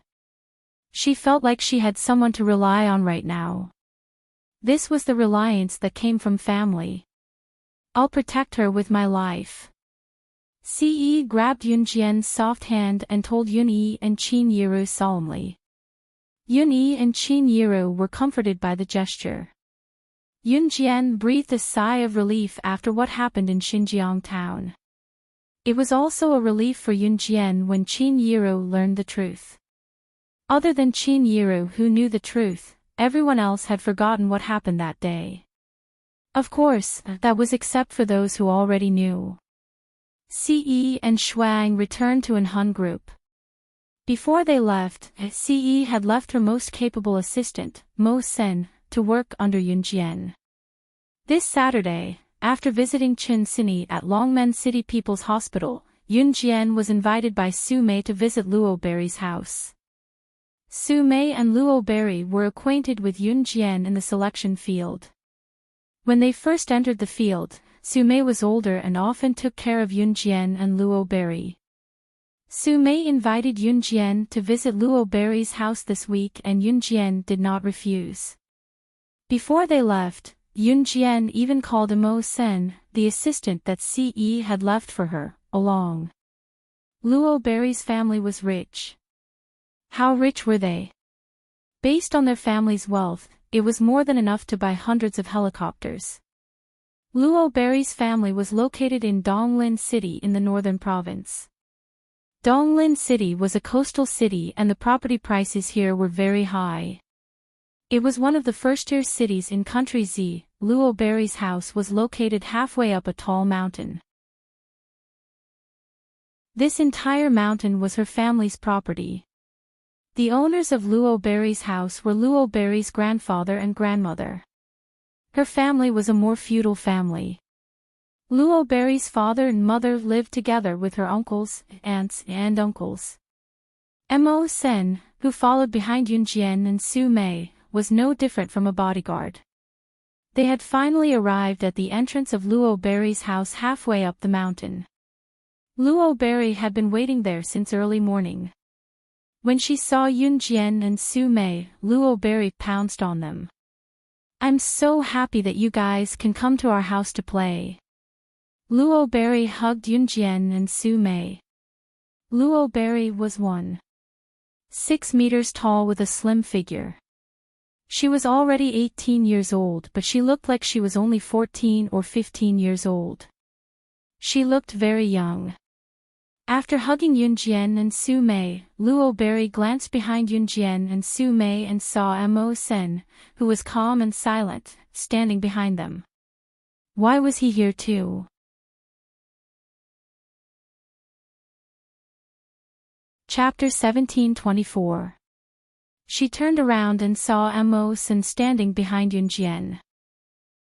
She felt like she had someone to rely on right now. This was the reliance that came from family. "I'll protect her with my life." Si grabbed Yun-Jian's soft hand and told Yun-Yi and Qin-Yiru solemnly. Yun-Yi and Qin-Yiru were comforted by the gesture. Yun-Jian breathed a sigh of relief after what happened in Xinjiang town. It was also a relief for Yun-Jian when Qin-Yiru learned the truth. Other than Qin-Yiru who knew the truth, everyone else had forgotten what happened that day. Of course, that was except for those who already knew. Si and Shuang returned to Enhun Group. Before they left, Si had left her most capable assistant, Mo Sen, to work under Yun-Jian. This Saturday, after visiting Chen Sini at Longmen City People's Hospital, Yunjian was invited by Su Mei to visit Luo Berry's house. Su Mei and Luo Berry were acquainted with Yunjian in the selection field. When they first entered the field, Su Mei was older and often took care of Yunjian and Luo Berry. Su Mei invited Yunjian to visit Luo Berry's house this week and Yunjian did not refuse. Before they left, Yunjian even called Imo Sen, the assistant that Ce had left for her, along. Luo Berry's family was rich. How rich were they? Based on their family's wealth, it was more than enough to buy hundreds of helicopters. Luo Berry's family was located in Donglin City in the northern province. Donglin City was a coastal city and the property prices here were very high. It was one of the first-tier cities in Country Z. Luo Berry's house was located halfway up a tall mountain. This entire mountain was her family's property. The owners of Luo Berry's house were Luo Berry's grandfather and grandmother. Her family was a more feudal family. Luo Berry's father and mother lived together with her uncles, aunts, and uncles. Mo Sen, who followed behind Yunjian and Su Mei, was no different from a bodyguard. They had finally arrived at the entrance of Luo Berry's house halfway up the mountain. Luo Berry had been waiting there since early morning. When she saw Yunjian and Su Mei, Luo Berry pounced on them. "I'm so happy that you guys can come to our house to play." Luo Berry hugged Yunjian and Su Mei. Luo Berry was 1.6 meters tall with a slim figure. She was already 18 years old but she looked like she was only 14 or 15 years old. She looked very young. After hugging Yunjian and Su Mei, Luo Berry glanced behind Yunjian and Su Mei and saw Mo Sen, who was calm and silent, standing behind them. Why was he here too? Chapter 1724. She turned around and saw Mo Sen standing behind Yunjian.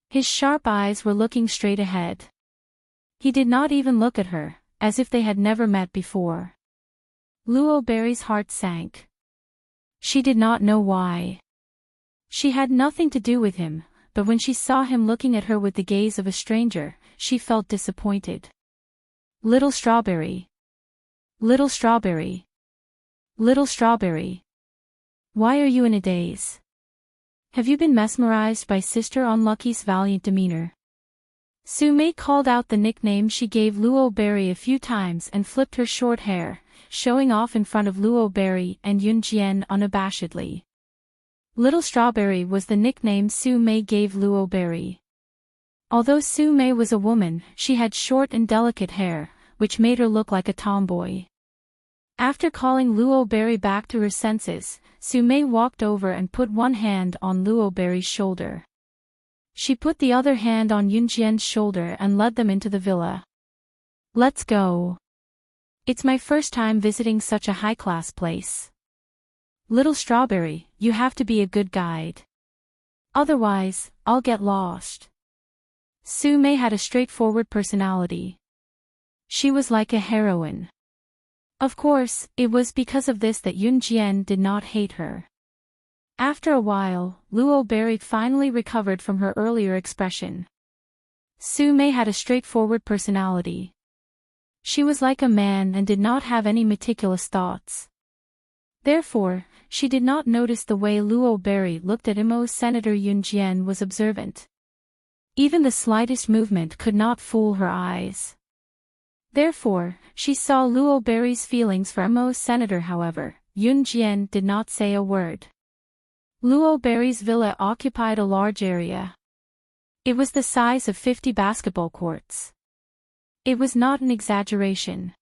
His sharp eyes were looking straight ahead. He did not even look at her, as if they had never met before. Luo Berry's heart sank. She did not know why. She had nothing to do with him, but when she saw him looking at her with the gaze of a stranger, she felt disappointed. Little Strawberry. Little Strawberry. Little Strawberry. Why are you in a daze? Have you been mesmerized by Sister Unlucky's valiant demeanor? Su Mei called out the nickname she gave Luo Berry a few times and flipped her short hair, showing off in front of Luo Berry and Yunjian unabashedly. Little Strawberry was the nickname Su Mei gave Luo Berry. Although Su Mei was a woman, she had short and delicate hair, which made her look like a tomboy. After calling Luo Berry back to her senses, Su Mei walked over and put one hand on Luo Berry's shoulder. She put the other hand on Yunjian's shoulder and led them into the villa. Let's go. It's my first time visiting such a high-class place. Little Strawberry, you have to be a good guide. Otherwise, I'll get lost. Su Mei had a straightforward personality. She was like a heroine. Of course, it was because of this that Yunjian did not hate her. After a while, Luo Berry finally recovered from her earlier expression. Su Mei had a straightforward personality. She was like a man and did not have any meticulous thoughts. Therefore, she did not notice the way Luo Berry looked at Imo. Senator Yunjian was observant. Even the slightest movement could not fool her eyes. Therefore, she saw Luo Berry's feelings for Mo Senator. However, Yunjian did not say a word. Luo Berry's villa occupied a large area. It was the size of 50 basketball courts. It was not an exaggeration.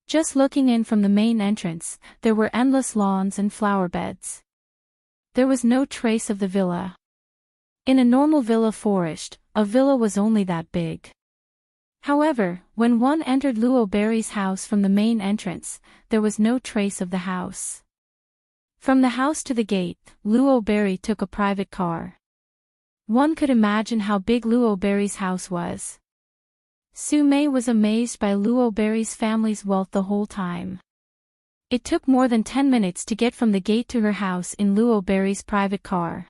Just looking in from the main entrance, there were endless lawns and flower beds. There was no trace of the villa. In a normal villa forest, a villa was only that big. However, when one entered Luo Berry's house from the main entrance, there was no trace of the house. From the house to the gate, Luo Berry took a private car. One could imagine how big Luo Berry's house was. Su Mei was amazed by Luo Berry's family's wealth the whole time. It took more than 10 minutes to get from the gate to her house in Luo Berry's private car.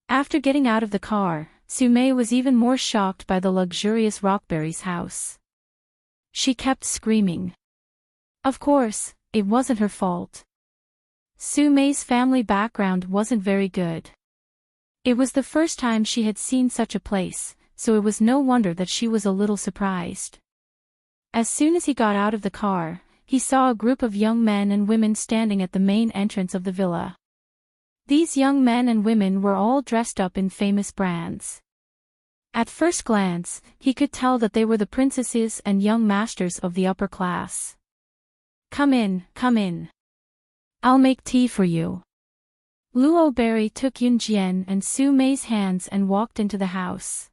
After getting out of the car, Su Mei was even more shocked by the luxurious Rockberry's house. She kept screaming. Of course, it wasn't her fault. Su Mei's family background wasn't very good. It was the first time she had seen such a place, so it was no wonder that she was a little surprised. As soon as he got out of the car, he saw a group of young men and women standing at the main entrance of the villa. These young men and women were all dressed up in famous brands. At first glance, he could tell that they were the princesses and young masters of the upper class. Come in, come in. I'll make tea for you. Luo Berry took Yunjian and Su Mei's hands and walked into the house.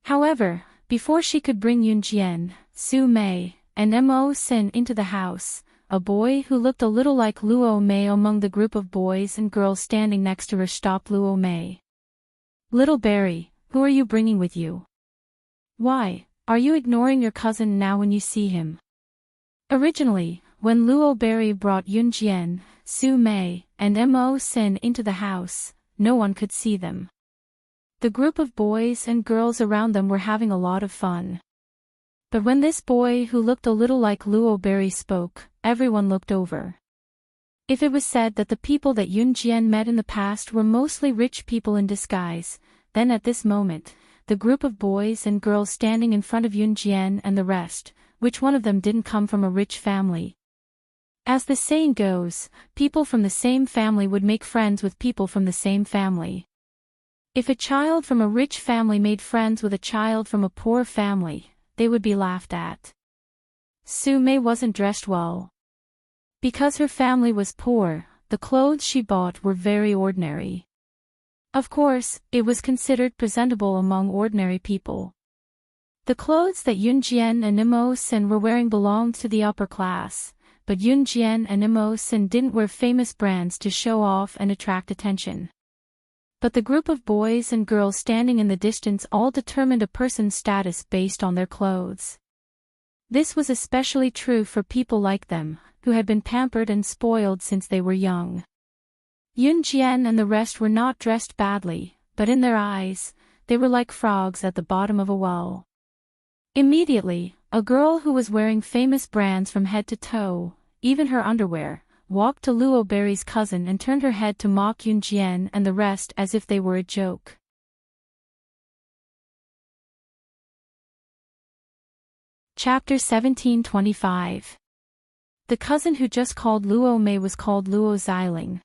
However, before she could bring Yunjian, Su Mei, and Mo Sin into the house, a boy who looked a little like Luo Mei among the group of boys and girls standing next to her stopped Luo Mei. Little Berry, who are you bringing with you? Why, are you ignoring your cousin now when you see him? Originally, when Luo Berry brought Yunjian, Su Mei, and Mo Sin into the house, no one could see them. The group of boys and girls around them were having a lot of fun. But when this boy who looked a little like Luo Berry spoke, everyone looked over. If it was said that the people that Yunjian met in the past were mostly rich people in disguise, then at this moment, the group of boys and girls standing in front of Yunjian and the rest, which one of them didn't come from a rich family? As the saying goes, people from the same family would make friends with people from the same family. If a child from a rich family made friends with a child from a poor family, they would be laughed at. Su Mei wasn't dressed well. Because her family was poor, the clothes she bought were very ordinary. Of course, it was considered presentable among ordinary people. The clothes that Yunjian and Mo Sin were wearing belonged to the upper class, but Yunjian and Mo Sin didn't wear famous brands to show off and attract attention. But the group of boys and girls standing in the distance all determined a person's status based on their clothes. This was especially true for people like them, who had been pampered and spoiled since they were young. Yunjian and the rest were not dressed badly, but in their eyes, they were like frogs at the bottom of a well. Immediately, a girl who was wearing famous brands from head to toe, even her underwear, walked to Luo Berry's cousin and turned her head to mock Yunjian and the rest as if they were a joke. Chapter 1725. The cousin who just called Luo Mei was called Luo Xiling.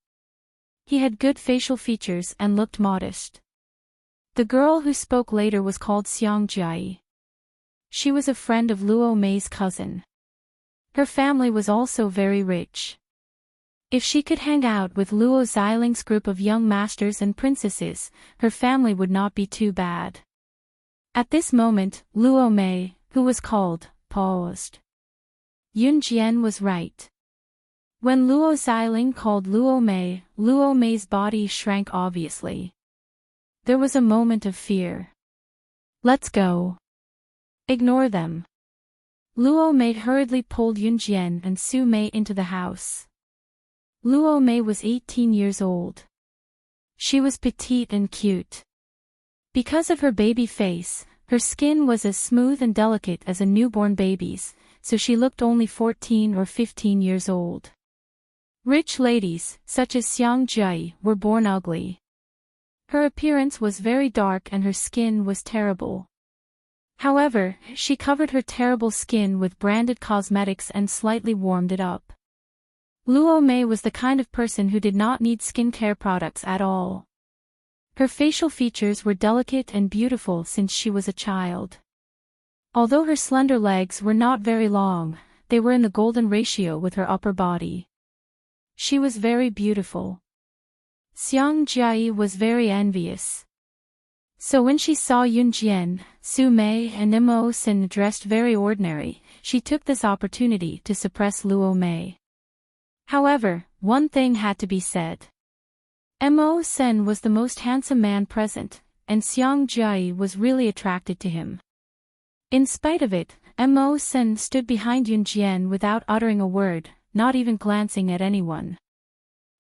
He had good facial features and looked modest. The girl who spoke later was called Xiang Jiai. She was a friend of Luo Mei's cousin. Her family was also very rich. If she could hang out with Luo Xiling's group of young masters and princesses, her family would not be too bad. At this moment, Luo Mei, who was called, paused. Yunjian was right. When Luo Xiling called Luo Mei's body shrank obviously. There was a moment of fear. Let's go. Ignore them. Luo Mei hurriedly pulled Yunjian and Su Mei into the house. Luo Mei was 18 years old. She was petite and cute. Because of her baby face, her skin was as smooth and delicate as a newborn baby's, so she looked only 14 or 15 years old. Rich ladies, such as Xiang Jiai, were born ugly. Her appearance was very dark and her skin was terrible. However, she covered her terrible skin with branded cosmetics and slightly warmed it up. Luo Mei was the kind of person who did not need skincare products at all. Her facial features were delicate and beautiful since she was a child. Although her slender legs were not very long, they were in the golden ratio with her upper body. She was very beautiful. Xiang Jiai was very envious. So when she saw Yunjian, Su Mei and Mo Sin dressed very ordinary, she took this opportunity to suppress Luo Mei. However, one thing had to be said. Mo Sin was the most handsome man present, and Xiang Jia was really attracted to him. In spite of it, Mo Sen stood behind Yun Jian without uttering a word, not even glancing at anyone.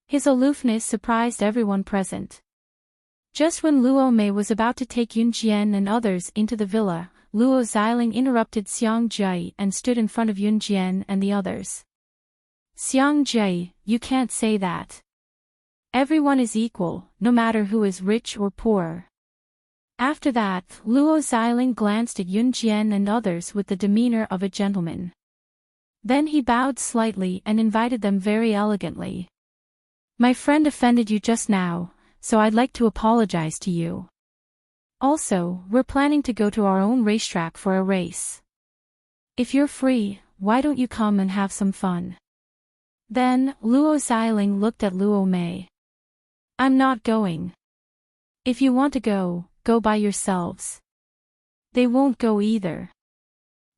His aloofness surprised everyone present. Just when Luo Mei was about to take Yun Jian and others into the villa, Luo Xiling interrupted Xiang Jia and stood in front of Yun Jian and the others. Xiang Jia, you can't say that. Everyone is equal, no matter who is rich or poor. After that, Luo Xiling glanced at Yun Jian and others with the demeanor of a gentleman. Then he bowed slightly and invited them very elegantly. My friend offended you just now, so I'd like to apologize to you. Also, we're planning to go to our own racetrack for a race. If you're free, why don't you come and have some fun? Then, Luo Xiling looked at Luo Mei. I'm not going. If you want to go, go by yourselves. They won't go either.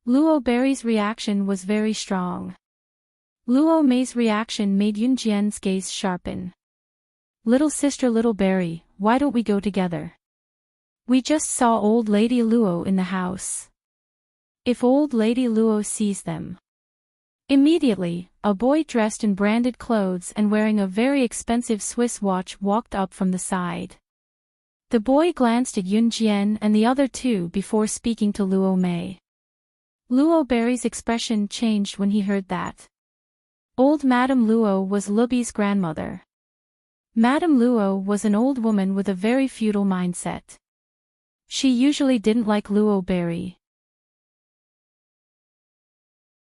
Luo Berry's reaction was very strong. Luo Mei's reaction made Yun Jian's gaze sharpen. Little sister Little Berry, why don't we go together? We just saw old lady Luo in the house. If old lady Luo sees them. Immediately, a boy dressed in branded clothes and wearing a very expensive Swiss watch walked up from the side. The boy glanced at Yun Jian and the other two before speaking to Luo Mei. Luo Berry's expression changed when he heard that. Old Madame Luo was Lubi's grandmother. Madame Luo was an old woman with a very feudal mindset. She usually didn't like Luo Berry.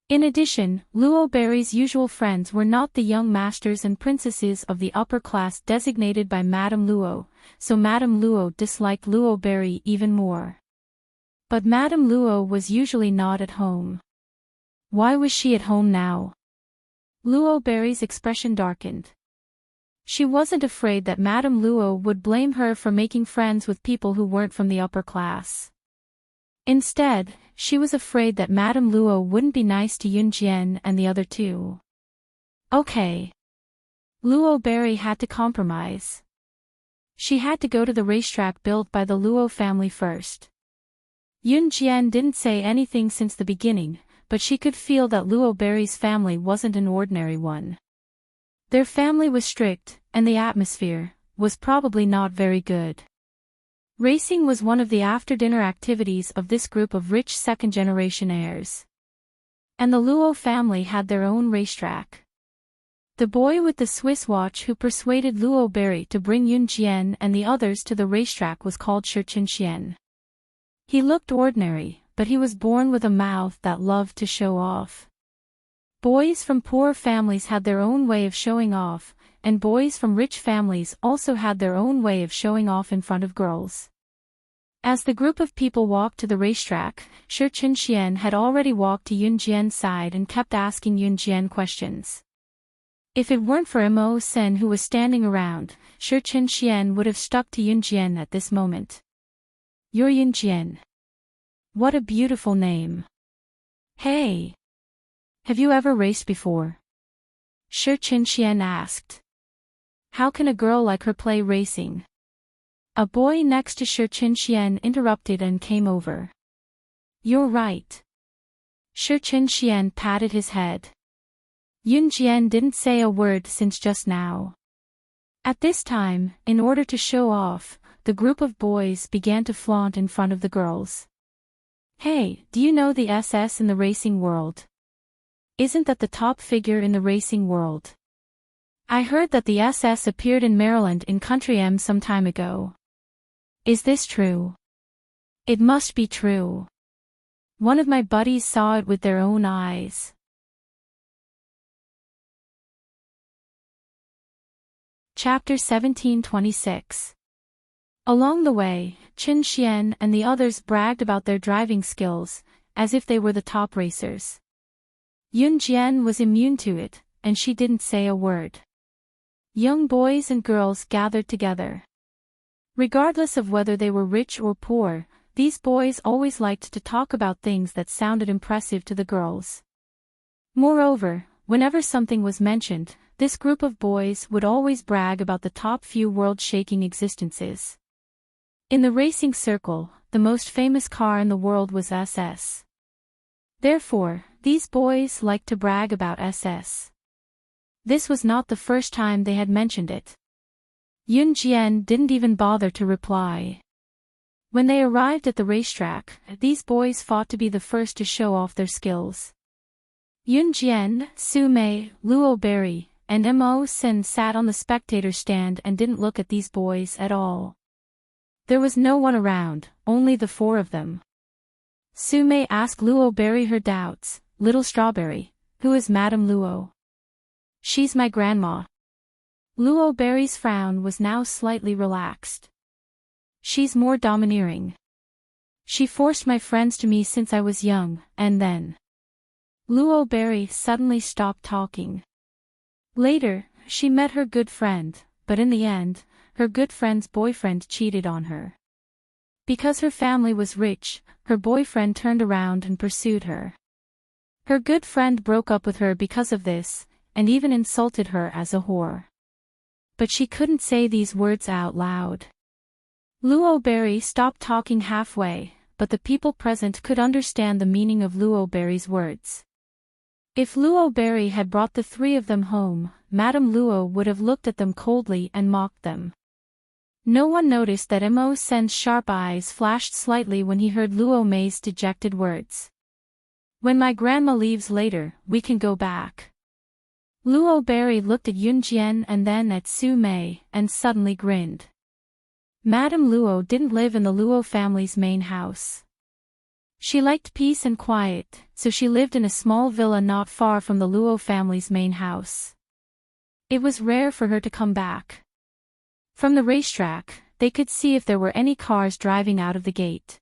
In addition, Luo Berry's usual friends were not the young masters and princesses of the upper class designated by Madame Luo, so Madame Luo disliked Luo Berry even more. But Madame Luo was usually not at home. Why was she at home now? Luo Berry's expression darkened. She wasn't afraid that Madame Luo would blame her for making friends with people who weren't from the upper class. Instead, she was afraid that Madame Luo wouldn't be nice to Yun Jian and the other two. Okay. Luo Berry had to compromise. She had to go to the racetrack built by the Luo family first. Yun Jian didn't say anything since the beginning, but she could feel that Luo Berry's family wasn't an ordinary one. Their family was strict, and the atmosphere was probably not very good. Racing was one of the after-dinner activities of this group of rich second-generation heirs. And the Luo family had their own racetrack. The boy with the Swiss watch who persuaded Luo Berry to bring Yun Jian and the others to the racetrack was called Shi Qian. He looked ordinary, but he was born with a mouth that loved to show off. Boys from poor families had their own way of showing off, and boys from rich families also had their own way of showing off in front of girls. As the group of people walked to the racetrack, Shi Qian had already walked to Yun Jian's side and kept asking Yun Jian questions. If it weren't for Mo Sen who was standing around, Shi Qian would have stuck to Yun Jian at this moment. You're Yun Jian. What a beautiful name. Hey! Have you ever raced before? Shi Qian asked. How can a girl like her play racing? A boy next to Shi Qian interrupted and came over. You're right. Shi Qian patted his head. Yun Jian didn't say a word since just now. At this time, in order to show off, the group of boys began to flaunt in front of the girls. Hey, do you know the SS in the racing world? Isn't that the top figure in the racing world? I heard that the SS appeared in Maryland in Country M some time ago. Is this true? It must be true. One of my buddies saw it with their own eyes. Chapter 1726. Along the way, Qin Xian and the others bragged about their driving skills, as if they were the top racers. Yun Jian was immune to it, and she didn't say a word. Young boys and girls gathered together. Regardless of whether they were rich or poor, these boys always liked to talk about things that sounded impressive to the girls. Moreover, whenever something was mentioned, this group of boys would always brag about the top few world-shaking existences. In the racing circle, the most famous car in the world was SS. Therefore, these boys liked to brag about SS. This was not the first time they had mentioned it. Yun Jian didn't even bother to reply. When they arrived at the racetrack, these boys fought to be the first to show off their skills. Yun Jian, Su Mei, Luo Berry, and Mo Sin sat on the spectator stand and didn't look at these boys at all. There was no one around, only the four of them. Su Mei asked Luo Berry her doubts. Little Strawberry, who is Madame Luo? She's my grandma. Luo Berry's frown was now slightly relaxed. She's more domineering. She forced my friends to me since I was young, and then. Luo Berry suddenly stopped talking. Later, she met her good friend, but in the end, her good friend's boyfriend cheated on her. Because her family was rich, her boyfriend turned around and pursued her. Her good friend broke up with her because of this, and even insulted her as a whore. But she couldn't say these words out loud. Luo Berry stopped talking halfway, but the people present could understand the meaning of Luo Berry's words. If Luo Berry had brought the three of them home, Madame Luo would have looked at them coldly and mocked them. No one noticed that Mo Sen's sharp eyes flashed slightly when he heard Luo Mei's dejected words. When my grandma leaves later, we can go back. Luo Berry looked at Yun Jian and then at Su Mei, and suddenly grinned. Madame Luo didn't live in the Luo family's main house. She liked peace and quiet, so she lived in a small villa not far from the Luo family's main house. It was rare for her to come back. From the racetrack, they could see if there were any cars driving out of the gate.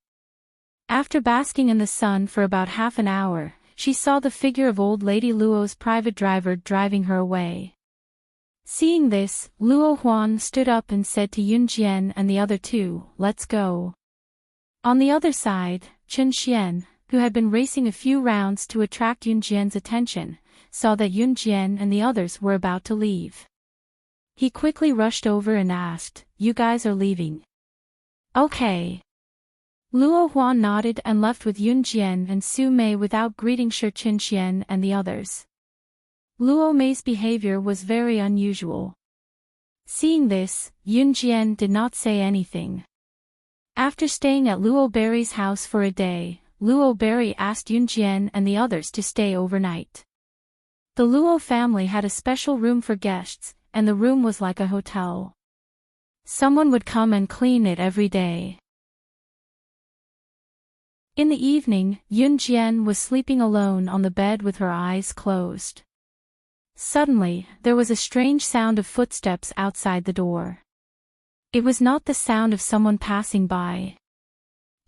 After basking in the sun for about half an hour, she saw the figure of old Lady Luo's private driver driving her away. Seeing this, Luo Huan stood up and said to Yun Jian and the other two, "Let's go." On the other side, Chen Xian, who had been racing a few rounds to attract Yun Jian's attention, saw that Yun Jian and the others were about to leave. He quickly rushed over and asked, "You guys are leaving?" "Okay." Luo Huan nodded and left with Yun Jian and Su Mei without greeting Chen Xian and the others. Luo Mei's behavior was very unusual. Seeing this, Yun Jian did not say anything. After staying at Luo Berry's house for a day, Luo Berry asked Yun Jian and the others to stay overnight. The Luo family had a special room for guests, and the room was like a hotel. Someone would come and clean it every day. In the evening, Yun Jian was sleeping alone on the bed with her eyes closed. Suddenly, there was a strange sound of footsteps outside the door. It was not the sound of someone passing by.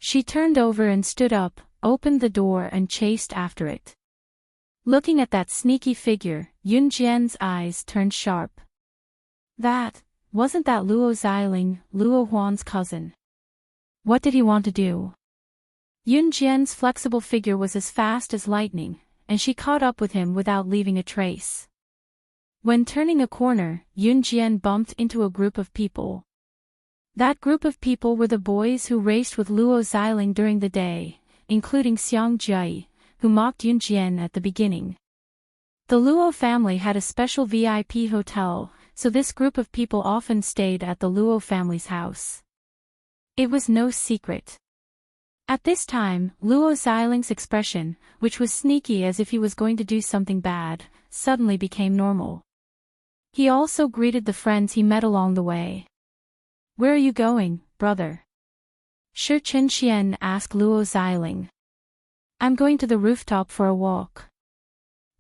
She turned over and stood up, opened the door and chased after it. Looking at that sneaky figure, Yun Jian's eyes turned sharp. Wasn't that Luo Xiling, Luo Huan's cousin? What did he want to do? Yun Jian's flexible figure was as fast as lightning, and she caught up with him without leaving a trace. When turning a corner, Yun Jian bumped into a group of people. That group of people were the boys who raced with Luo Xiling during the day, including Xiang Jia, who mocked Yun Jian at the beginning. The Luo family had a special VIP hotel, so this group of people often stayed at the Luo family's house. It was no secret. At this time, Luo Xiling's expression, which was sneaky as if he was going to do something bad, suddenly became normal. He also greeted the friends he met along the way. "Where are you going, brother?" Shi Chen asked Luo Xiling. "I'm going to the rooftop for a walk,"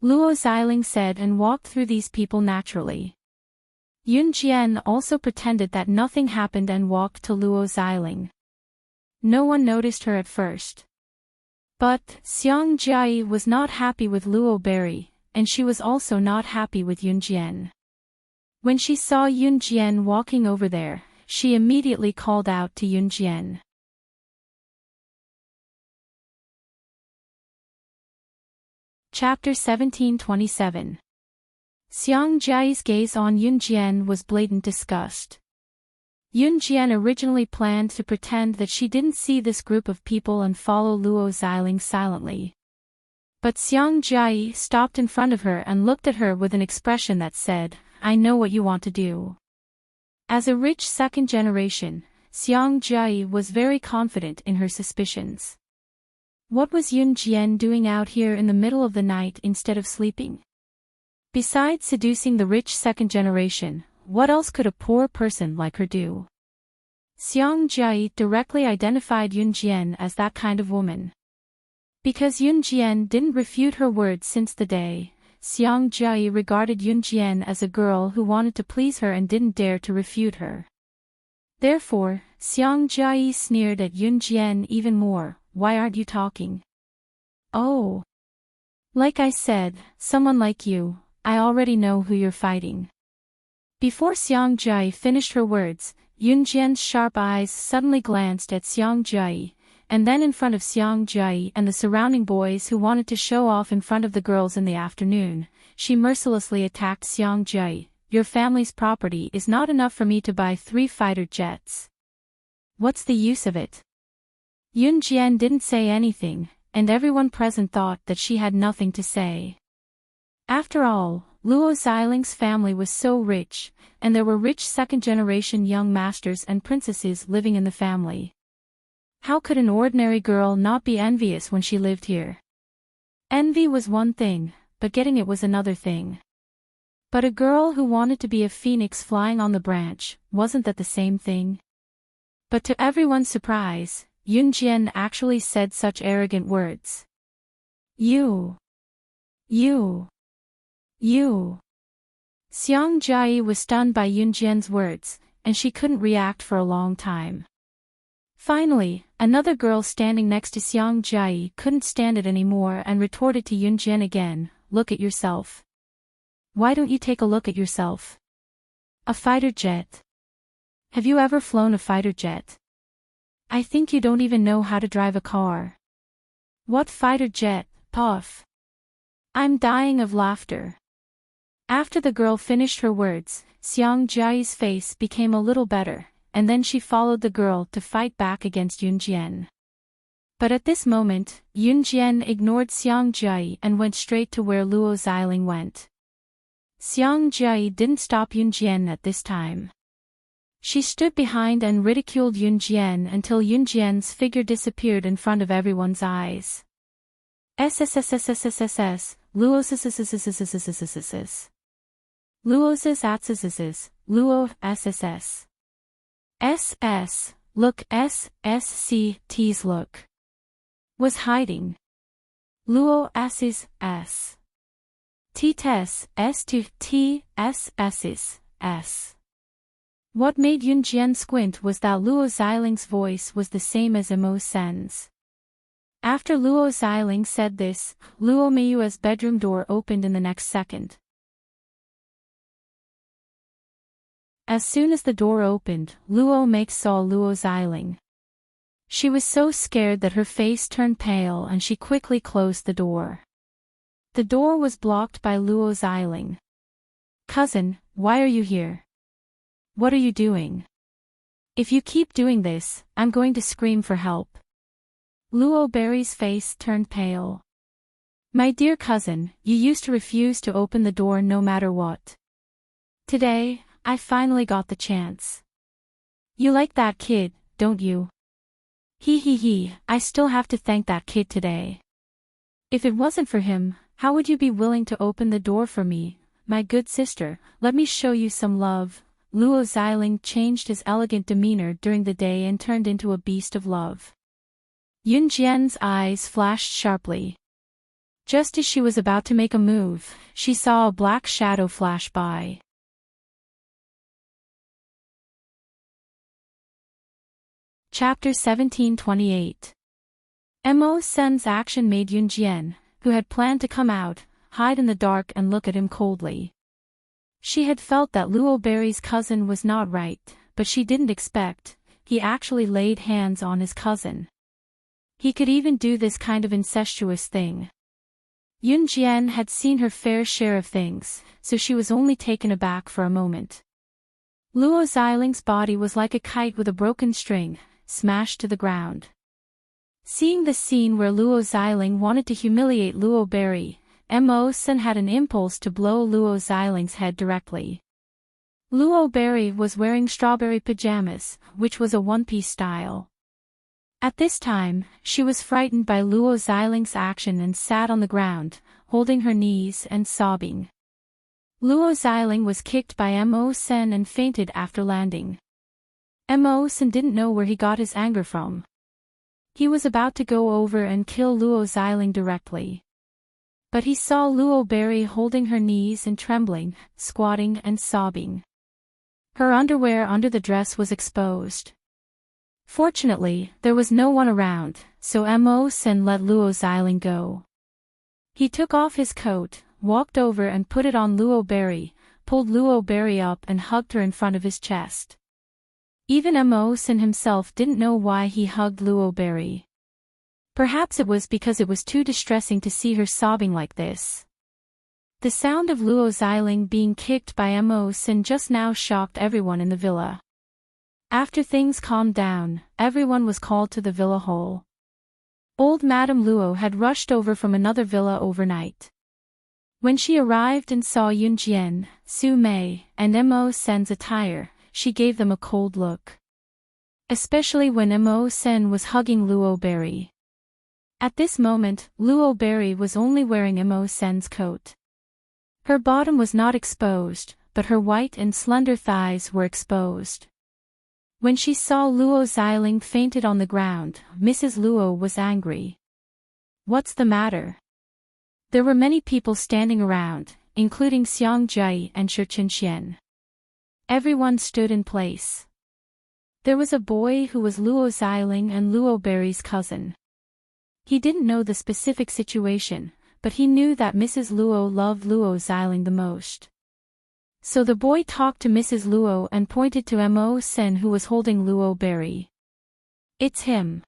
Luo Xiling said and walked through these people naturally. Yun Jian also pretended that nothing happened and walked to Luo Xiling. No one noticed her at first. But Xiang Jia was not happy with Luo Berry, and she was also not happy with Yun Jian. When she saw Yun Jian walking over there, she immediately called out to Yun Jian. Chapter 1727. Xiang Jia's gaze on Yun Jian was blatant disgust. Yun Jian originally planned to pretend that she didn't see this group of people and follow Luo Xiling silently. But Xiang Jia stopped in front of her and looked at her with an expression that said, "I know what you want to do." As a rich second generation, Xiang Jia was very confident in her suspicions. What was Yun Jian doing out here in the middle of the night instead of sleeping? Besides seducing the rich second generation, what else could a poor person like her do? Xiang Jia directly identified Yun Jian as that kind of woman. Because Yun Jian didn't refute her words since the day, Xiang Jia regarded Yun Jian as a girl who wanted to please her and didn't dare to refute her. Therefore, Xiang Jia sneered at Yun Jian even more. "Why aren't you talking?" "Oh. Like I said, someone like you, I already know who you're fighting." Before Xiang Jia finished her words, Yun Jian's sharp eyes suddenly glanced at Xiang Jia, and then in front of Xiang Jia and the surrounding boys who wanted to show off in front of the girls in the afternoon, she mercilessly attacked Xiang Jia. "Your family's property is not enough for me to buy 3 fighter jets. What's the use of it?" Yun Jian didn't say anything, and everyone present thought that she had nothing to say. After all, Luo Xiling's family was so rich, and there were rich second-generation young masters and princesses living in the family. How could an ordinary girl not be envious when she lived here? Envy was one thing, but getting it was another thing. But a girl who wanted to be a phoenix flying on the branch, wasn't that the same thing? But to everyone's surprise, Yun Jian actually said such arrogant words. You. Xiang Jia was stunned by Yun Jian's words, and she couldn't react for a long time. Finally, another girl standing next to Xiang Jia couldn't stand it anymore and retorted to Yun Jian again, "Look at yourself. Why don't you take a look at yourself? A fighter jet. Have you ever flown a fighter jet? I think you don't even know how to drive a car. What fighter jet, puff?" I'm dying of laughter. After the girl finished her words, Xiang Jia's face became a little better, and then she followed the girl to fight back against Yun Jian. But at this moment, Yun Jian ignored Xiang Jia and went straight to where Luo Xiling went. Xiang Jia didn't stop Yun Jian at this time. She stood behind and ridiculed Yun Jian until Yun Jian's figure disappeared in front of everyone's eyes. SSSSSSSS, Luo SSS. SS, look SSCT's look. Was hiding. Luo S. T-Tess S2T S. What made Yun Jian squint was that Luo Xiling's voice was the same as Imo Sen's. After Luo Xiling said this, Luo Meiyue's bedroom door opened in the next second. As soon as the door opened, Luo Mei saw Luo Xiling. She was so scared that her face turned pale and she quickly closed the door. The door was blocked by Luo Xiling. "Cousin, why are you here? What are you doing? If you keep doing this, I'm going to scream for help." Luo Berry's face turned pale. "My dear cousin, you used to refuse to open the door no matter what. Today, I finally got the chance. You like that kid, don't you? I still have to thank that kid today. If it wasn't for him, how would you be willing to open the door for me, my good sister? Let me show you some love." Luo Xiling changed his elegant demeanor during the day and turned into a beast of love. Yun Jian's eyes flashed sharply. Just as she was about to make a move, she saw a black shadow flash by. Chapter 1728. Mo Sen's action made Yun Jian, who had planned to come out, hide in the dark and look at him coldly. She had felt that Luo Berry's cousin was not right, but she didn't expect he actually laid hands on his cousin. He could even do this kind of incestuous thing. Yun Jian had seen her fair share of things, so she was only taken aback for a moment. Luo Xiling's body was like a kite with a broken string, smashed to the ground. Seeing the scene where Luo Xiling wanted to humiliate Luo Berry, Mo Sen had an impulse to blow Luo Xiling's head directly. Luo Berry was wearing strawberry pajamas, which was a one-piece style. At this time, she was frightened by Luo Xiling's action and sat on the ground, holding her knees and sobbing. Luo Xiling was kicked by Mo Sen and fainted after landing. Mo Sen didn't know where he got his anger from. He was about to go over and kill Luo Xiling directly. But he saw Luo Berry holding her knees and trembling, squatting and sobbing. Her underwear under the dress was exposed. Fortunately, there was no one around, so Mo Sen let Luo Xiling go. He took off his coat, walked over and put it on Luo Berry, pulled Luo Berry up and hugged her in front of his chest. Even Mo Sen himself didn't know why he hugged Luo Berry. Perhaps it was because it was too distressing to see her sobbing like this. The sound of Luo Xiling being kicked by Mo Sen just now shocked everyone in the villa. After things calmed down, everyone was called to the villa hall. Old Madame Luo had rushed over from another villa overnight. When she arrived and saw Yun Jian, Su Mei, and Mo Sen's attire, she gave them a cold look. Especially when Mo Sen was hugging Luo Berry. At this moment, Luo Berry was only wearing Mo Sen's coat. Her bottom was not exposed, but her white and slender thighs were exposed. When she saw Luo Xiling fainted on the ground, Mrs. Luo was angry. "What's the matter?" There were many people standing around, including Xiang Jai and Shi Qian. Everyone stood in place. There was a boy who was Luo Xiling and Luo Berry's cousin. He didn't know the specific situation, but he knew that Mrs. Luo loved Luo Xiling the most. So the boy talked to Mrs. Luo and pointed to Mo Sen who was holding Luo Berry. "It's him.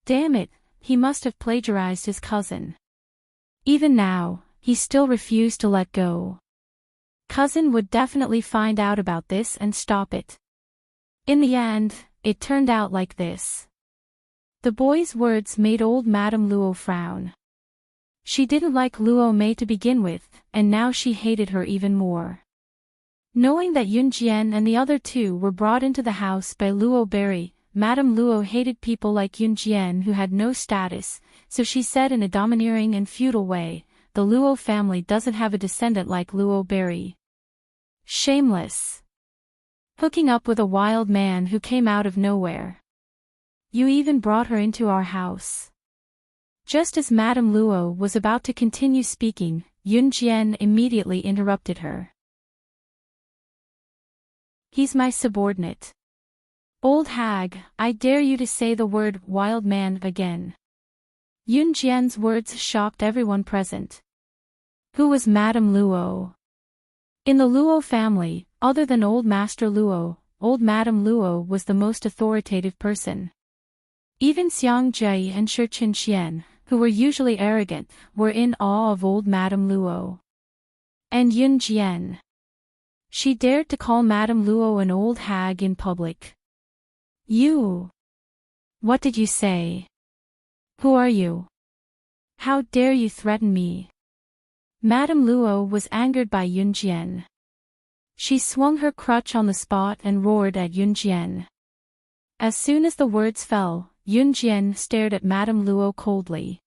Damn it, he must have plagiarized his cousin." Even now, he still refused to let go. Cousin would definitely find out about this and stop it. In the end, it turned out like this. The boy's words made old Madame Luo frown. She didn't like Luo Mei to begin with, and now she hated her even more. Knowing that Yun Jian and the other two were brought into the house by Luo Berry, Madame Luo hated people like Yun Jian who had no status, so she said in a domineering and feudal way, "The Luo family doesn't have a descendant like Luo Berry. Shameless. Hooking up with a wild man who came out of nowhere. You even brought her into our house." Just as Madame Luo was about to continue speaking, Yun Jian immediately interrupted her. "He's my subordinate. Old hag, I dare you to say the word wild man again." Yun Jian's words shocked everyone present. Who was Madame Luo? In the Luo family, other than Old Master Luo, Old Madame Luo was the most authoritative person. Even Xiang Jai and Shi Qian, who were usually arrogant, were in awe of Old Madame Luo. And Yun Jian. She dared to call Madame Luo an old hag in public. "You! What did you say? Who are you? How dare you threaten me?" Madame Luo was angered by Yun Jian. She swung her crutch on the spot and roared at Yun Jian. As soon as the words fell, Yun Jian stared at Madame Luo coldly.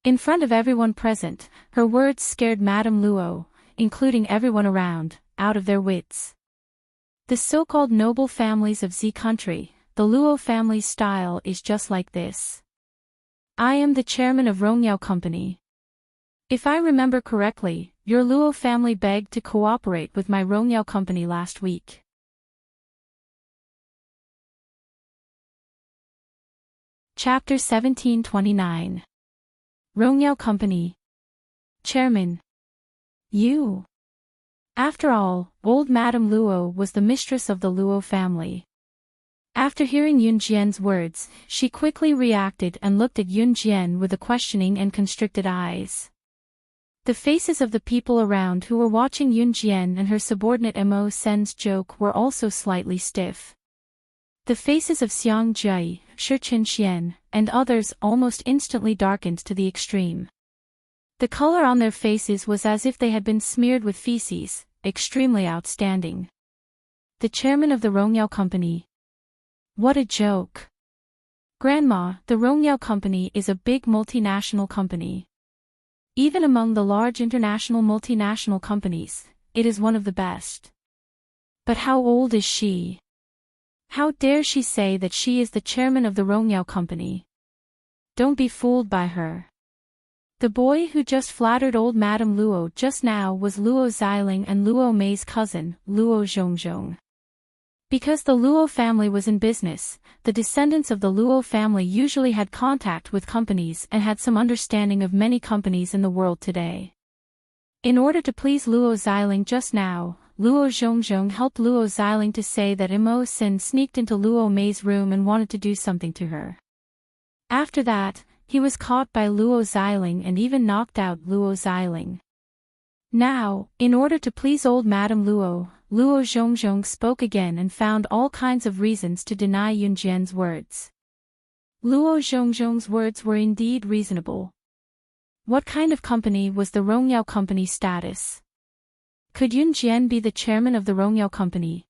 In front of everyone present, her words scared Madame Luo, including everyone around, out of their wits. The so-called noble families of Z country, the Luo family style is just like this. I am the chairman of Rongyao Company. If I remember correctly, your Luo family begged to cooperate with my Rongyao Company last week. Chapter 1729. Rongyao Company. Chairman. You. After all, old Madame Luo was the mistress of the Luo family. After hearing Yun Jian's words, she quickly reacted and looked at Yun Jian with a questioning and constricted eyes. The faces of the people around who were watching Yun Jian and her subordinate Mo Sen's joke were also slightly stiff. The faces of Xiang Jie, Shi Qian, and others almost instantly darkened to the extreme. The color on their faces was as if they had been smeared with feces, extremely outstanding. The chairman of the Rongyao Company. What a joke. Grandma, the Rongyao Company is a big multinational company. Even among the large international multinational companies, it is one of the best. But how old is she? How dare she say that she is the chairman of the Rongyao Company? Don't be fooled by her. The boy who just flattered old Madame Luo just now was Luo Xiling and Luo Mei's cousin, Luo Zhongzhong. Because the Luo family was in business, the descendants of the Luo family usually had contact with companies and had some understanding of many companies in the world today. In order to please Luo Xiling just now, Luo Zhongzhong helped Luo Xiling to say that Mo Sin sneaked into Luo Mei's room and wanted to do something to her. After that, he was caught by Luo Xiling and even knocked out Luo Xiling. Now, in order to please old Madame Luo, Luo Zhongzhong spoke again and found all kinds of reasons to deny Yun Jian's words. Luo Zhongzhong's words were indeed reasonable. What kind of company was the Rongyao Company status? Could Yun Jian be the chairman of the Rongyao Company?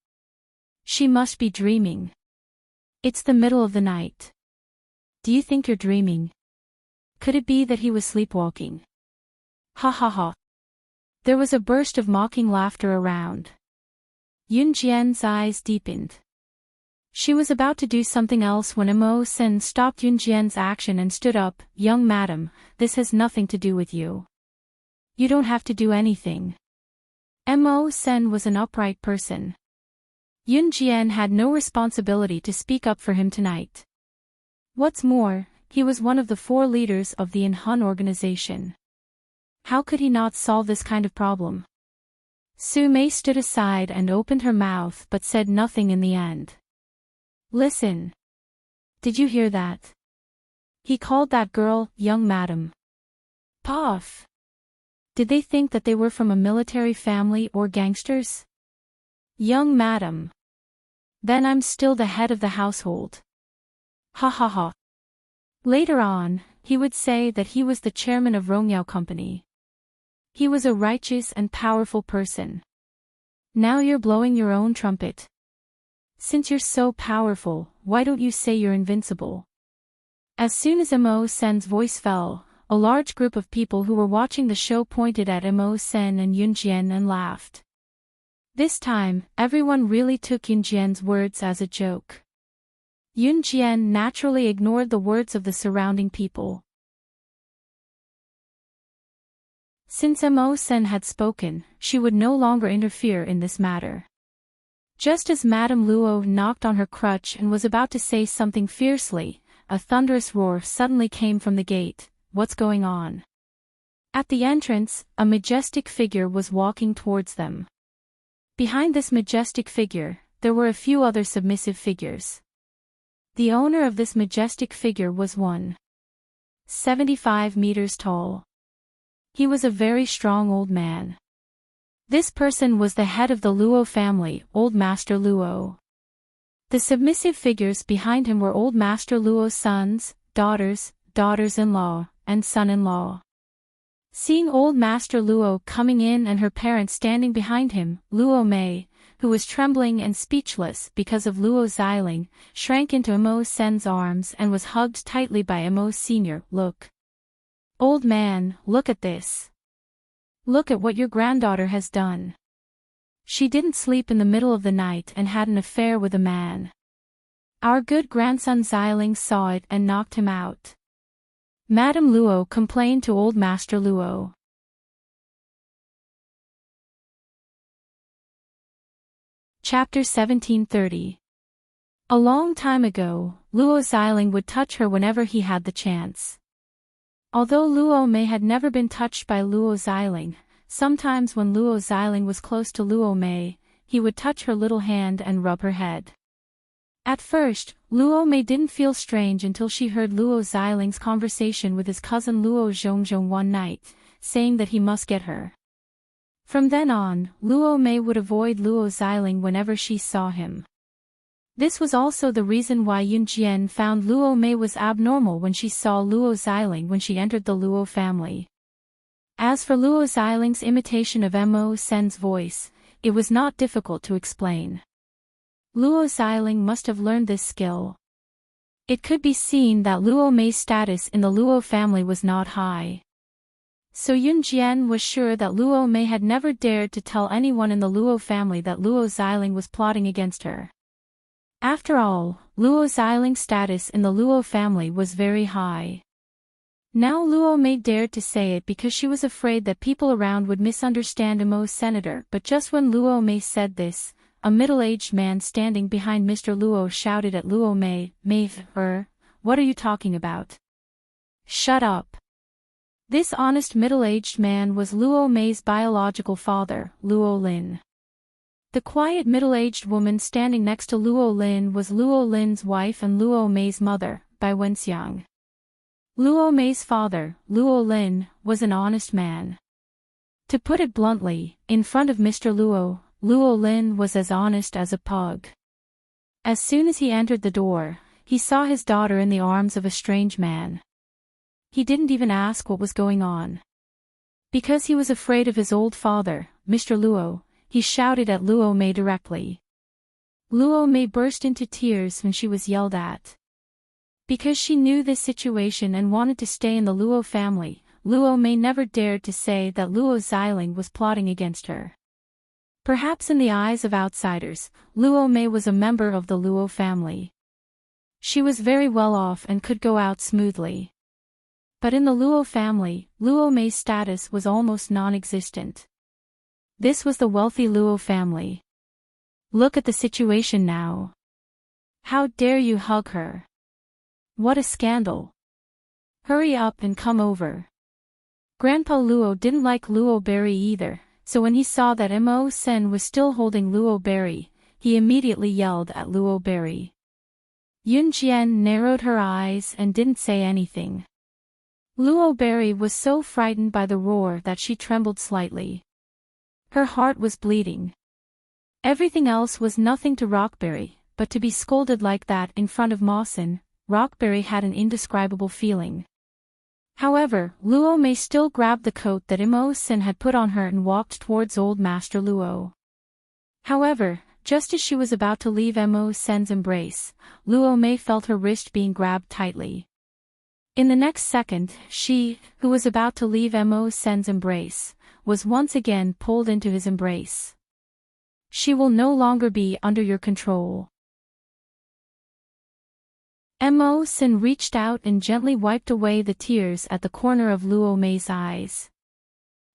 She must be dreaming. It's the middle of the night. Do you think you're dreaming? Could it be that he was sleepwalking? Ha ha ha. There was a burst of mocking laughter around. Yun Jian's eyes deepened. She was about to do something else when Mo Sen stopped Yun Jian's action and stood up. Young madam, this has nothing to do with you. You don't have to do anything. Mo Sen was an upright person. Yun Jian had no responsibility to speak up for him tonight. What's more, he was one of the 4 leaders of the Inhun organization. How could he not solve this kind of problem? Su Mei stood aside and opened her mouth but said nothing in the end. Listen. Did you hear that? He called that girl, young madam. Puff. Did they think that they were from a military family or gangsters? Young madam. Then I'm still the head of the household. Ha ha ha. Later on, he would say that he was the chairman of Rongyao Company. He was a righteous and powerful person. Now you're blowing your own trumpet. Since you're so powerful, why don't you say you're invincible? As soon as Mo Sen's voice fell, a large group of people who were watching the show pointed at Mo Sen and Yun Jian and laughed. This time, everyone really took Yun Jian's words as a joke. Yun Jian naturally ignored the words of the surrounding people. Since Mo Sen had spoken, she would no longer interfere in this matter. Just as Madame Luo knocked on her crutch and was about to say something fiercely, a thunderous roar suddenly came from the gate. What's going on? At the entrance, a majestic figure was walking towards them. Behind this majestic figure, there were a few other submissive figures. The owner of this majestic figure was 1.75 meters tall. He was a very strong old man. This person was the head of the Luo family, Old Master Luo. The submissive figures behind him were Old Master Luo's sons, daughters, daughters-in-law, and son-in-law. Seeing Old Master Luo coming in and her parents standing behind him, Luo Mei, who was trembling and speechless because of Luo Xiling, shrank into Mo Sen's arms and was hugged tightly by Mo Sr. Look. Old man, look at this. Look at what your granddaughter has done. She didn't sleep in the middle of the night and had an affair with a man. Our good grandson Xiling saw it and knocked him out. Madame Luo complained to Old Master Luo. Chapter 1730. A long time ago, Luo Xiling would touch her whenever he had the chance. Although Luo Mei had never been touched by Luo Xiling, sometimes when Luo Xiling was close to Luo Mei, he would touch her little hand and rub her head. At first, Luo Mei didn't feel strange until she heard Luo Xiling's conversation with his cousin Luo Zhongzhong one night, saying that he must get her. From then on, Luo Mei would avoid Luo Xiling whenever she saw him. This was also the reason why Yun Jian found Luo Mei was abnormal when she saw Luo Xiling when she entered the Luo family. As for Luo Xiling's imitation of Mo Sen's voice, it was not difficult to explain. Luo Xiling must have learned this skill. It could be seen that Luo Mei's status in the Luo family was not high. So Yun Jian was sure that Luo Mei had never dared to tell anyone in the Luo family that Luo Xiling was plotting against her. After all, Luo Xiling's status in the Luo family was very high. Now Luo Mei dared to say it because she was afraid that people around would misunderstand Mo's senator, but just when Luo Mei said this, a middle-aged man standing behind Mr. Luo shouted at Luo Mei, what are you talking about? Shut up. This honest middle-aged man was Luo Mei's biological father, Luo Lin. The quiet middle-aged woman standing next to Luo Lin was Luo Lin's wife and Luo Mei's mother, Bai Wenxiang. Luo Mei's father, Luo Lin, was an honest man. To put it bluntly, in front of Mr. Luo, Luo Lin was as honest as a pug. As soon as he entered the door, he saw his daughter in the arms of a strange man. He didn't even ask what was going on. Because he was afraid of his old father, Mr. Luo, he shouted at Luo Mei directly. Luo Mei burst into tears when she was yelled at. Because she knew this situation and wanted to stay in the Luo family, Luo Mei never dared to say that Luo Xiling was plotting against her. Perhaps in the eyes of outsiders, Luo Mei was a member of the Luo family. She was very well off and could go out smoothly. But in the Luo family, Luo Mei's status was almost non-existent. This was the wealthy Luo family. Look at the situation now. How dare you hug her? What a scandal. Hurry up and come over. Grandpa Luo didn't like Luo Berry either, so when he saw that Mo Sen was still holding Luo Berry, he immediately yelled at Luo Berry. Yun Jian narrowed her eyes and didn't say anything. Luo Berry was so frightened by the roar that she trembled slightly. Her heart was bleeding. Everything else was nothing to Rockberry, but to be scolded like that in front of Mawson, Rockberry had an indescribable feeling. However, Luo Mei still grabbed the coat that Mo Sen had put on her and walked towards old Master Luo. However, just as she was about to leave Mo Sen's embrace, Luo Mei felt her wrist being grabbed tightly. In the next second, she, who was about to leave Mo Sen's embrace, was once again pulled into his embrace. She will no longer be under your control. Mo Sen reached out and gently wiped away the tears at the corner of Luo Mei's eyes.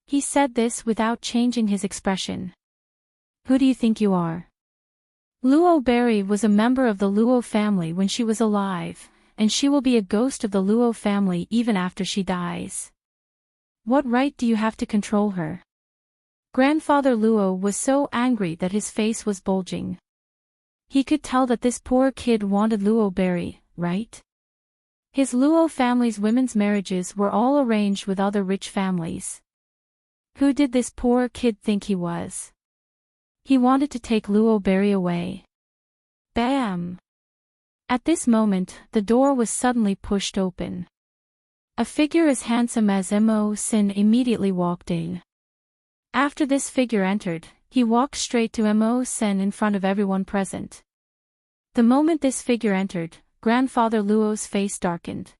He said this without changing his expression. Who do you think you are? Luo Berry was a member of the Luo family when she was alive, and she will be a ghost of the Luo family even after she dies. What right do you have to control her? Grandfather Luo was so angry that his face was bulging. He could tell that this poor kid wanted Luo Berry, right? His Luo family's women's marriages were all arranged with other rich families. Who did this poor kid think he was? He wanted to take Luo Berry away. Bam! At this moment, the door was suddenly pushed open. A figure as handsome as Mo Sen immediately walked in. After this figure entered, he walked straight to Mo Sen in front of everyone present. The moment this figure entered, Grandfather Luo's face darkened.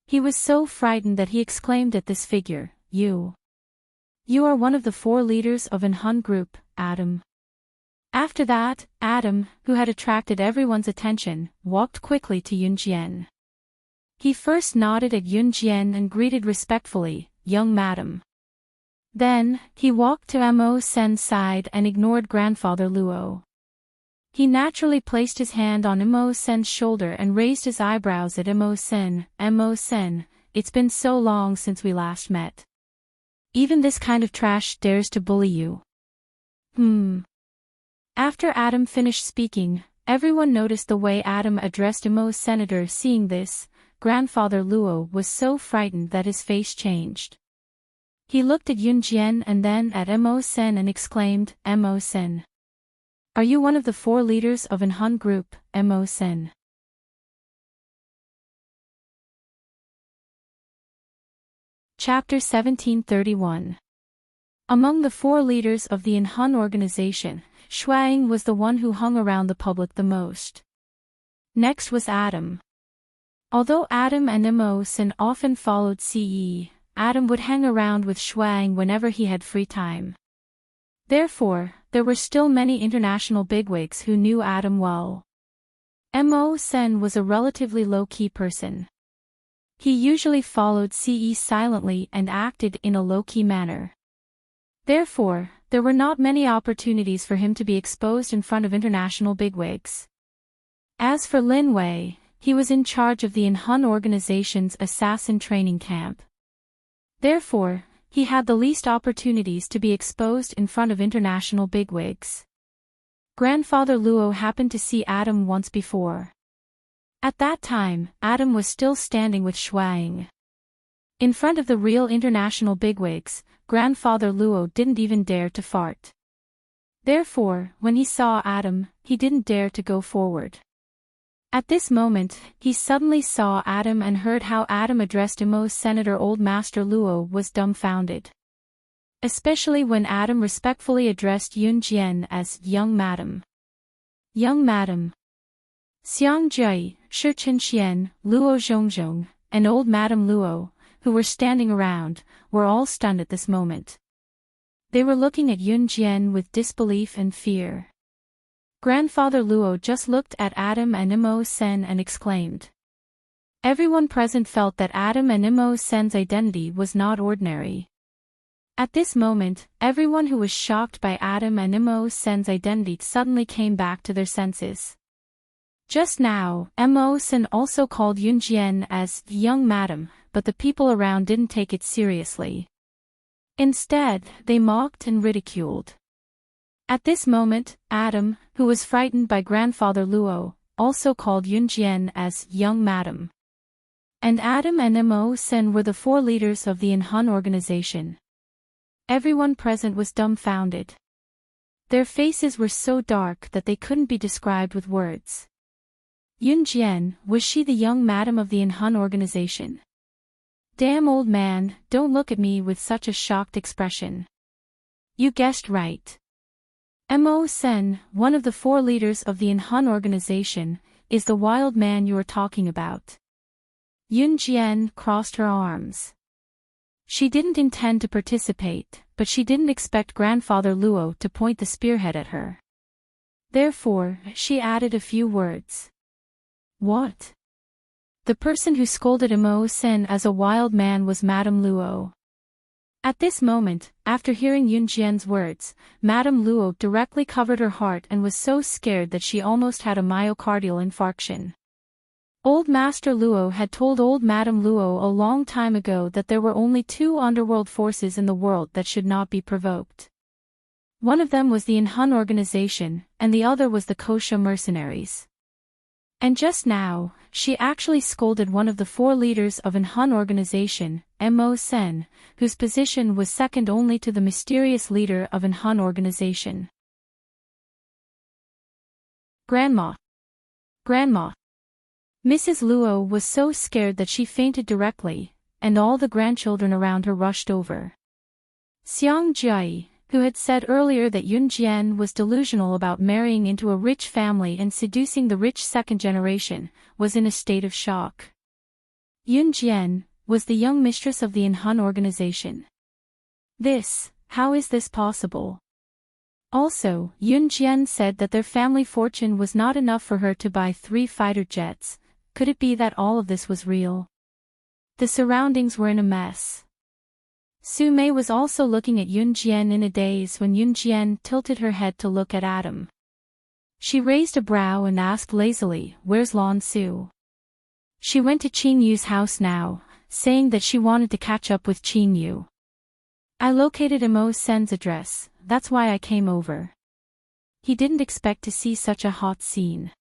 He was so frightened that he exclaimed at this figure, You are one of the 4 leaders of An Hun group, Adam. After that, Adam, who had attracted everyone's attention, walked quickly to Yun Jian. He first nodded at Yun Jian and greeted respectfully, Young madam. Then, he walked to Mo Sen's side and ignored Grandfather Luo. He naturally placed his hand on Mo Sen's shoulder and raised his eyebrows at Mo Sen. Mo Sen, it's been so long since we last met. Even this kind of trash dares to bully you. After Adam finished speaking, everyone noticed the way Adam addressed Mo's senator. Seeing this, Grandfather Luo was so frightened that his face changed. He looked at Yun Jian and then at Mo Sen and exclaimed, Mo Sen. Are you one of the 4 leaders of an Hun group, Mo Sen? Chapter 1731. Among the 4 leaders of the Hun organization, Shuang was the one who hung around the public the most. Next was Adam. Although Adam and Mo Sen often followed Ce, Adam would hang around with Shuang whenever he had free time. Therefore, there were still many international bigwigs who knew Adam well. Mo Sen was a relatively low-key person. He usually followed Ce silently and acted in a low-key manner. Therefore, there were not many opportunities for him to be exposed in front of international bigwigs. As for Lin Wei, he was in charge of the Hun organization's assassin training camp. Therefore, he had the least opportunities to be exposed in front of international bigwigs. Grandfather Luo happened to see Adam once before. At that time, Adam was still standing with Shuang. In front of the real international bigwigs, Grandfather Luo didn't even dare to fart. Therefore, when he saw Adam, he didn't dare to go forward. At this moment, he suddenly saw Adam and heard how Adam addressed Imo's Senator Old Master Luo was dumbfounded. Especially when Adam respectfully addressed Yun Jian as Young Madam. Young Madam. Xiang Jai, Shi Chen Xian, Luo Zhongzhong, and Old Madam Luo, who were standing around, were all stunned at this moment. They were looking at Yun Jian with disbelief and fear. Grandfather Luo just looked at Adam and Mo Sen and exclaimed. Everyone present felt that Adam and Mo Sen's identity was not ordinary. At this moment, everyone who was shocked by Adam and Mo Sen's identity suddenly came back to their senses. Just now, Mo Sen also called Yun Jian as Young Madam, but the people around didn't take it seriously. Instead, they mocked and ridiculed. At this moment, Adam, who was frightened by Grandfather Luo, also called Yun Jian as Young Madam. And Adam and Mo Sen were the 4 leaders of the Hun organization. Everyone present was dumbfounded. Their faces were so dark that they couldn't be described with words. Yun Jian, was she the young madam of the Hun organization? Damn old man, don't look at me with such a shocked expression. You guessed right. Mo Sen, one of the 4 leaders of the Hun organization, is the wild man you are talking about. Yun Jian crossed her arms. She didn't intend to participate, but she didn't expect Grandfather Luo to point the spearhead at her. Therefore, she added a few words. What? The person who scolded Mo Sen as a wild man was Madame Luo. At this moment, after hearing Yun Jian's words, Madame Luo directly covered her heart and was so scared that she almost had a myocardial infarction. Old Master Luo had told old Madame Luo a long time ago that there were only 2 underworld forces in the world that should not be provoked. One of them was the Hun organization, and the other was the Kosha mercenaries. And just now, she actually scolded one of the 4 leaders of an Hun organization, Mo Sen, whose position was second only to the mysterious leader of an Hun organization. Grandma. Grandma. Mrs. Luo was so scared that she fainted directly, and all the grandchildren around her rushed over. Xiang Jai, who had said earlier that Yun Jian was delusional about marrying into a rich family and seducing the rich second generation, was in a state of shock. Yun Jian was the young mistress of the Hun organization. How is this possible? Also, Yun Jian said that their family fortune was not enough for her to buy 3 fighter jets. Could it be that all of this was real? The surroundings were in a mess. Su Mei was also looking at Yun Jian in a daze when Yun Jian tilted her head to look at Adam. She raised a brow and asked lazily, "Where's Lan Su?" She went to Qin Yu's house now, saying that she wanted to catch up with Qin Yu. I located Mo Sen's address, that's why I came over. He didn't expect to see such a hot scene.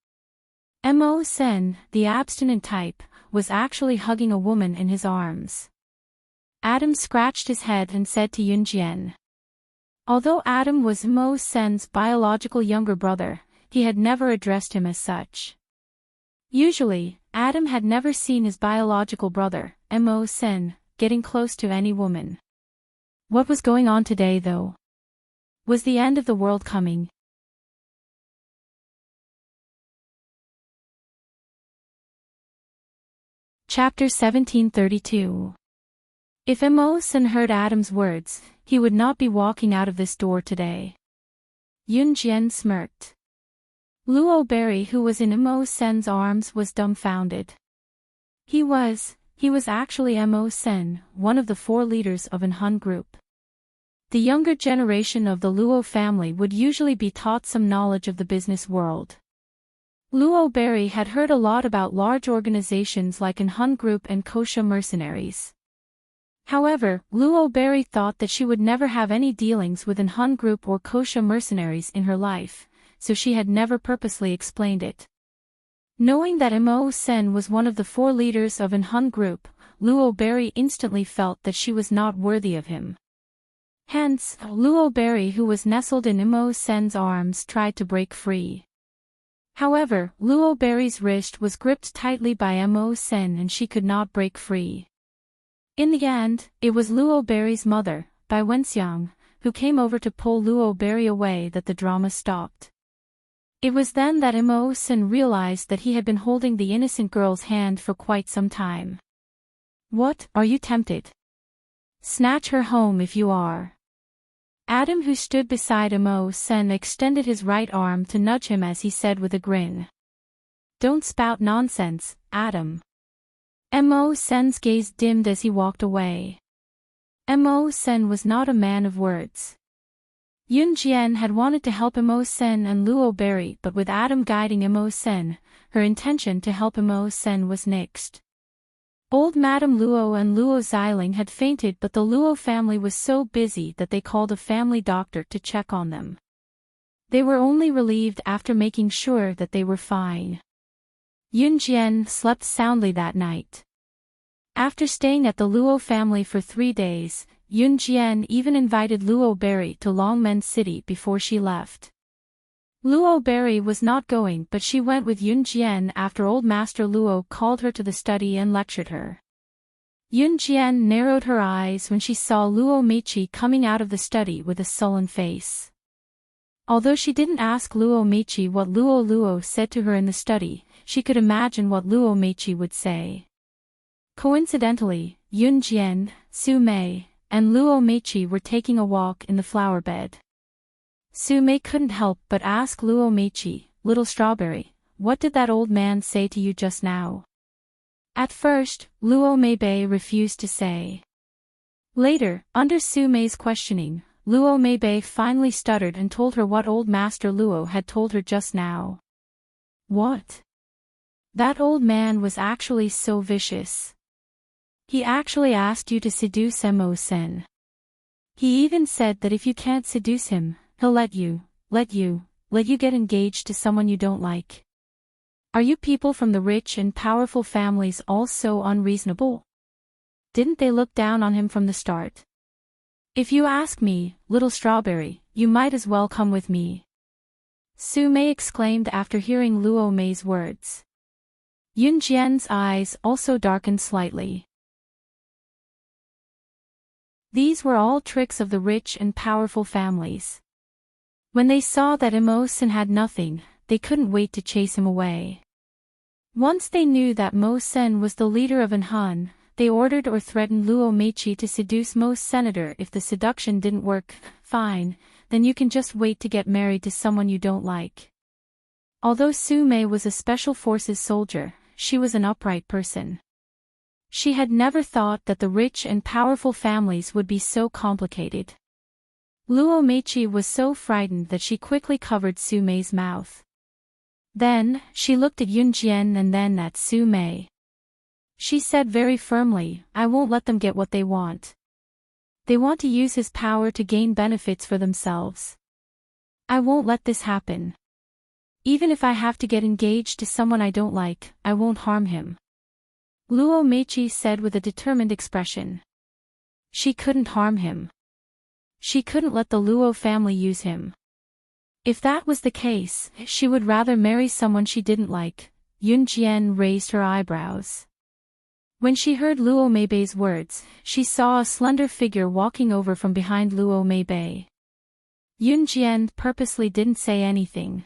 Mo Sen, the abstinent type, was actually hugging a woman in his arms. Adam scratched his head and said to Yunjian. Although Adam was Mo Sen's biological younger brother, he had never addressed him as such. Usually, Adam had never seen his biological brother, Mo Sen, getting close to any woman. What was going on today though? Was the end of the world coming? Chapter 1732. If Mo Sen heard Adam's words, he would not be walking out of this door today. Yun Jian smirked. Luo Berry, who was in Mo Sen's arms, was dumbfounded. He was actually Mo Sen, one of the 4 leaders of an Hun group. The younger generation of the Luo family would usually be taught some knowledge of the business world. Luo Berry had heard a lot about large organizations like an Hun group and Kosha mercenaries. However, Luo Berry thought that she would never have any dealings with an Hun group or Kosha mercenaries in her life, so she had never purposely explained it. Knowing that Mo Sen was one of the 4 leaders of an Hun group, Luo Berry instantly felt that she was not worthy of him. Hence, Luo Berry, who was nestled in Mo Sen's arms, tried to break free. However, Luo Berry's wrist was gripped tightly by Mo Sen and she could not break free. In the end, it was Luo Berry's mother, Bai Wenxiang, who came over to pull Luo Berry away that the drama stopped. It was then that Mo Sen realized that he had been holding the innocent girl's hand for quite some time. What, are you tempted? Snatch her home if you are. Adam, who stood beside Mo Sen, extended his right arm to nudge him as he said with a grin. Don't spout nonsense, Adam. Mo Sen's gaze dimmed as he walked away. Mo Sen was not a man of words. Yun Jian had wanted to help Mo Sen and Luo Berry, but with Adam guiding Mo Sen, her intention to help Mo Sen was nixed. Old Madame Luo and Luo Xiling had fainted, but the Luo family was so busy that they called a family doctor to check on them. They were only relieved after making sure that they were fine. Yun Jian slept soundly that night. After staying at the Luo family for 3 days, Yun Jian even invited Luo Berry to Longmen City before she left. Luo Berry was not going, but she went with Yun Jian after Old Master Luo called her to the study and lectured her. Yun Jian narrowed her eyes when she saw Luo Meichi coming out of the study with a sullen face. Although she didn't ask Luo Meichi what Luo said to her in the study, she could imagine what Luo Meichi would say. Coincidentally, Yun Jian, Su Mei, and Luo Meichi were taking a walk in the flower bed. Su Mei couldn't help but ask Luo Meichi, "Little Strawberry, what did that old man say to you just now?" At first, Luo Meibei refused to say. Later, under Su Mei's questioning, Luo Meibei finally stuttered and told her what Old Master Luo had told her just now. What? That old man was actually so vicious. He actually asked you to seduce Mo Sen. He even said that if you can't seduce him, he'll let you get engaged to someone you don't like. Are you people from the rich and powerful families all so unreasonable? Didn't they look down on him from the start? If you ask me, Little Strawberry, you might as well come with me. Su Mei exclaimed after hearing Luo Mei's words. Yun Jian's eyes also darkened slightly. These were all tricks of the rich and powerful families. When they saw that Mo Sen had nothing, they couldn't wait to chase him away. Once they knew that Mo Sen was the leader of an Han, they ordered or threatened Luo Meichi to seduce Mo's senator. If the seduction didn't work, fine, then you can just wait to get married to someone you don't like. Although Su Mei was a special forces soldier, she was an upright person. She had never thought that the rich and powerful families would be so complicated. Luo Meichi was so frightened that she quickly covered Su Mei's mouth. Then, she looked at Yun Jian and then at Su Mei. She said very firmly, "I won't let them get what they want. They want to use his power to gain benefits for themselves. I won't let this happen. Even if I have to get engaged to someone I don't like, I won't harm him." Luo Meichi said with a determined expression. She couldn't harm him. She couldn't let the Luo family use him. If that was the case, she would rather marry someone she didn't like. Yun Jian raised her eyebrows. When she heard Luo Meibei's words, she saw a slender figure walking over from behind Luo Meibei. Yun Jian purposely didn't say anything.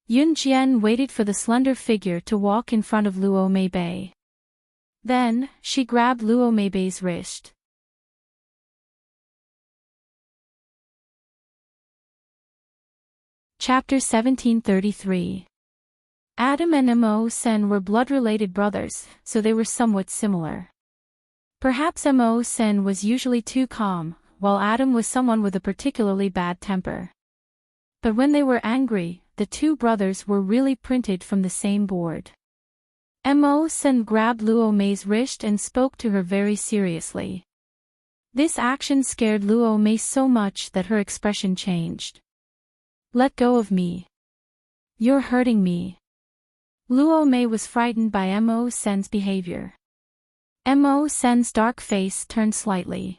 Yun Jian waited for the slender figure to walk in front of Luo Meibei. Then, she grabbed Luo Meibei's wrist. Chapter 1733. Adam and Mo Sen were blood-related brothers, so they were somewhat similar. Perhaps Mo Sen was usually too calm, while Adam was someone with a particularly bad temper. But when they were angry, the two brothers were really printed from the same board. Mo Sen grabbed Luo Mei's wrist and spoke to her very seriously. This action scared Luo Mei so much that her expression changed. "Let go of me. You're hurting me." Luo Mei was frightened by Mo Sen's behavior. Mo Sen's dark face turned slightly.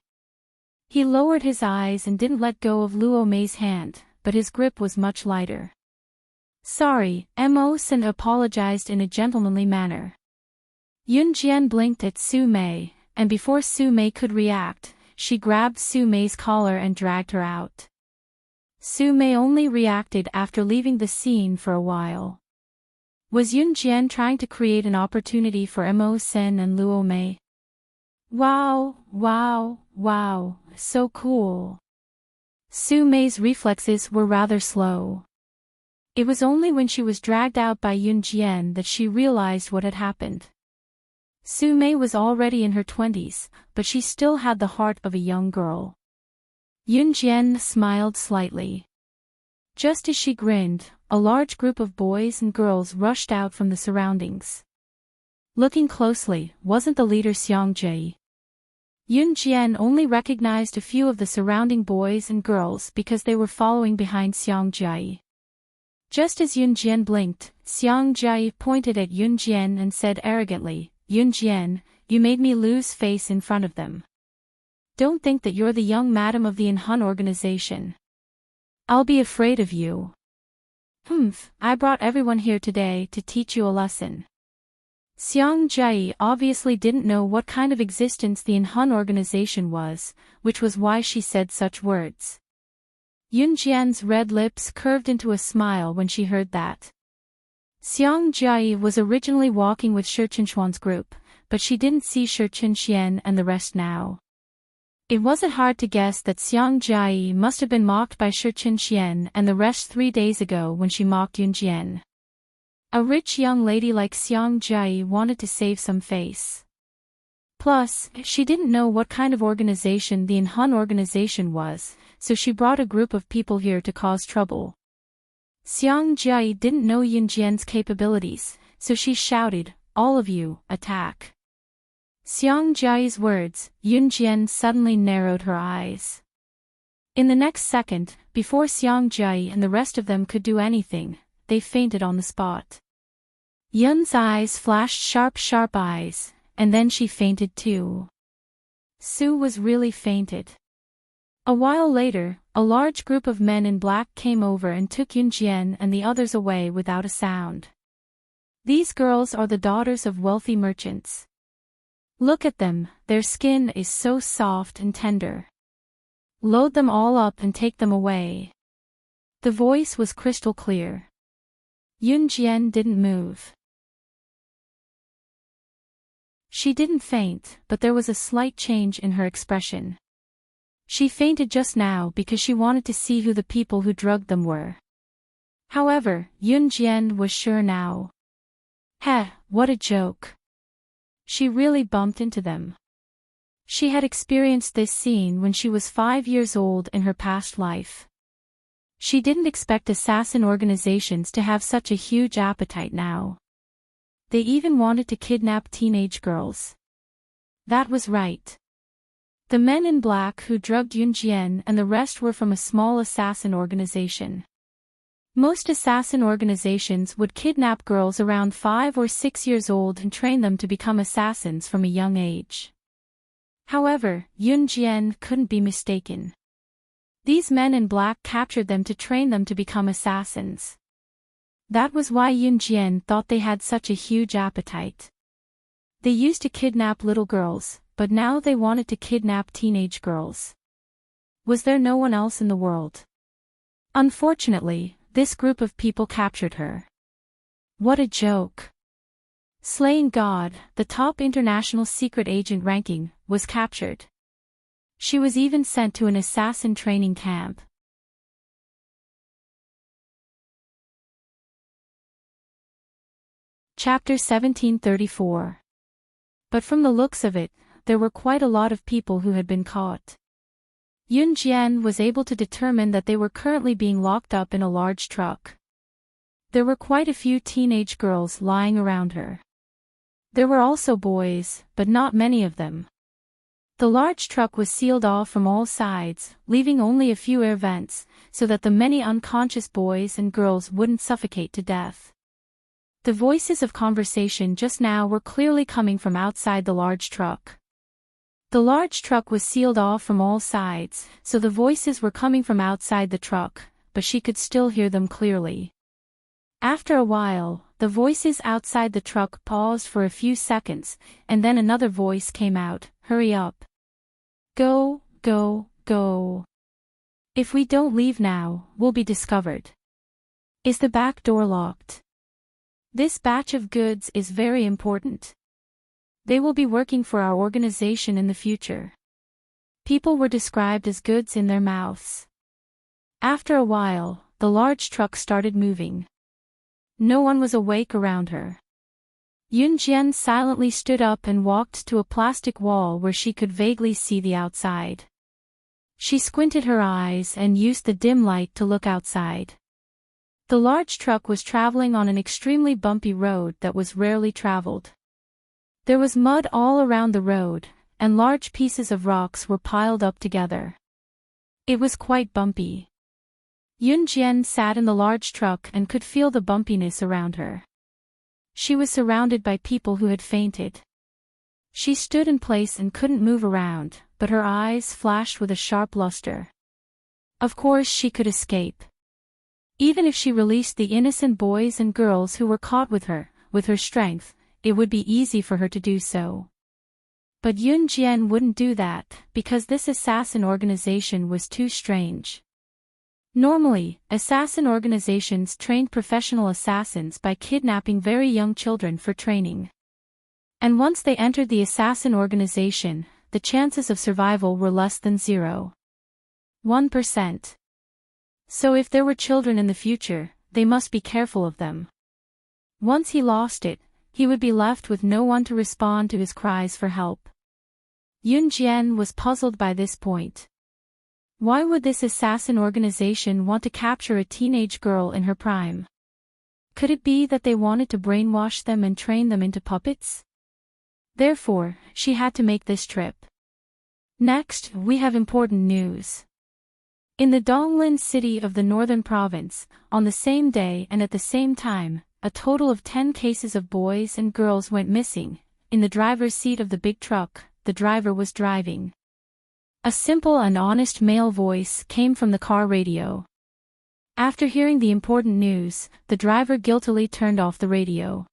He lowered his eyes and didn't let go of Luo Mei's hand, but his grip was much lighter. "Sorry," Mo Sen apologized in a gentlemanly manner. Yun Jian blinked at Su Mei, and before Su Mei could react, she grabbed Su Mei's collar and dragged her out. Su Mei only reacted after leaving the scene for a while. Was Yun Jian trying to create an opportunity for Mo Sen and Luo Mei? Wow, wow, wow, so cool. Su Mei's reflexes were rather slow. It was only when she was dragged out by Yun Jian that she realized what had happened. Su Mei was already in her 20s, but she still had the heart of a young girl. Yun Jian smiled slightly. Just as she grinned, a large group of boys and girls rushed out from the surroundings. Looking closely, wasn't the leader Xiang Jie? Yun Jian only recognized a few of the surrounding boys and girls because they were following behind Xiang Jie. Just as Yun Jian blinked, Xiang Jie pointed at Yun Jian and said arrogantly, "Yun Jian, you made me lose face in front of them. Don't think that you're the young madam of the Hun organization. I'll be afraid of you." I brought everyone here today to teach you a lesson." Xiang Jie obviously didn't know what kind of existence the Hun organization was, which was why she said such words. Yun Jian's red lips curved into a smile when she heard that. Xiang Jie was originally walking with Shi Qinshuan's group, but she didn't see Shi Qinshuan and the rest now. It wasn't hard to guess that Xiang Jie must have been mocked by Shi Qinshuan and the rest 3 days ago when she mocked Yun Jian. A rich young lady like Xiang Jie wanted to save some face. Plus, she didn't know what kind of organization the Hun organization was, so she brought a group of people here to cause trouble. Xiang Jie didn't know Yun Jian's capabilities, so she shouted, "All of you, attack." Xiang Jie's words, Yun Jian suddenly narrowed her eyes. In the next second, before Xiang Jie and the rest of them could do anything, they fainted on the spot. Yun's eyes flashed sharp eyes, and then she fainted too. Su was really fainted. A while later, a large group of men in black came over and took Yun Jian and the others away without a sound. These girls are the daughters of wealthy merchants. Look at them, their skin is so soft and tender. Load them all up and take them away. The voice was crystal clear. Yun Jian didn't move. She didn't faint, but there was a slight change in her expression. She fainted just now because she wanted to see who the people who drugged them were. However, Yun Jian was sure now. Heh, what a joke. She really bumped into them. She had experienced this scene when she was 5 years old in her past life. She didn't expect assassin organizations to have such a huge appetite now. They even wanted to kidnap teenage girls. That was right. The men in black who drugged Yun Jian and the rest were from a small assassin organization. Most assassin organizations would kidnap girls around 5 or 6 years old and train them to become assassins from a young age. However, Yun Jian couldn't be mistaken. These men in black captured them to train them to become assassins. That was why Yun Jian thought they had such a huge appetite. They used to kidnap little girls, but now they wanted to kidnap teenage girls. Was there no one else in the world? Unfortunately, this group of people captured her. What a joke. Slaying God, the top international secret agent ranking, was captured. She was even sent to an assassin training camp. Chapter 1734. But from the looks of it, there were quite a lot of people who had been caught. Yun Jian was able to determine that they were currently being locked up in a large truck. There were quite a few teenage girls lying around her. There were also boys, but not many of them. The large truck was sealed off from all sides, leaving only a few air vents, so that the many unconscious boys and girls wouldn't suffocate to death. The voices of conversation just now were clearly coming from outside the large truck. The large truck was sealed off from all sides, so the voices were coming from outside the truck, but she could still hear them clearly. After a while, the voices outside the truck paused for a few seconds, and then another voice came out, "Hurry up. Go, go, go. If we don't leave now, we'll be discovered. Is the back door locked? This batch of goods is very important. They will be working for our organization in the future." People were described as goods in their mouths. After a while, the large truck started moving. No one was awake around her. Yun Jian silently stood up and walked to a plastic wall where she could vaguely see the outside. She squinted her eyes and used the dim light to look outside. The large truck was traveling on an extremely bumpy road that was rarely traveled. There was mud all around the road, and large pieces of rocks were piled up together. It was quite bumpy. Yun Jian sat in the large truck and could feel the bumpiness around her. She was surrounded by people who had fainted. She stood in place and couldn't move around, but her eyes flashed with a sharp luster. Of course she could escape. Even if she released the innocent boys and girls who were caught with her strength, it would be easy for her to do so. But Yun Jian wouldn't do that, because this assassin organization was too strange. Normally, assassin organizations trained professional assassins by kidnapping very young children for training. And once they entered the assassin organization, the chances of survival were less than 0.1%. So if there were children in the future, they must be careful of them. Once he lost it, he would be left with no one to respond to his cries for help. Yun Jian was puzzled by this point. Why would this assassin organization want to capture a teenage girl in her prime? Could it be that they wanted to brainwash them and train them into puppets? Therefore, she had to make this trip. Next, we have important news. In the Donglin city of the northern province, on the same day and at the same time, a total of 10 cases of boys and girls went missing. In the driver's seat of the big truck, the driver was driving. A simple and honest male voice came from the car radio. After hearing the important news, the driver guiltily turned off the radio.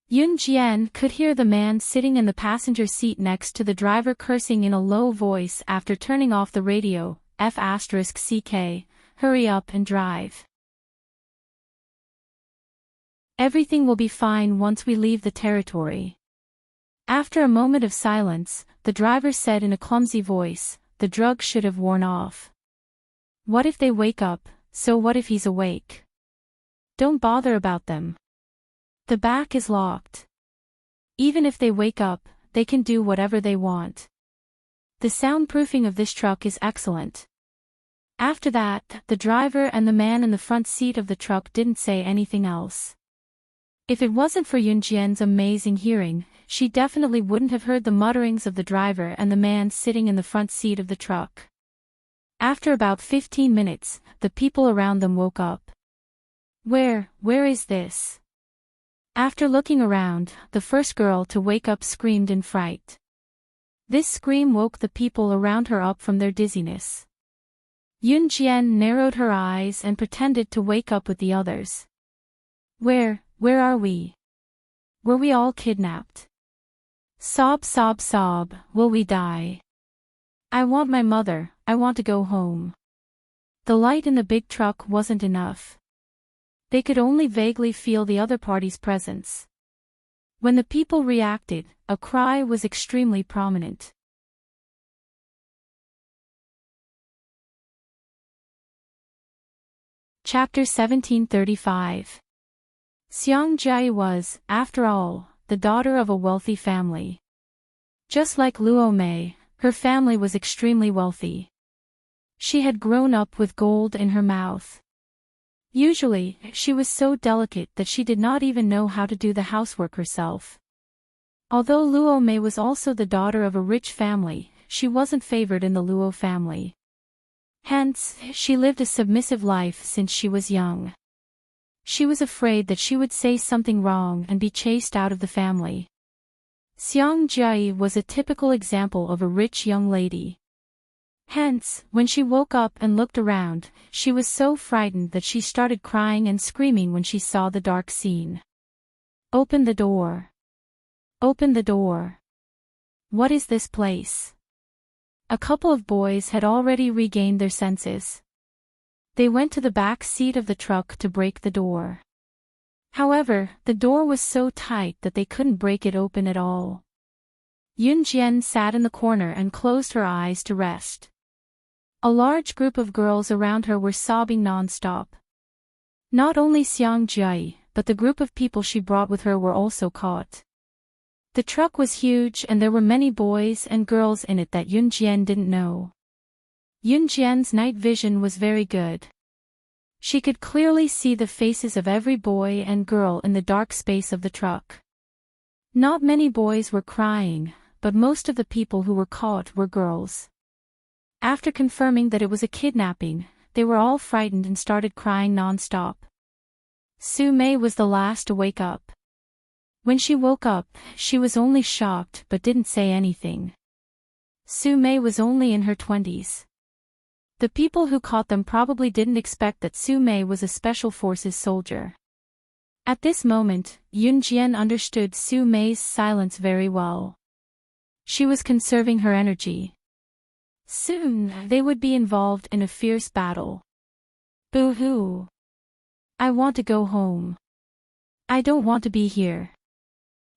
Yun Jian could hear the man sitting in the passenger seat next to the driver cursing in a low voice after turning off the radio, F***CK, hurry up and drive. Everything will be fine once we leave the territory. After a moment of silence, the driver said in a clumsy voice, the drug should have worn off. What if they wake up, so what if he's awake? Don't bother about them. The back is locked. Even if they wake up, they can do whatever they want. The soundproofing of this truck is excellent. After that, the driver and the man in the front seat of the truck didn't say anything else. If it wasn't for Yun Jian's amazing hearing, she definitely wouldn't have heard the mutterings of the driver and the man sitting in the front seat of the truck. After about 15 minutes, the people around them woke up. Where is this? After looking around, the first girl to wake up screamed in fright. This scream woke the people around her up from their dizziness. Yunjian narrowed her eyes and pretended to wake up with the others. Where are we? Were we all kidnapped? Sob, sob, sob, will we die? I want my mother, I want to go home. The light in the big truck wasn't enough. They could only vaguely feel the other party's presence. When the people reacted, a cry was extremely prominent. Chapter 1735. Xiang Jia was, after all, the daughter of a wealthy family. Just like Luo Mei, her family was extremely wealthy. She had grown up with gold in her mouth. Usually, she was so delicate that she did not even know how to do the housework herself. Although Luo Mei was also the daughter of a rich family, she wasn't favored in the Luo family. Hence, she lived a submissive life since she was young. She was afraid that she would say something wrong and be chased out of the family. Xiang Jia was a typical example of a rich young lady. Hence, when she woke up and looked around, she was so frightened that she started crying and screaming when she saw the dark scene. Open the door. Open the door. What is this place? A couple of boys had already regained their senses. They went to the back seat of the truck to break the door. However, the door was so tight that they couldn't break it open at all. Yunjian sat in the corner and closed her eyes to rest. A large group of girls around her were sobbing non-stop. Not only Xiang Jia, but the group of people she brought with her were also caught. The truck was huge and there were many boys and girls in it that Yunjian didn't know. Yunjian's night vision was very good. She could clearly see the faces of every boy and girl in the dark space of the truck. Not many boys were crying, but most of the people who were caught were girls. After confirming that it was a kidnapping, they were all frightened and started crying non-stop. Su Mei was the last to wake up. When she woke up, she was only shocked but didn't say anything. Su Mei was only in her 20s. The people who caught them probably didn't expect that Su Mei was a special forces soldier. At this moment, Yunjian understood Su Mei's silence very well. She was conserving her energy. Soon, they would be involved in a fierce battle. Boo-hoo. I want to go home. I don't want to be here.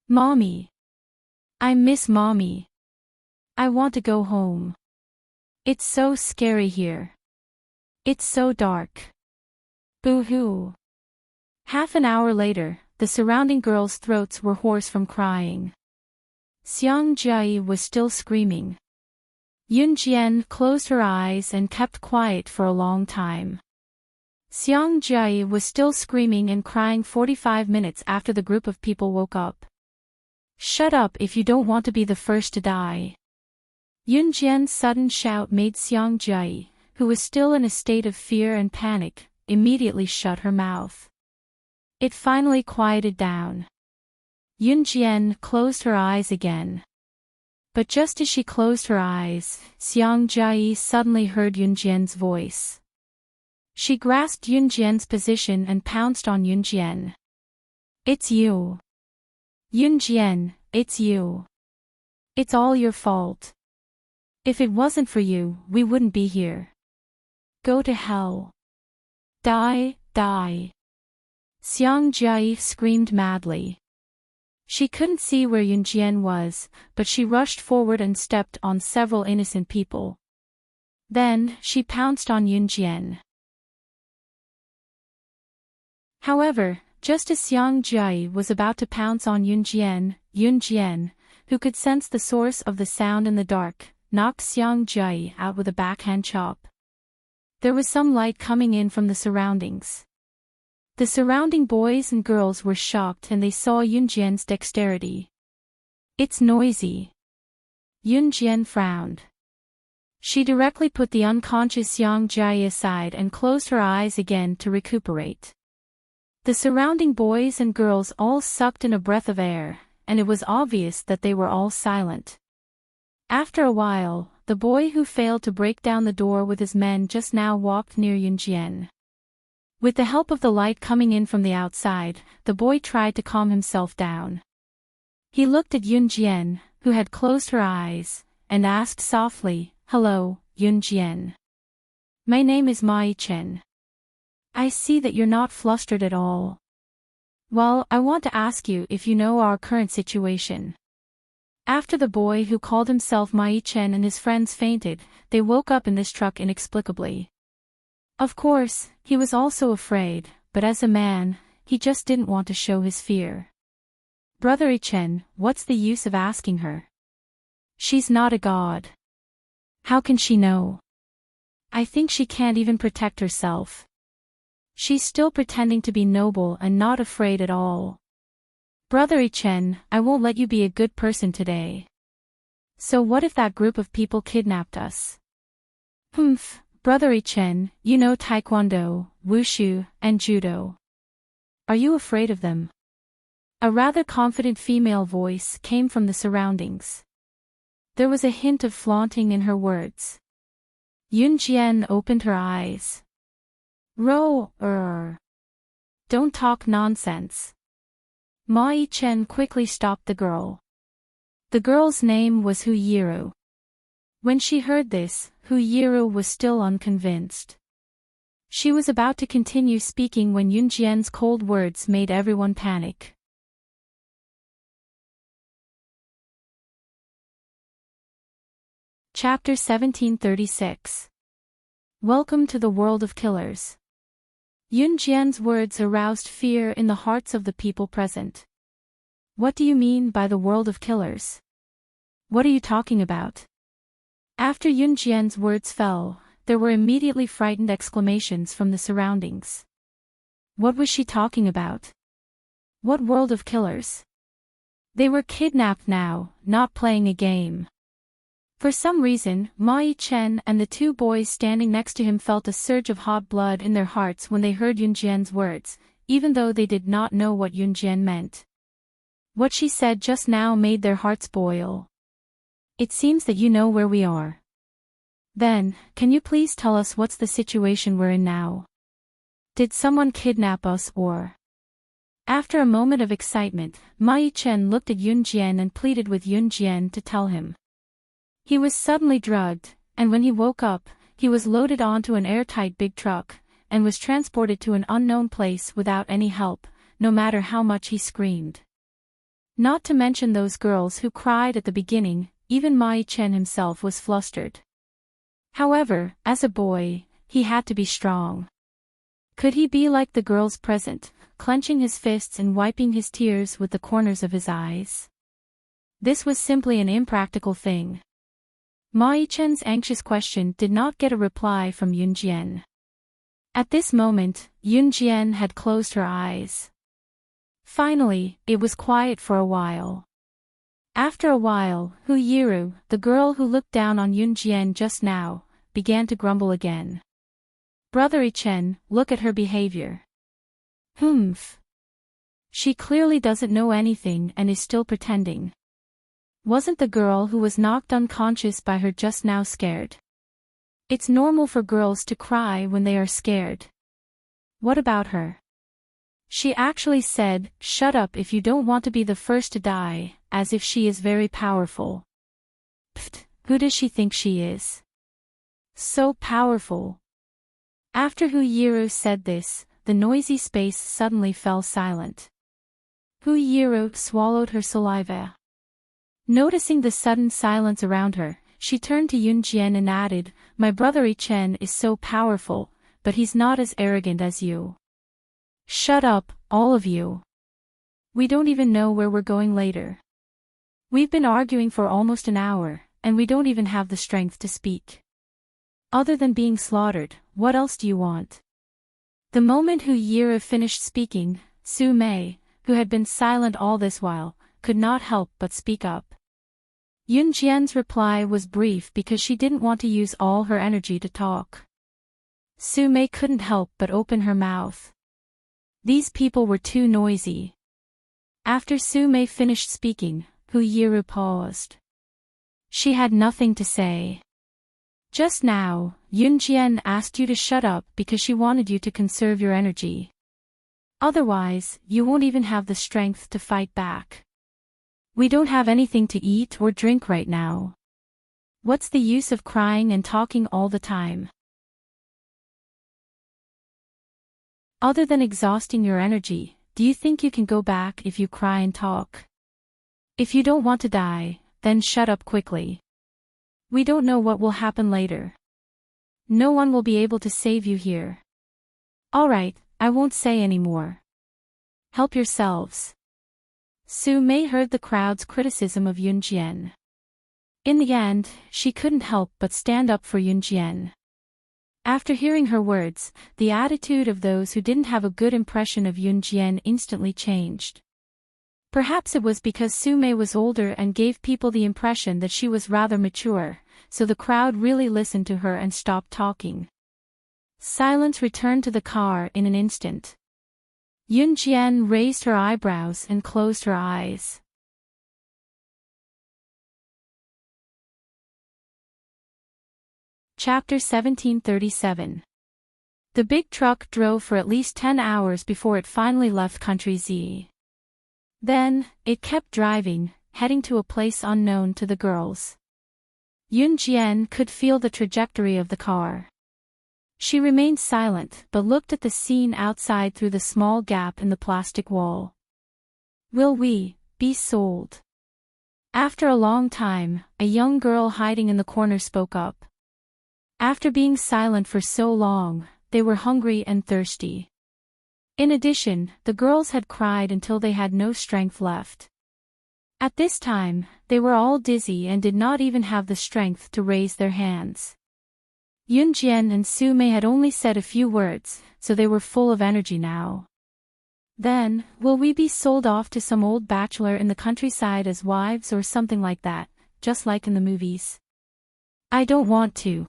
Mommy. I miss Mommy. I want to go home. It's so scary here. It's so dark. Boo-hoo. Half an hour later, the surrounding girls' throats were hoarse from crying. Xiang Jia was still screaming. Yunjian closed her eyes and kept quiet for a long time. Xiang Jia was still screaming and crying 45 minutes after the group of people woke up. Shut up if you don't want to be the first to die. Yunjian's sudden shout made Xiang Jia, who was still in a state of fear and panic, immediately shut her mouth. It finally quieted down. Yunjian closed her eyes again. But just as she closed her eyes, Xiang Jia suddenly heard Yunjian's voice. She grasped Yunjian's position and pounced on Yunjian. It's you. Yunjian, it's you. It's all your fault. If it wasn't for you, we wouldn't be here. Go to hell. Die, die. Xiang Jia screamed madly. She couldn't see where Yunjian was, but she rushed forward and stepped on several innocent people. Then, she pounced on Yunjian. However, just as Xiang Jia was about to pounce on Yunjian, who could sense the source of the sound in the dark, knocked Xiang Jia out with a backhand chop. There was some light coming in from the surroundings. The surrounding boys and girls were shocked and they saw Yunjian's dexterity. It's noisy. Yunjian frowned. She directly put the unconscious Xiang Jia aside and closed her eyes again to recuperate. The surrounding boys and girls all sucked in a breath of air, and it was obvious that they were all silent. After a while, the boy who failed to break down the door with his men just now walked near Yunjian. With the help of the light coming in from the outside, the boy tried to calm himself down. He looked at Yunjian, who had closed her eyes, and asked softly, "Hello, Yunjian. My name is Mai Chen. I see that you're not flustered at all. Well, I want to ask you if you know our current situation." After the boy who called himself Mai Chen and his friends fainted, they woke up in this truck inexplicably. Of course, he was also afraid, but as a man, he just didn't want to show his fear. "Brother Chen, what's the use of asking her? She's not a god. How can she know? I think she can't even protect herself. She's still pretending to be noble and not afraid at all. Brother Chen, I won't let you be a good person today. So what if that group of people kidnapped us?" "Humph, Brother Chen, you know Taekwondo, Wushu, and Judo. Are you afraid of them?" A rather confident female voice came from the surroundings. There was a hint of flaunting in her words. Yunjian opened her eyes. Don't talk nonsense." Mai Chen quickly stopped the girl. The girl's name was Hu Yiru. When she heard this, Hu Yiru was still unconvinced. She was about to continue speaking when Yunjian's cold words made everyone panic. Chapter 1736. Welcome to the world of killers. Yunjian's words aroused fear in the hearts of the people present. "What do you mean by the world of killers? What are you talking about?" After Yunjian's words fell, there were immediately frightened exclamations from the surroundings. What was she talking about? What world of killers? They were kidnapped now, not playing a game. For some reason, Mai Chen and the two boys standing next to him felt a surge of hot blood in their hearts when they heard Yunjian's words, even though they did not know what Yunjian meant. What she said just now made their hearts boil. "It seems that you know where we are. Then, can you please tell us what's the situation we're in now? Did someone kidnap us or?" After a moment of excitement, Mai Chen looked at Yunjian and pleaded with Yunjian to tell him. He was suddenly drugged, and when he woke up, he was loaded onto an airtight big truck, and was transported to an unknown place without any help, no matter how much he screamed. Not to mention those girls who cried at the beginning, even Mai Chen himself was flustered. However, as a boy, he had to be strong. Could he be like the girls present, clenching his fists and wiping his tears with the corners of his eyes? This was simply an impractical thing. Mai Chen's anxious question did not get a reply from Yunjian. At this moment, Yunjian had closed her eyes. Finally, it was quiet for a while. After a while, Hu Yiru, the girl who looked down on Yunjian just now, began to grumble again. "Brother Chen, look at her behavior. Humph. She clearly doesn't know anything and is still pretending. Wasn't the girl who was knocked unconscious by her just now scared? It's normal for girls to cry when they are scared. What about her? She actually said, 'Shut up if you don't want to be the first to die,' as if she is very powerful. Pfft, who does she think she is? So powerful." After Hu Yiru said this, the noisy space suddenly fell silent. Hu Yiru swallowed her saliva. Noticing the sudden silence around her, she turned to Yunjian and added, "My brother Chen is so powerful, but he's not as arrogant as you. Shut up, all of you. We don't even know where we're going later. We've been arguing for almost an hour, and we don't even have the strength to speak. Other than being slaughtered, what else do you want?" The moment Hu Yiru finished speaking, Su Mei, who had been silent all this while, could not help but speak up. Yunjian's reply was brief because she didn't want to use all her energy to talk. Su Mei couldn't help but open her mouth. These people were too noisy. After Su Mei finished speaking, Hu Yiru paused. She had nothing to say. Just now, Yunjian asked you to shut up because she wanted you to conserve your energy. Otherwise, you won't even have the strength to fight back. We don't have anything to eat or drink right now. What's the use of crying and talking all the time? Other than exhausting your energy, do you think you can go back if you cry and talk? If you don't want to die, then shut up quickly. We don't know what will happen later. No one will be able to save you here. Alright, I won't say any more. Help yourselves. Su Mei heard the crowd's criticism of Yunjian. In the end, she couldn't help but stand up for Yunjian. After hearing her words, the attitude of those who didn't have a good impression of Yunjian instantly changed. Perhaps it was because Su Mei was older and gave people the impression that she was rather mature, so the crowd really listened to her and stopped talking. Silence returned to the car in an instant. Yunjian raised her eyebrows and closed her eyes. Chapter 1737. The big truck drove for at least 10 hours before it finally left Country Z. Then, it kept driving, heading to a place unknown to the girls. Yunjian could feel the trajectory of the car. She remained silent but looked at the scene outside through the small gap in the plastic wall. Will we be sold? After a long time, a young girl hiding in the corner spoke up. After being silent for so long, they were hungry and thirsty. In addition, the girls had cried until they had no strength left. At this time, they were all dizzy and did not even have the strength to raise their hands. Yunjian and Su Mei had only said a few words, so they were full of energy now. Then, will we be sold off to some old bachelor in the countryside as wives or something like that, just like in the movies? I don't want to.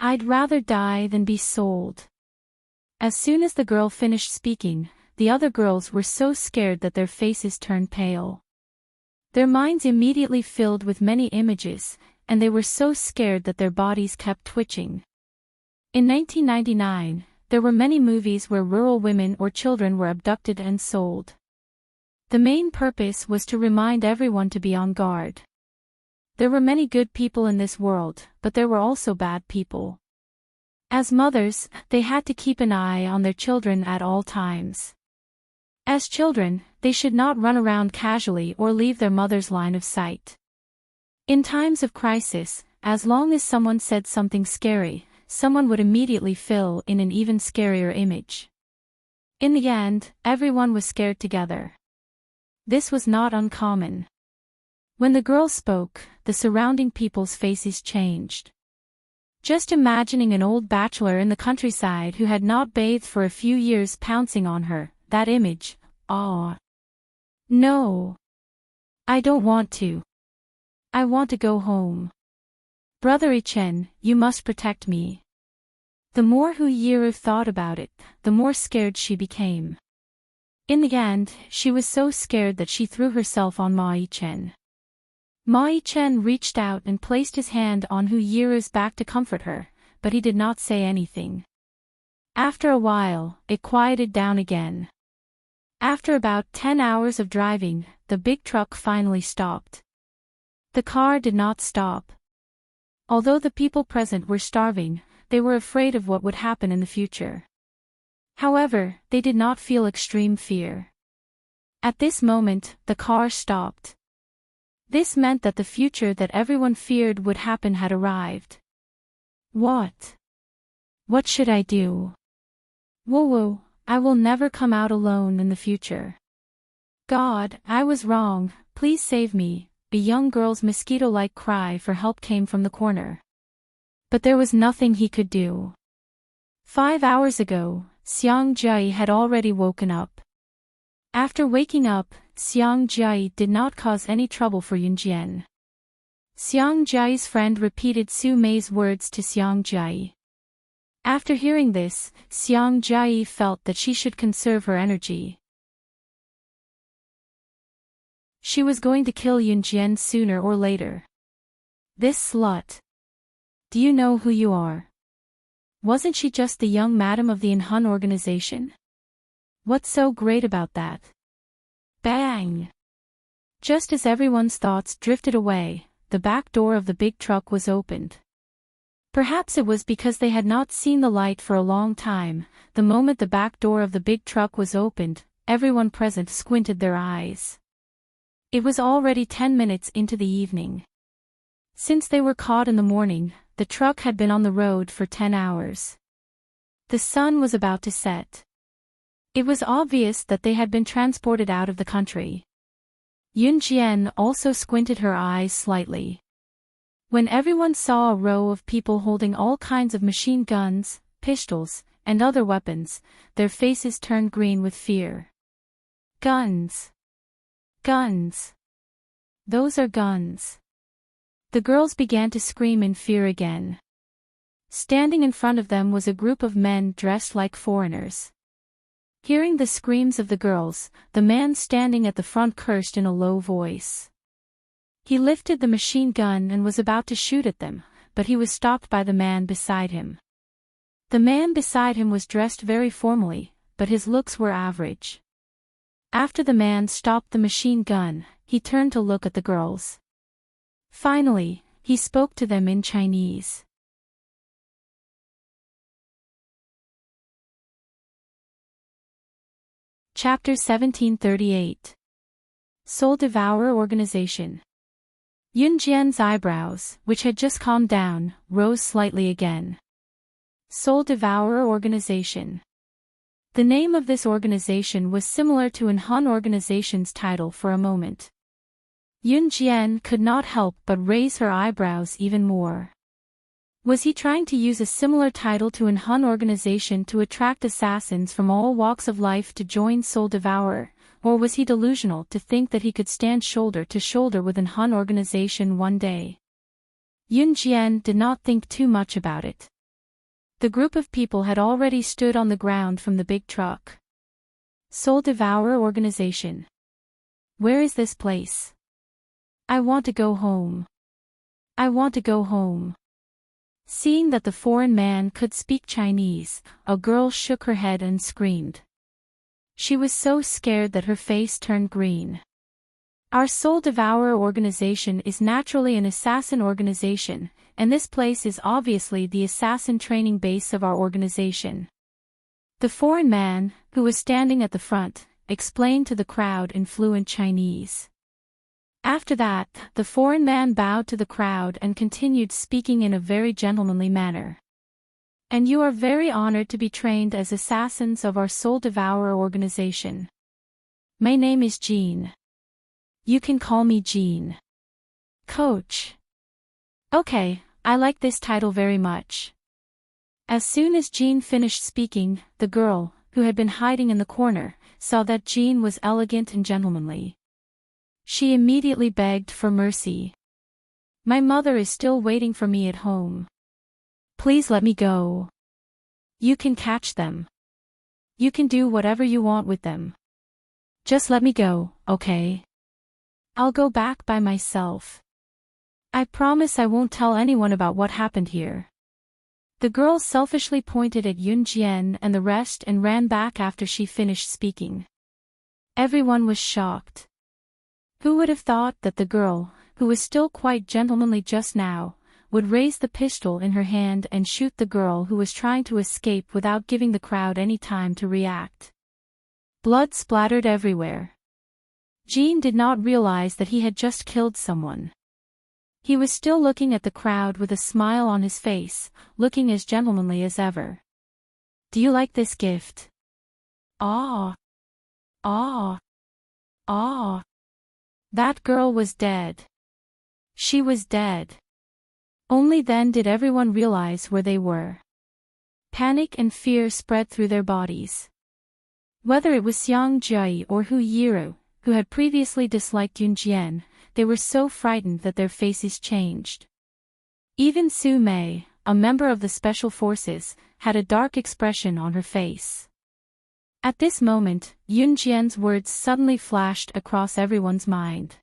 I'd rather die than be sold. As soon as the girl finished speaking, the other girls were so scared that their faces turned pale. Their minds immediately filled with many images, and they were so scared that their bodies kept twitching. In 1999, there were many movies where rural women or children were abducted and sold. The main purpose was to remind everyone to be on guard. There were many good people in this world, but there were also bad people. As mothers, they had to keep an eye on their children at all times. As children, they should not run around casually or leave their mother's line of sight. In times of crisis, as long as someone said something scary, someone would immediately fill in an even scarier image. In the end, everyone was scared together. This was not uncommon. When the girl spoke, the surrounding people's faces changed. Just imagining an old bachelor in the countryside who had not bathed for a few years pouncing on her, that image, ah. No. I don't want to. I want to go home. Brother Ichen, you must protect me. The more Hu Yiru thought about it, the more scared she became. In the end, she was so scared that she threw herself on Ma Yichen. Ma Yichen reached out and placed his hand on Hu Yiru's back to comfort her, but he did not say anything. After a while, it quieted down again. After about 10 hours of driving, the big truck finally stopped. The car did not stop. Although the people present were starving, they were afraid of what would happen in the future. However, they did not feel extreme fear. At this moment, the car stopped. This meant that the future that everyone feared would happen had arrived. What? What should I do? Woo, I will never come out alone in the future. God, I was wrong, please save me. A young girl's mosquito-like cry for help came from the corner. But there was nothing he could do. 5 hours ago, Xiang Jia had already woken up. After waking up, Xiang Jia did not cause any trouble for Yunjian. Xiang Jia's friend repeated Su Mei's words to Xiang Jia. After hearing this, Xiang Jia felt that she should conserve her energy. She was going to kill Yunjian sooner or later. This slut. Do you know who you are? Wasn't she just the young madam of the Enhun organization? What's so great about that? Bang! Just as everyone's thoughts drifted away, the back door of the big truck was opened. Perhaps it was because they had not seen the light for a long time. The moment the back door of the big truck was opened, everyone present squinted their eyes. It was already 10 minutes into the evening. Since they were caught in the morning, the truck had been on the road for 10 hours. The sun was about to set. It was obvious that they had been transported out of the country. Yun Jian also squinted her eyes slightly. When everyone saw a row of people holding all kinds of machine guns, pistols, and other weapons, their faces turned green with fear. Guns. Guns. Those are guns. The girls began to scream in fear again. Standing in front of them was a group of men dressed like foreigners. Hearing the screams of the girls, the man standing at the front cursed in a low voice. He lifted the machine gun and was about to shoot at them, but he was stopped by the man beside him. The man beside him was dressed very formally, but his looks were average. After the man stopped the machine gun, he turned to look at the girls. Finally, he spoke to them in Chinese. Chapter 1738. Soul Devourer Organization. Yun Jian's eyebrows, which had just calmed down, rose slightly again. Soul Devourer Organization. The name of this organization was similar to Enhun organization's title for a moment. Yun Jian could not help but raise her eyebrows even more. Was he trying to use a similar title to Enhun organization to attract assassins from all walks of life to join Soul Devourer, or was he delusional to think that he could stand shoulder to shoulder with Enhun organization one day? Yun Jian did not think too much about it. The group of people had already stood on the ground from the big truck. Soul Devourer Organization. Where is this place? I want to go home. I want to go home. Seeing that the foreign man could speak Chinese, a girl shook her head and screamed. She was so scared that her face turned green. Our Soul Devourer organization is naturally an assassin organization, and this place is obviously the assassin training base of our organization. The foreign man, who was standing at the front, explained to the crowd in fluent Chinese. After that, the foreign man bowed to the crowd and continued speaking in a very gentlemanly manner. And you are very honored to be trained as assassins of our Soul Devourer organization. My name is Jean. You can call me Jean. Coach. Okay, I like this title very much. As soon as Jean finished speaking, the girl, who had been hiding in the corner, saw that Jean was elegant and gentlemanly. She immediately begged for mercy. My mother is still waiting for me at home. Please let me go. You can catch them. You can do whatever you want with them. Just let me go, okay? I'll go back by myself. I promise I won't tell anyone about what happened here. The girl selfishly pointed at Yun Jian and the rest and ran back after she finished speaking. Everyone was shocked. Who would have thought that the girl, who was still quite gentlemanly just now, would raise the pistol in her hand and shoot the girl who was trying to escape without giving the crowd any time to react? Blood splattered everywhere. Jean did not realize that he had just killed someone. He was still looking at the crowd with a smile on his face, looking as gentlemanly as ever. Do you like this gift? Ah! Ah! Ah! That girl was dead. She was dead. Only then did everyone realize where they were. Panic and fear spread through their bodies. Whether it was Xiang Jie or Hu Yiru, who had previously disliked Yun Jian, they were so frightened that their faces changed. Even Su Mei, a member of the Special Forces, had a dark expression on her face. At this moment, Yun Jian's words suddenly flashed across everyone's mind.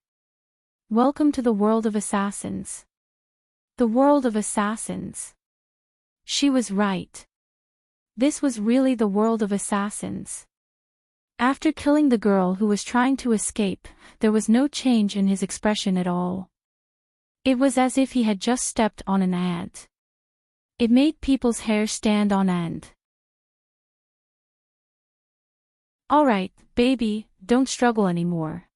Welcome to the world of assassins. The world of assassins. She was right. This was really the world of assassins. After killing the girl who was trying to escape, there was no change in his expression at all. It was as if he had just stepped on an ant. It made people's hair stand on end. Alright, baby, don't struggle anymore.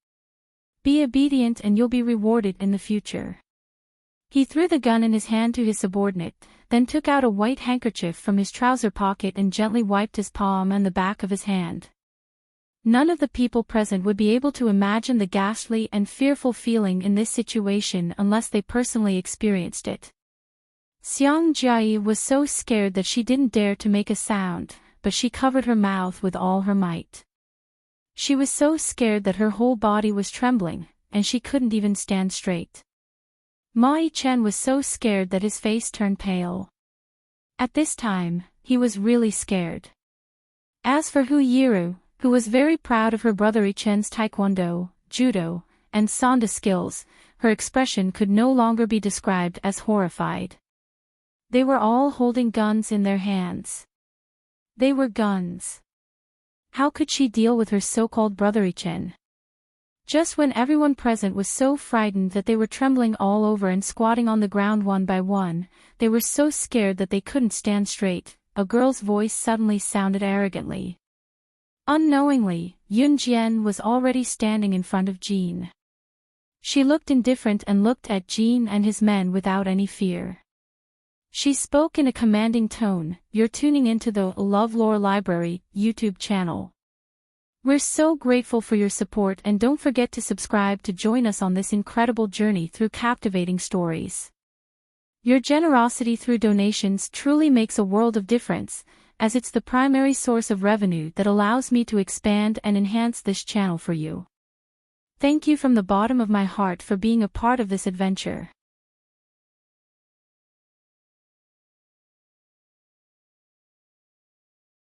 Be obedient and you'll be rewarded in the future. He threw the gun in his hand to his subordinate, then took out a white handkerchief from his trouser pocket and gently wiped his palm and the back of his hand. None of the people present would be able to imagine the ghastly and fearful feeling in this situation unless they personally experienced it. Xiang Jiayi was so scared that she didn't dare to make a sound, but she covered her mouth with all her might. She was so scared that her whole body was trembling, and she couldn't even stand straight. Ma Yichen was so scared that his face turned pale. At this time, he was really scared. As for Hu Yiru, who was very proud of her brother Yichen's taekwondo, judo, and sanda skills, her expression could no longer be described as horrified. They were all holding guns in their hands. They were guns. How could she deal with her so-called brother Yichen? Just when everyone present was so frightened that they were trembling all over and squatting on the ground one by one, they were so scared that they couldn't stand straight, a girl's voice suddenly sounded arrogantly. Unknowingly, Yun Jian was already standing in front of Jean. She looked indifferent and looked at Jean and his men without any fear. She spoke in a commanding tone, "You're tuning into the LoveLore Library YouTube channel. We're so grateful for your support and don't forget to subscribe to join us on this incredible journey through captivating stories. Your generosity through donations truly makes a world of difference, as it's the primary source of revenue that allows me to expand and enhance this channel for you. Thank you from the bottom of my heart for being a part of this adventure."